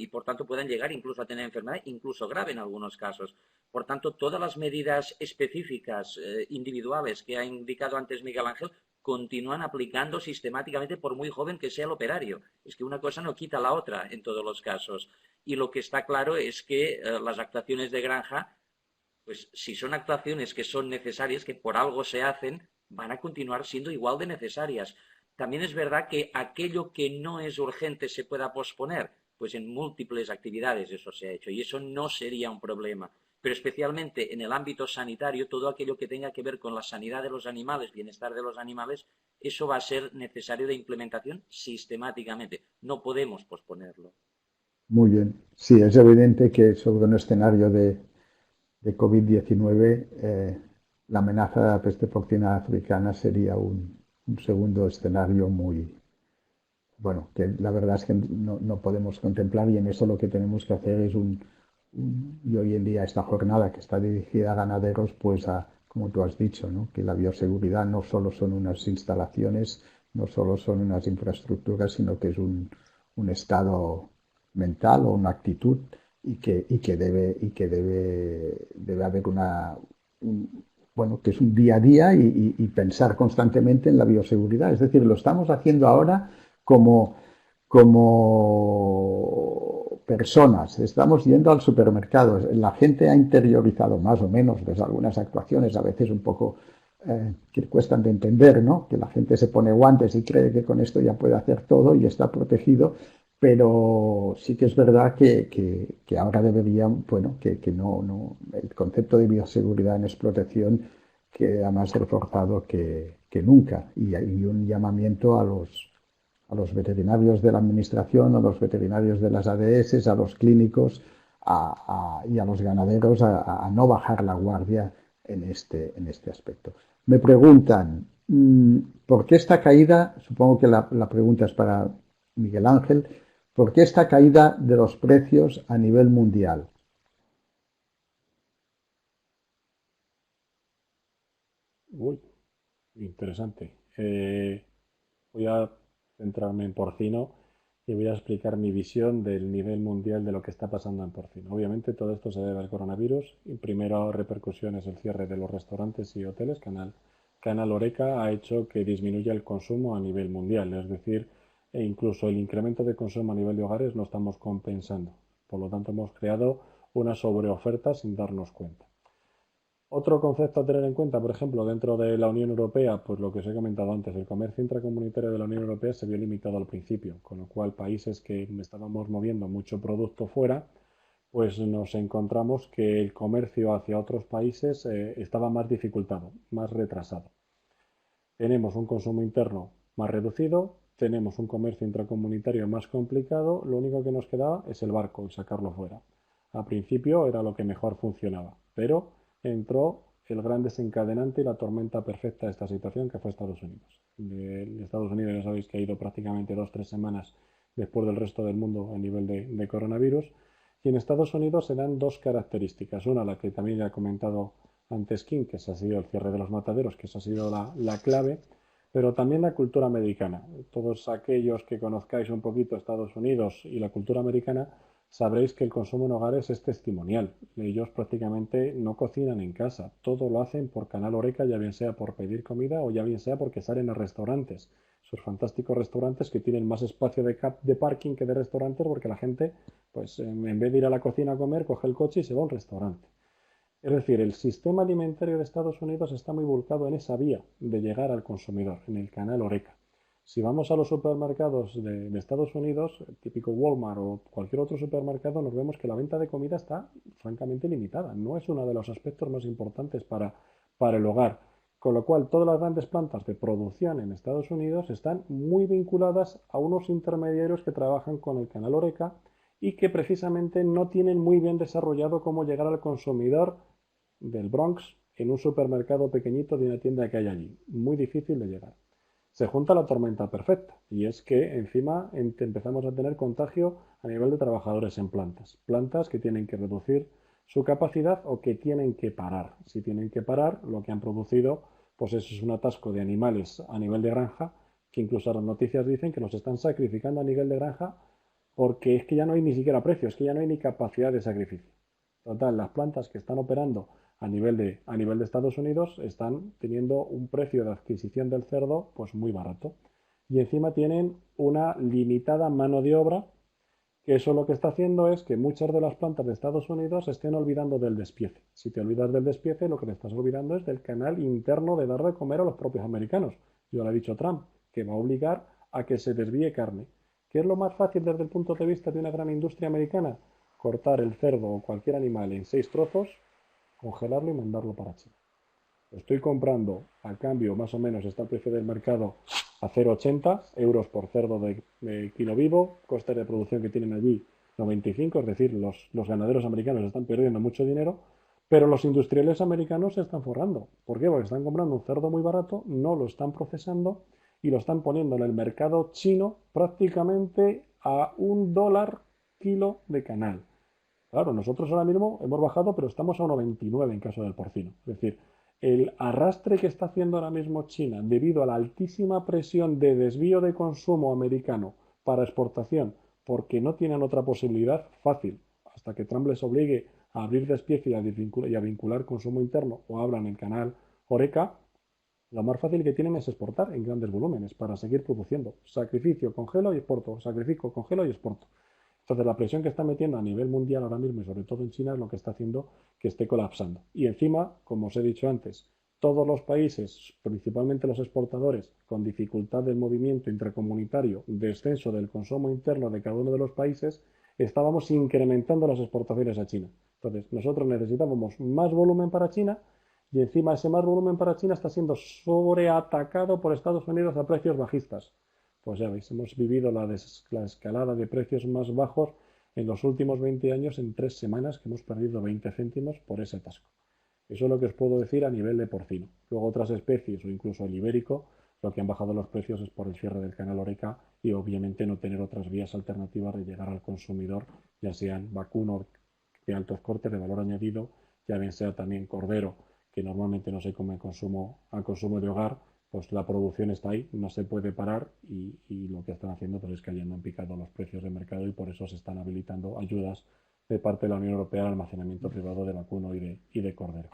puedan llegar incluso a tener enfermedad, incluso grave en algunos casos. Por tanto, todas las medidas específicas, individuales que ha indicado antes Miguel Ángel, continúan aplicando sistemáticamente por muy joven que sea el operario. Es que una cosa no quita la otra en todos los casos. Y lo que está claro es que las actuaciones de granja, pues si son actuaciones que son necesarias, que por algo se hacen, van a continuar siendo igual de necesarias. También es verdad que aquello que no es urgente se pueda posponer, pues en múltiples actividades eso se ha hecho y eso no sería un problema. Pero especialmente en el ámbito sanitario, todo aquello que tenga que ver con la sanidad de los animales, bienestar de los animales, eso va a ser necesario de implementación sistemáticamente. No podemos posponerlo. Muy bien. Sí, es evidente que sobre un escenario de COVID-19, la amenaza de la peste porcina africana sería un segundo escenario muy, bueno, que la verdad es que no podemos contemplar y en eso lo que tenemos que hacer es y hoy en día esta jornada que está dirigida a ganaderos, pues como tú has dicho, ¿no? Que la bioseguridad no solo son unas instalaciones, no solo son unas infraestructuras, sino que es un estado mental o una actitud debe haber bueno, que es un día a día y pensar constantemente en la bioseguridad. Es decir, lo estamos haciendo ahora como como personas, estamos yendo al supermercado, la gente ha interiorizado más o menos, pues algunas actuaciones a veces un poco que cuestan de entender, ¿no? Que la gente se pone guantes y cree que con esto ya puede hacer todo y está protegido, pero sí que es verdad que ahora deberían, bueno, que el concepto de bioseguridad en explotación queda más reforzado que nunca y hay un llamamiento a los veterinarios de la administración, a los veterinarios de las ADS, a los clínicos y a los ganaderos a no bajar la guardia en este aspecto. Me preguntan, ¿por qué esta caída? Supongo que la pregunta es para Miguel Ángel. ¿Por qué esta caída de los precios a nivel mundial? Uy, interesante. Voy a centrarme en porcino y voy a explicar mi visión del nivel mundial de lo que está pasando en porcino. Obviamente todo esto se debe al coronavirus y primero repercusión es el cierre de los restaurantes y hoteles. Canal Horeca ha hecho que disminuya el consumo a nivel mundial, es decir, e incluso el incremento de consumo a nivel de hogares lo estamos compensando. Por lo tanto, hemos creado una sobreoferta sin darnos cuenta. Otro concepto a tener en cuenta, por ejemplo, dentro de la Unión Europea, pues lo que os he comentado antes, el comercio intracomunitario de la Unión Europea se vio limitado al principio, con lo cual países que estábamos moviendo mucho producto fuera, pues nos encontramos que el comercio hacia otros países estaba más dificultado, más retrasado. Tenemos un consumo interno más reducido, tenemos un comercio intracomunitario más complicado, lo único que nos quedaba es el barco y sacarlo fuera. Al principio era lo que mejor funcionaba, pero entró el gran desencadenante y la tormenta perfecta de esta situación que fue Estados Unidos. De Estados Unidos ya sabéis que ha ido prácticamente 2 o 3 semanas después del resto del mundo a nivel de coronavirus. Y en Estados Unidos se dan dos características. Una, la que también ya ha comentado antes King, que ese ha sido el cierre de los mataderos, que esa ha sido la clave, pero también la cultura americana. Todos aquellos que conozcáis un poquito Estados Unidos y la cultura americana, sabréis que el consumo en hogares es testimonial. Ellos prácticamente no cocinan en casa, todo lo hacen por Canal Horeca, ya bien sea por pedir comida o ya bien sea porque salen a restaurantes. Esos fantásticos restaurantes que tienen más espacio de parking que de restaurantes porque la gente, pues en vez de ir a la cocina a comer, coge el coche y se va a un restaurante. Es decir, el sistema alimentario de Estados Unidos está muy volcado en esa vía de llegar al consumidor, en el canal Horeca. Si vamos a los supermercados de Estados Unidos, el típico Walmart o cualquier otro supermercado, nos vemos que la venta de comida está francamente limitada. No es uno de los aspectos más importantes para el hogar. Con lo cual, todas las grandes plantas de producción en Estados Unidos están muy vinculadas a unos intermediarios que trabajan con el canal Horeca y que precisamente no tienen muy bien desarrollado cómo llegar al consumidor del Bronx en un supermercado pequeñito de una tienda que hay allí. Muy difícil de llegar. Se junta la tormenta perfecta y es que encima empezamos a tener contagio a nivel de trabajadores en plantas. Plantas que tienen que reducir su capacidad o que tienen que parar. Si tienen que parar, lo que han producido, pues eso es un atasco de animales a nivel de granja, que incluso las noticias dicen que los están sacrificando a nivel de granja porque es que ya no hay ni siquiera precio, es que ya no hay ni capacidad de sacrificio. Total, las plantas que están operando a nivel de Estados Unidos están teniendo un precio de adquisición del cerdo pues muy barato. Y encima tienen una limitada mano de obra, que eso lo que está haciendo es que muchas de las plantas de Estados Unidos estén olvidando del despiece. Si te olvidas del despiece, lo que te estás olvidando es del canal interno de dar de comer a los propios americanos. Yo le he dicho Trump, que va a obligar a que se desvíe carne. ¿Qué es lo más fácil desde el punto de vista de una gran industria americana? Cortar el cerdo o cualquier animal en 6 trozos, congelarlo y mandarlo para China. Lo estoy comprando a cambio, más o menos está el precio del mercado a 0,80 euros por cerdo de kilo vivo, costes de producción que tienen allí 95, es decir, los ganaderos americanos están perdiendo mucho dinero, pero los industriales americanos se están forrando. ¿Por qué? Porque están comprando un cerdo muy barato, no lo están procesando y lo están poniendo en el mercado chino prácticamente a $1 kilo de canal. Claro, nosotros ahora mismo hemos bajado, pero estamos a 1,29 en caso del porcino. Es decir, el arrastre que está haciendo ahora mismo China debido a la altísima presión de desvío de consumo americano para exportación, porque no tienen otra posibilidad fácil, hasta que Trump les obligue a abrir despiece y a vincular consumo interno o abran el canal Horeca, Lo más fácil que tienen es exportar en grandes volúmenes para seguir produciendo. Sacrificio, congelo y exporto. Sacrificio, congelo y exporto. Entonces, la presión que está metiendo a nivel mundial ahora mismo y sobre todo en China es lo que está haciendo que esté colapsando. Y encima, como os he dicho antes, todos los países, principalmente los exportadores, con dificultad del movimiento intracomunitario, descenso del consumo interno de cada uno de los países, estábamos incrementando las exportaciones a China. Entonces, nosotros necesitábamos más volumen para China y encima ese más volumen para China está siendo sobreatacado por Estados Unidos a precios bajistas. Pues ya veis, hemos vivido la escalada de precios más bajos en los últimos 20 años en 3 semanas, que hemos perdido 20 céntimos por ese atasco. Eso es lo que os puedo decir a nivel de porcino. Luego otras especies o incluso el ibérico, lo que han bajado los precios es por el cierre del canal Oreca y obviamente no tener otras vías alternativas de llegar al consumidor, ya sean vacuno de altos cortes de valor añadido, ya bien sea también cordero, que normalmente no se come al consumo de hogar, pues la producción está ahí, no se puede parar y lo que están haciendo pues es que hayan picado los precios de mercado y por eso se están habilitando ayudas de parte de la Unión Europea al almacenamiento privado de vacuno y de cordero.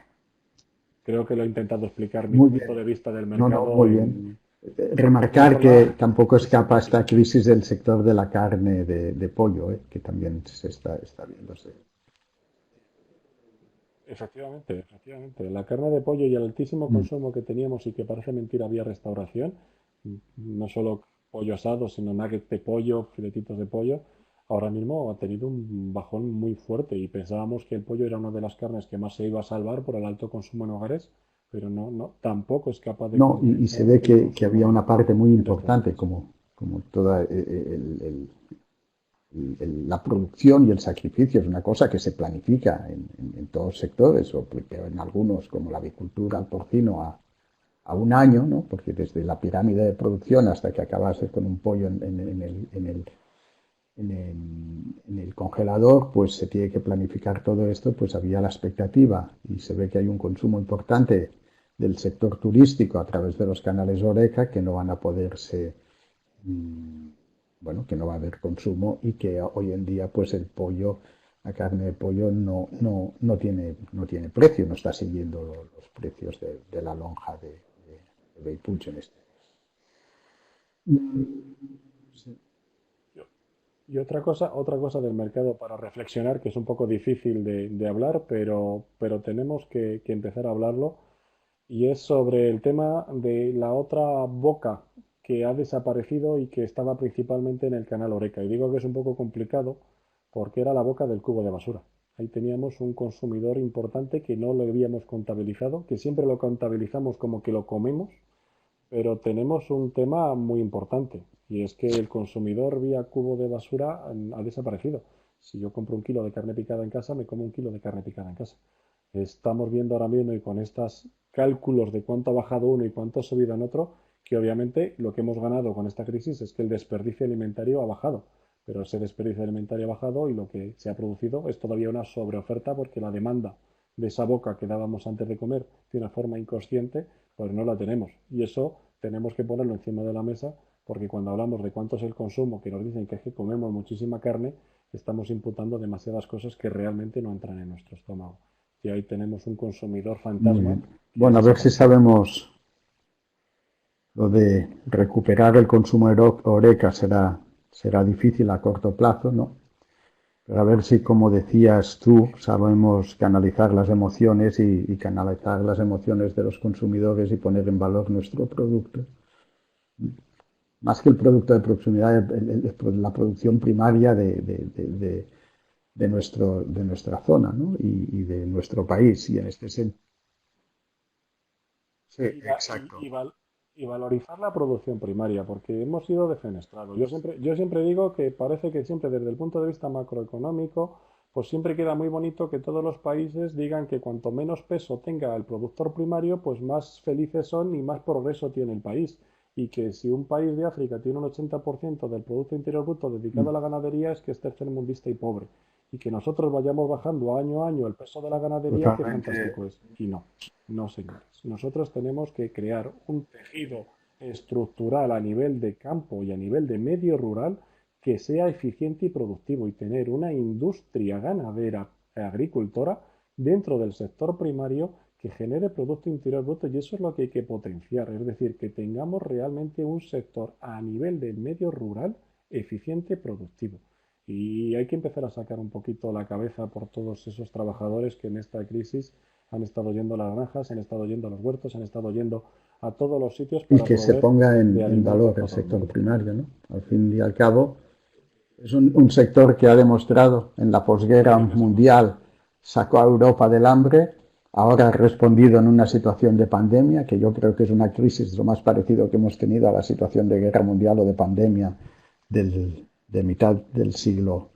Creo que lo he intentado explicar mi Muy punto bien. de vista del No, no, mercado muy bien. Remarcar que tampoco escapa esta crisis del sector de la carne de pollo, que también se está viéndose. Efectivamente, efectivamente. La carne de pollo y el altísimo Mm. consumo que teníamos y que parece mentira había restauración, no solo pollo asado, sino nuggets de pollo, filetitos de pollo, ahora mismo ha tenido un bajón muy fuerte y pensábamos que el pollo era una de las carnes que más se iba a salvar por el alto consumo en hogares, pero no, no, tampoco es capaz de No, y se compensar ve el que consumo había una parte muy de estas importante, zonas. como toda la producción y el sacrificio es una cosa que se planifica en todos los sectores, o porque en algunos, como la avicultura, el porcino, a un año, ¿no? Porque desde la pirámide de producción hasta que acabase con un pollo en el congelador, pues se tiene que planificar todo esto, pues había la expectativa y se ve que hay un consumo importante del sector turístico a través de los canales Oreca que no van a poderse, mm, bueno, que no va a haber consumo y que hoy en día pues el pollo, la carne de pollo no tiene precio, no está siguiendo los precios de la lonja de Bellpuig en este. Sí. Y otra cosa del mercado para reflexionar, que es un poco difícil de hablar, pero tenemos que empezar a hablarlo, y es sobre el tema de la otra boca que ha desaparecido y que estaba principalmente en el canal Oreca. Y digo que es un poco complicado porque era la boca del cubo de basura. Ahí teníamos un consumidor importante que no lo habíamos contabilizado, que siempre lo contabilizamos como que lo comemos, pero tenemos un tema muy importante y es que el consumidor vía cubo de basura ha desaparecido. Si yo compro un kilo de carne picada en casa, me como un kilo de carne picada en casa. Estamos viendo ahora mismo y con estos cálculos de cuánto ha bajado uno y cuánto ha subido en otro, que obviamente lo que hemos ganado con esta crisis es que el desperdicio alimentario ha bajado, pero ese desperdicio alimentario ha bajado y lo que se ha producido es todavía una sobreoferta porque la demanda de esa boca que dábamos antes de comer de una forma inconsciente, pues no la tenemos. Y eso tenemos que ponerlo encima de la mesa porque cuando hablamos de cuánto es el consumo, que nos dicen que es que comemos muchísima carne, estamos imputando demasiadas cosas que realmente no entran en nuestro estómago. Y ahí tenemos un consumidor Muy fantasma bien. que ha Bueno, a ver si desaparecido. sabemos lo de recuperar el consumo de Oreca será difícil a corto plazo, ¿no? Pero a ver si, como decías tú, sabemos canalizar las emociones y canalizar las emociones de los consumidores y poner en valor nuestro producto. Más que el producto de proximidad, la producción primaria de nuestra zona, ¿no? Y de nuestro país. Y en este sentido. Sí, y, va- y- exacto. y val- y valorizar la producción primaria, porque hemos sido defenestrados. Yo siempre digo que parece que siempre desde el punto de vista macroeconómico, pues siempre queda muy bonito que todos los países digan que cuanto menos peso tenga el productor primario, pues más felices son y más progreso tiene el país. Y que si un país de África tiene un 80% del Producto Interior Bruto dedicado a Mm. la ganadería, es que es tercermundista y pobre. Y que nosotros vayamos bajando año a año el peso de la ganadería, qué Totalmente. fantástico es. Y no. No, señores. Nosotros tenemos que crear un tejido estructural a nivel de campo y a nivel de medio rural que sea eficiente y productivo y tener una industria ganadera e agricultora dentro del sector primario que genere Producto Interior Bruto, y eso es lo que hay que potenciar, es decir, que tengamos realmente un sector a nivel del medio rural eficiente, productivo. Y hay que empezar a sacar un poquito la cabeza por todos esos trabajadores que en esta crisis han estado yendo a las granjas, han estado yendo a los huertos, han estado yendo a todos los sitios Y para que se proveer ponga de en alimentos valor el para todo el sector mundo. primario, ¿no? Al fin y al cabo, es un sector que ha demostrado en la posguerra Tiene que ser. mundial, sacó a Europa del hambre, ahora ha respondido en una situación de pandemia, que yo creo que es una crisis lo más parecido que hemos tenido a la situación de guerra mundial o de pandemia de mitad del siglo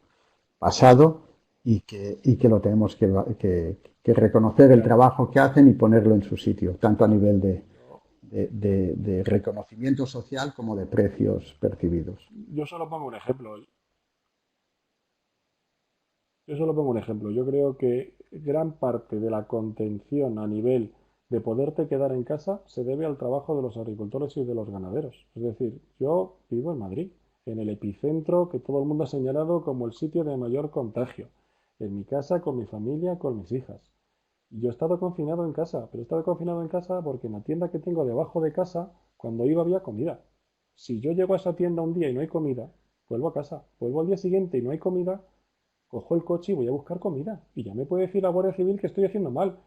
pasado, y que lo tenemos que reconocer el Mira, trabajo que hacen y ponerlo en su sitio, tanto a nivel yo, de reconocimiento social como de precios percibidos. yo solo pongo un ejemplo. Yo solo pongo un ejemplo. Yo creo que gran parte de la contención a nivel de poderte quedar en casa se debe al trabajo de los agricultores y de los ganaderos. Es decir, yo vivo en Madrid, en el epicentro que todo el mundo ha señalado como el sitio de mayor contagio. En mi casa, con mi familia, con mis hijas. Y yo he estado confinado en casa, pero he estado confinado en casa porque en la tienda que tengo debajo de casa, cuando iba había comida. Si yo llego a esa tienda un día y no hay comida, vuelvo a casa. Vuelvo al día siguiente y no hay comida, cojo el coche y voy a buscar comida. Y ya me puede decir la Guardia Civil que estoy haciendo mal.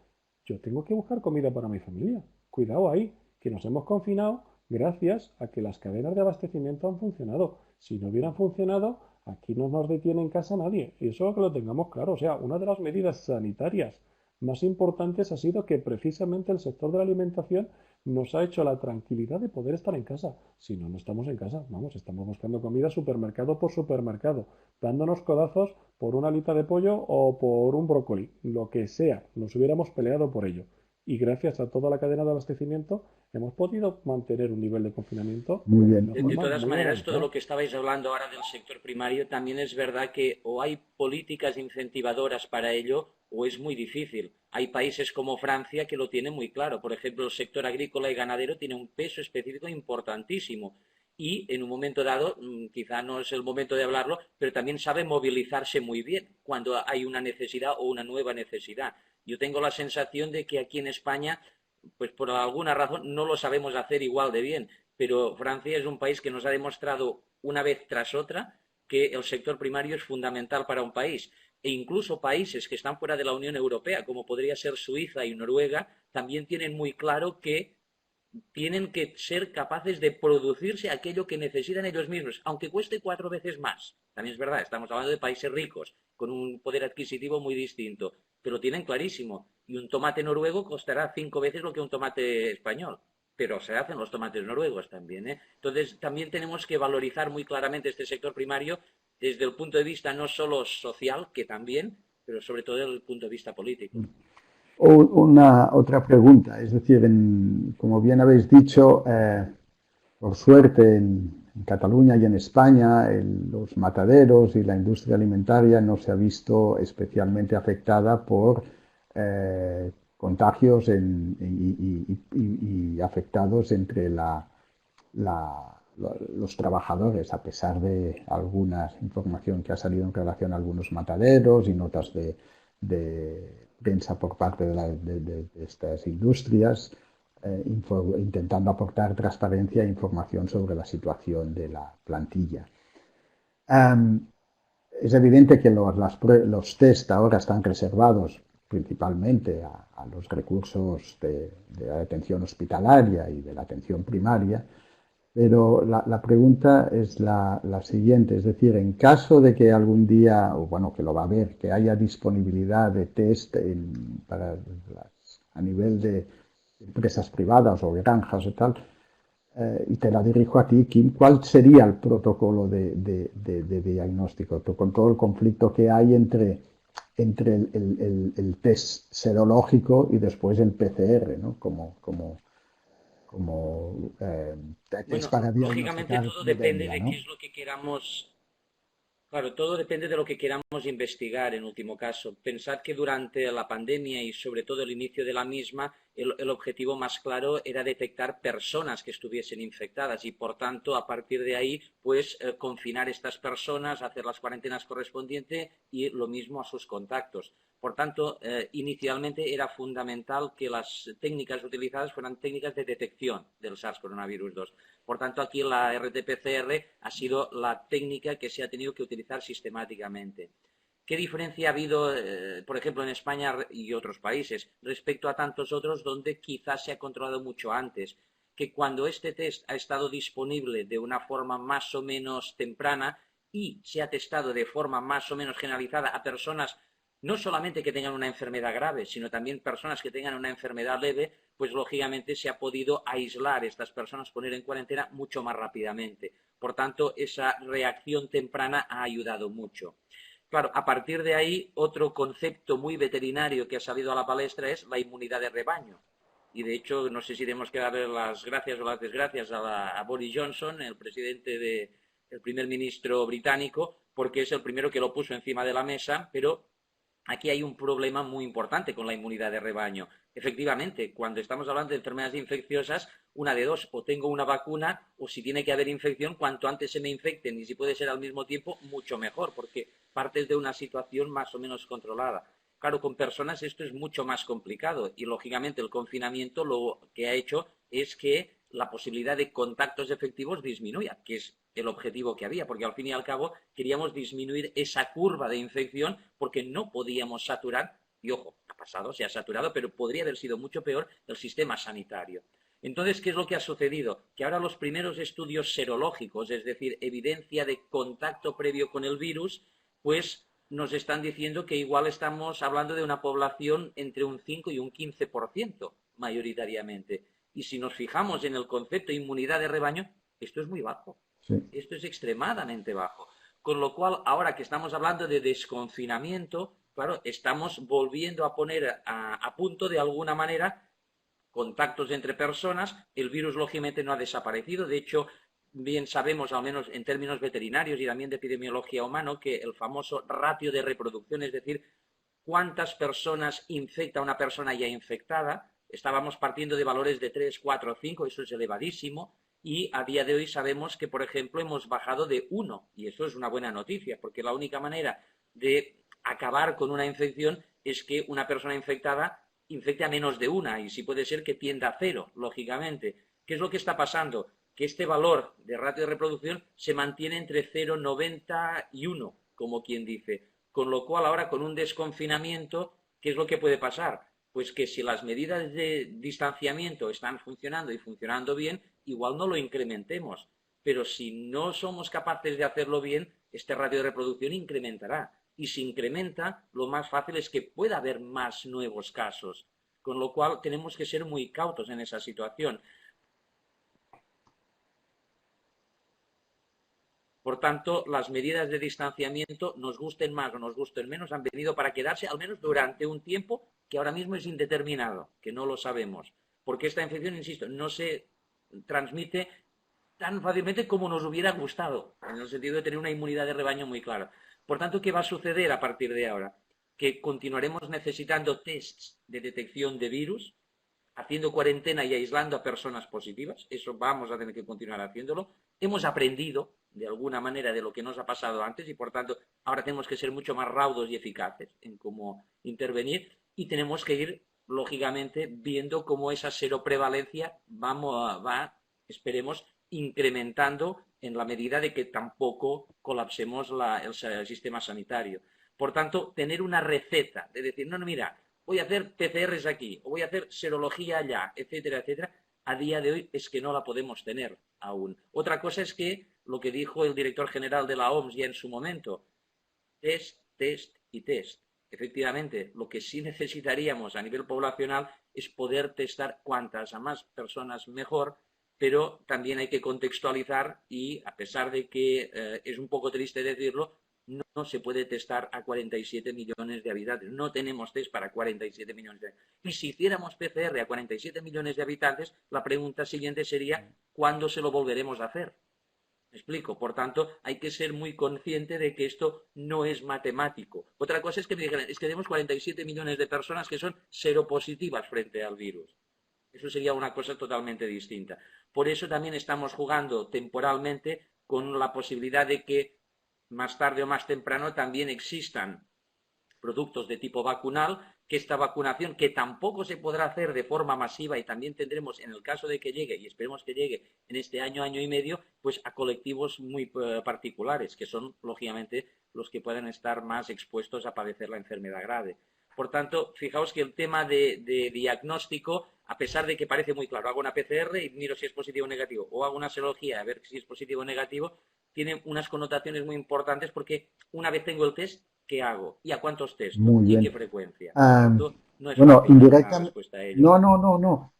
Yo tengo que buscar comida para mi familia. Cuidado ahí, que nos hemos confinado gracias a que las cadenas de abastecimiento han funcionado. Si no hubieran funcionado, aquí no nos detiene en casa nadie. Y eso que lo tengamos claro. O sea, una de las medidas sanitarias más importantes ha sido que precisamente el sector de la alimentación nos ha hecho la tranquilidad de poder estar en casa. Si no, no estamos en casa. Vamos, estamos buscando comida supermercado por supermercado, dándonos codazos por una alita de pollo o por un brócoli, lo que sea, nos hubiéramos peleado por ello. Y gracias a toda la cadena de abastecimiento hemos podido mantener un nivel de confinamiento Muy de bien. una De forma todas muy maneras, todo lo organizada. que estabais hablando ahora del sector primario, también es verdad que o hay políticas incentivadoras para ello o es muy difícil. Hay países como Francia que lo tienen muy claro. Por ejemplo, el sector agrícola y ganadero tiene un peso específico importantísimo. Y en un momento dado, quizá no es el momento de hablarlo, pero también sabe movilizarse muy bien cuando hay una necesidad o una nueva necesidad. Yo tengo la sensación de que aquí en España, pues por alguna razón, no lo sabemos hacer igual de bien, pero Francia es un país que nos ha demostrado una vez tras otra que el sector primario es fundamental para un país. E incluso países que están fuera de la Unión Europea, como podría ser Suiza y Noruega, también tienen muy claro que tienen que ser capaces de producirse aquello que necesitan ellos mismos, aunque cueste 4 veces más. También es verdad, estamos hablando de países ricos, con un poder adquisitivo muy distinto, pero lo tienen clarísimo. Y un tomate noruego costará 5 veces lo que un tomate español. Pero se hacen los tomates noruegos también, ¿eh? Entonces, también tenemos que valorizar muy claramente este sector primario desde el punto de vista no solo social, que también, pero sobre todo desde el punto de vista político. Una otra pregunta, es decir, como bien habéis dicho, por suerte en Cataluña y en España los mataderos y la industria alimentaria no se ha visto especialmente afectada por contagios y afectados entre los trabajadores, a pesar de alguna información que ha salido en relación a algunos mataderos y notas de prensa por parte de estas industrias, intentando aportar transparencia e información sobre la situación de la plantilla. Um, es evidente que los test ahora están reservados principalmente a los recursos de la atención hospitalaria y de la atención primaria, pero la pregunta es la siguiente, es decir, en caso de que algún día, o bueno, que lo va a haber, que haya disponibilidad de test a nivel de empresas privadas o granjas o tal, y te la dirijo a ti, Kim, ¿cuál sería el protocolo de diagnóstico? Con todo el conflicto que hay entre el test serológico y después el PCR, ¿no? Como test Bueno, para lógicamente diagnosticar todo depende epidemia, de qué ¿no? es lo que queramos. Claro, todo depende de lo que queramos investigar en último caso. Pensad que durante la pandemia y sobre todo el inicio de la misma el objetivo más claro era detectar personas que estuviesen infectadas y, por tanto, a partir de ahí, pues confinar a estas personas, hacer las cuarentenas correspondientes y lo mismo a sus contactos. Por tanto, inicialmente era fundamental que las técnicas utilizadas fueran técnicas de detección del SARS-CoV-2. Por tanto, aquí la RT-PCR ha sido la técnica que se ha tenido que utilizar sistemáticamente. ¿Qué diferencia ha habido, por ejemplo, en España y otros países respecto a tantos otros donde quizás se ha controlado mucho antes? Que cuando este test ha estado disponible de una forma más o menos temprana y se ha testado de forma más o menos generalizada a personas no solamente que tengan una enfermedad grave, sino también personas que tengan una enfermedad leve, pues lógicamente se ha podido aislar estas personas, poner en cuarentena mucho más rápidamente. Por tanto, esa reacción temprana ha ayudado mucho. Claro, a partir de ahí, otro concepto muy veterinario que ha salido a la palestra es la inmunidad de rebaño. Y de hecho, no sé si tenemos que darle las gracias o las desgracias a Boris Johnson, el primer ministro británico, porque es el primero que lo puso encima de la mesa, pero aquí hay un problema muy importante con la inmunidad de rebaño. Efectivamente, cuando estamos hablando de enfermedades infecciosas, una de dos, o tengo una vacuna, o si tiene que haber infección, cuanto antes se me infecten, y si puede ser al mismo tiempo, mucho mejor, porque partes de una situación más o menos controlada. Claro, con personas esto es mucho más complicado, y lógicamente el confinamiento lo que ha hecho es que la posibilidad de contactos efectivos disminuya, que es el objetivo que había, porque al fin y al cabo queríamos disminuir esa curva de infección porque no podíamos saturar, y ojo, ha pasado, se ha saturado, pero podría haber sido mucho peor el sistema sanitario. Entonces, ¿qué es lo que ha sucedido? Que ahora los primeros estudios serológicos, es decir, evidencia de contacto previo con el virus, pues nos están diciendo que igual estamos hablando de una población entre un 5 y un 15% mayoritariamente. Y si nos fijamos en el concepto de inmunidad de rebaño, esto es muy bajo. Sí. Esto es extremadamente bajo. Con lo cual, ahora que estamos hablando de desconfinamiento, claro, estamos volviendo a poner a punto de alguna manera contactos entre personas. El virus, lógicamente, no ha desaparecido. De hecho, bien sabemos, al menos en términos veterinarios y también de epidemiología humana, que el famoso ratio de reproducción, es decir, cuántas personas infecta una persona ya infectada, estábamos partiendo de valores de 3, 4, 5, eso es elevadísimo, y a día de hoy sabemos que, por ejemplo, hemos bajado de 1, y eso es una buena noticia, porque la única manera de acabar con una infección es que una persona infectada infecte a menos de una, y si puede ser que tienda a 0, lógicamente. ¿Qué es lo que está pasando? Que este valor de ratio de reproducción se mantiene entre 0,90 y 1, como quien dice. Con lo cual, ahora con un desconfinamiento, ¿qué es lo que puede pasar? Pues que si las medidas de distanciamiento están funcionando y funcionando bien, igual no lo incrementemos. Pero si no somos capaces de hacerlo bien, este ratio de reproducción incrementará. Y si incrementa, lo más fácil es que pueda haber más nuevos casos. Con lo cual, tenemos que ser muy cautos en esa situación. Por tanto, las medidas de distanciamiento, nos gusten más o nos gusten menos, han venido para quedarse, al menos durante un tiempo que ahora mismo es indeterminado, que no lo sabemos. Porque esta infección, insisto, no se transmite tan fácilmente como nos hubiera gustado, en el sentido de tener una inmunidad de rebaño muy clara. Por tanto, ¿qué va a suceder a partir de ahora? Que continuaremos necesitando tests de detección de virus, haciendo cuarentena y aislando a personas positivas. Eso vamos a tener que continuar haciéndolo. Hemos aprendido, de alguna manera, de lo que nos ha pasado antes y, por tanto, ahora tenemos que ser mucho más raudos y eficaces en cómo intervenir y tenemos que ir, lógicamente, viendo cómo esa seroprevalencia va, esperemos, incrementando en la medida de que tampoco colapsemos el sistema sanitario. Por tanto, tener una receta de decir, no, mira, voy a hacer PCRs aquí, o voy a hacer serología allá, etcétera, etcétera, a día de hoy es que no la podemos tener aún. Otra cosa es que lo que dijo el director general de la OMS ya en su momento, test, test y test. Efectivamente, lo que sí necesitaríamos a nivel poblacional es poder testar cuantas a más personas mejor, pero también hay que contextualizar y, a pesar de que es un poco triste decirlo, no se puede testar a 47 millones de habitantes. No tenemos test para 47 millones de habitantes. Y si hiciéramos PCR a 47 millones de habitantes, la pregunta siguiente sería, ¿cuándo se lo volveremos a hacer? ¿Me explico? Por tanto, hay que ser muy consciente de que esto no es matemático. Otra cosa es que me dijeran, es que tenemos 47 millones de personas que son seropositivas frente al virus. Eso sería una cosa totalmente distinta. Por eso también estamos jugando temporalmente con la posibilidad de que más tarde o más temprano también existan productos de tipo vacunal, que esta vacunación, que tampoco se podrá hacer de forma masiva y también tendremos, en el caso de que llegue, y esperemos que llegue en este año, año y medio, pues a colectivos muy particulares, que son, lógicamente, los que pueden estar más expuestos a padecer la enfermedad grave. Por tanto, fijaos que el tema de diagnóstico, a pesar de que parece muy claro, hago una PCR y miro si es positivo o negativo, o hago una serología a ver si es positivo o negativo, tiene unas connotaciones muy importantes porque una vez tengo el test, ¿qué hago? ¿Y a cuántos testo? Muy ¿Y en bien. qué frecuencia? Por Ah, tanto, no es bueno, fácil dar una indirectamente, respuesta a ello. no, no, no, no.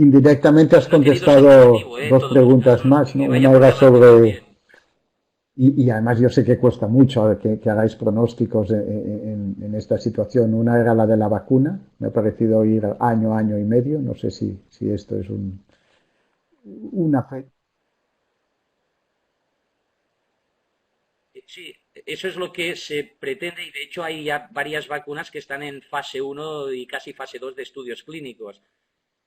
Indirectamente has No he querido ser contestado negativo, en dos todos los preguntas casos, más, ¿no? que vaya Una por era delante sobre, también. y además yo sé que cuesta mucho que hagáis pronósticos en esta situación. Una era la de la vacuna, me ha parecido oír año, año y medio. No sé si esto es una fe. Sí, eso es lo que se pretende y de hecho hay ya varias vacunas que están en fase 1 y casi fase 2 de estudios clínicos.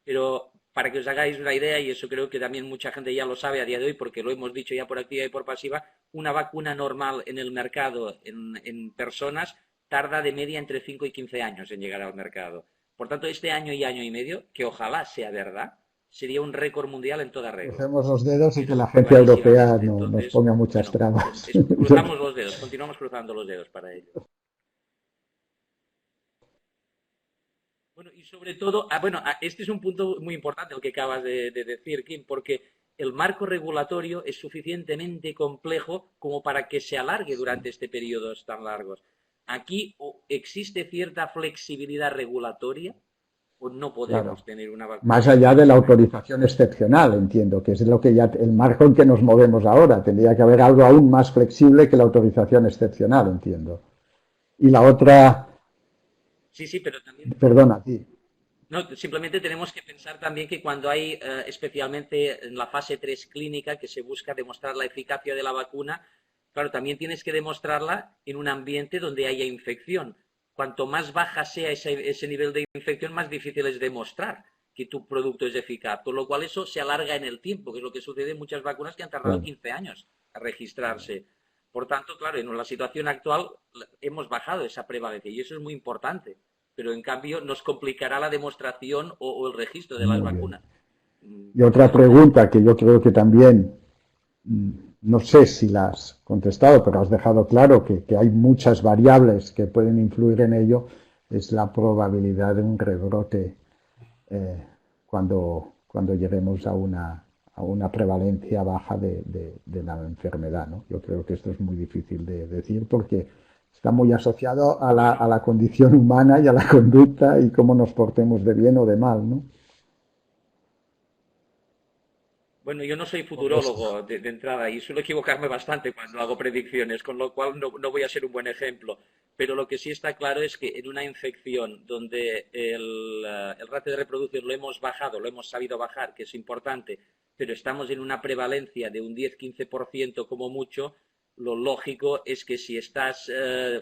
Pero para que os hagáis una idea, y eso creo que también mucha gente ya lo sabe a día de hoy porque lo hemos dicho ya por activa y por pasiva, una vacuna normal en el mercado en personas tarda de media entre 5 y 15 años en llegar al mercado. Por tanto, este año y año y medio, que ojalá sea verdad, sería un récord mundial en toda regla. Crucemos los dedos y Que que es la agencia europea clarísimamente. no nos Entonces, ponga muchas bueno, trabas. cruzamos los dedos, continuamos cruzando los dedos para ello. Bueno, y sobre todo, bueno, este es un punto muy importante el que acabas de decir, Kim, porque el marco regulatorio es suficientemente complejo como para que se alargue Sí, durante este periodos tan largos. Aquí o existe cierta flexibilidad regulatoria o no claro. podremos tener una Más vacuna allá de la flexible. autorización excepcional, entiendo, que es lo que ya el marco en que nos movemos ahora. Tendría que haber algo aún más flexible que la autorización excepcional, entiendo. Y la otra, Sí, sí, pero también perdona, a ti. no, simplemente tenemos que pensar también que cuando hay, especialmente en la fase 3 clínica, que se busca demostrar la eficacia de la vacuna, claro, también tienes que demostrarla en un ambiente donde haya infección. Cuanto más baja sea ese nivel de infección, más difícil es demostrar que tu producto es eficaz. Con lo cual eso se alarga en el tiempo, que es lo que sucede en muchas vacunas que han tardado Claro. 15 años a registrarse. Por tanto, claro, en la situación actual hemos bajado esa prevalencia y eso es muy importante, pero en cambio nos complicará la demostración o el registro de las Muy bien. vacunas. Y otra Tenemos que pregunta que yo creo que también, no sé si la has contestado, pero has dejado claro que hay muchas variables que pueden influir en ello, es la probabilidad de un rebrote eh, cuando lleguemos a una prevalencia baja de la enfermedad, ¿no? Yo creo que esto es muy difícil de decir porque está muy asociado a Bueno, la condición humana y a la conducta y cómo nos portemos de bien o de mal, ¿no? bueno, yo no soy Por eso. futurólogo de entrada y suelo equivocarme bastante cuando hago predicciones, con lo cual no voy a ser un buen ejemplo. Pero lo que sí está claro es que en una infección donde el ratio de reproducción lo hemos bajado, lo hemos sabido bajar, que es importante, pero estamos en una prevalencia de un 10-15% como mucho, lo lógico es que si estás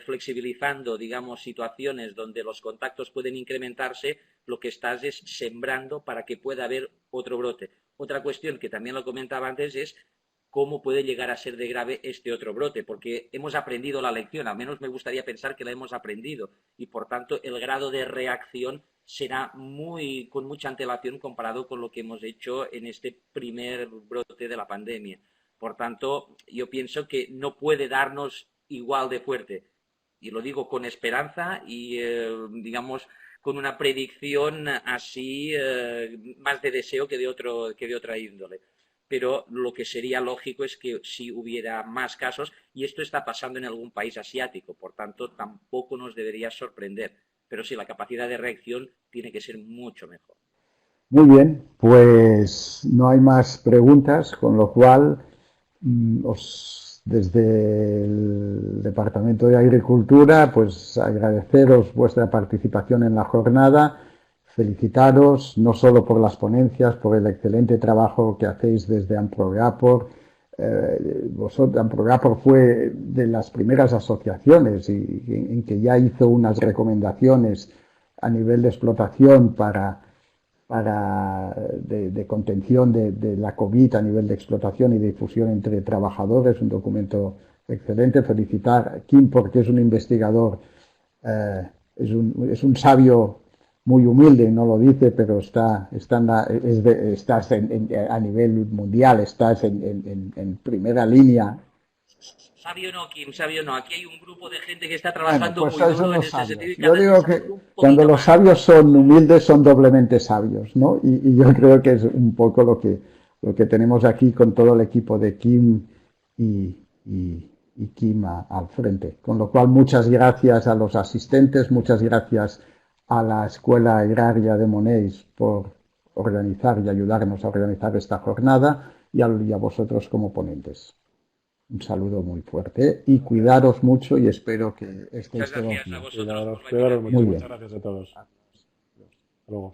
flexibilizando, digamos, situaciones donde los contactos pueden incrementarse, lo que estás es sembrando para que pueda haber otro brote. Otra cuestión que también lo comentaba antes es cómo puede llegar a ser de grave este otro brote, porque hemos aprendido la lección, al menos me gustaría pensar que la hemos aprendido, y por tanto el grado de reacción será con mucha antelación comparado con lo que hemos hecho en este primer brote de la pandemia. Por tanto, yo pienso que no puede darnos igual de fuerte. Y lo digo con esperanza y, digamos, con una predicción así más de deseo que de otra índole. Pero lo que sería lógico es que si hubiera más casos, y esto está pasando en algún país asiático, por tanto, tampoco nos debería sorprender. Pero sí, la capacidad de reacción tiene que ser mucho mejor. Muy bien, pues no hay más preguntas, con lo cual desde el Departamento de Agricultura, pues agradeceros vuestra participación en la jornada, felicitaros no solo por las ponencias, por el excelente trabajo que hacéis desde Amprogapor. Amprogapor fue de las primeras asociaciones en que ya hizo unas recomendaciones a nivel de explotación de contención de la COVID a nivel de explotación y difusión entre trabajadores, un documento excelente. Felicitar a Kim porque es un investigador, es un sabio muy humilde, no lo dice, pero estás a nivel mundial, estás en primera línea. Sabio no, Kim, sabio no. Aquí hay un grupo de gente que está trabajando Bueno, pues muy eso duro en los este sabios. sentido. Y Yo digo que cuando los más. sabios son humildes son doblemente sabios, ¿no? Y yo creo que es un poco lo que tenemos aquí con todo el equipo de Kim y Kim al frente. Con lo cual, muchas gracias a los asistentes, muchas gracias a la Escuela Agraria de Moneix por organizar y ayudarnos a organizar esta jornada y a vosotros como ponentes. Un saludo muy fuerte y cuidaros mucho y espero que estéis todos bien. Muchas gracias a vosotros por la Cuidaros mucho. Muy bien. Muchas gracias a todos. Hasta luego.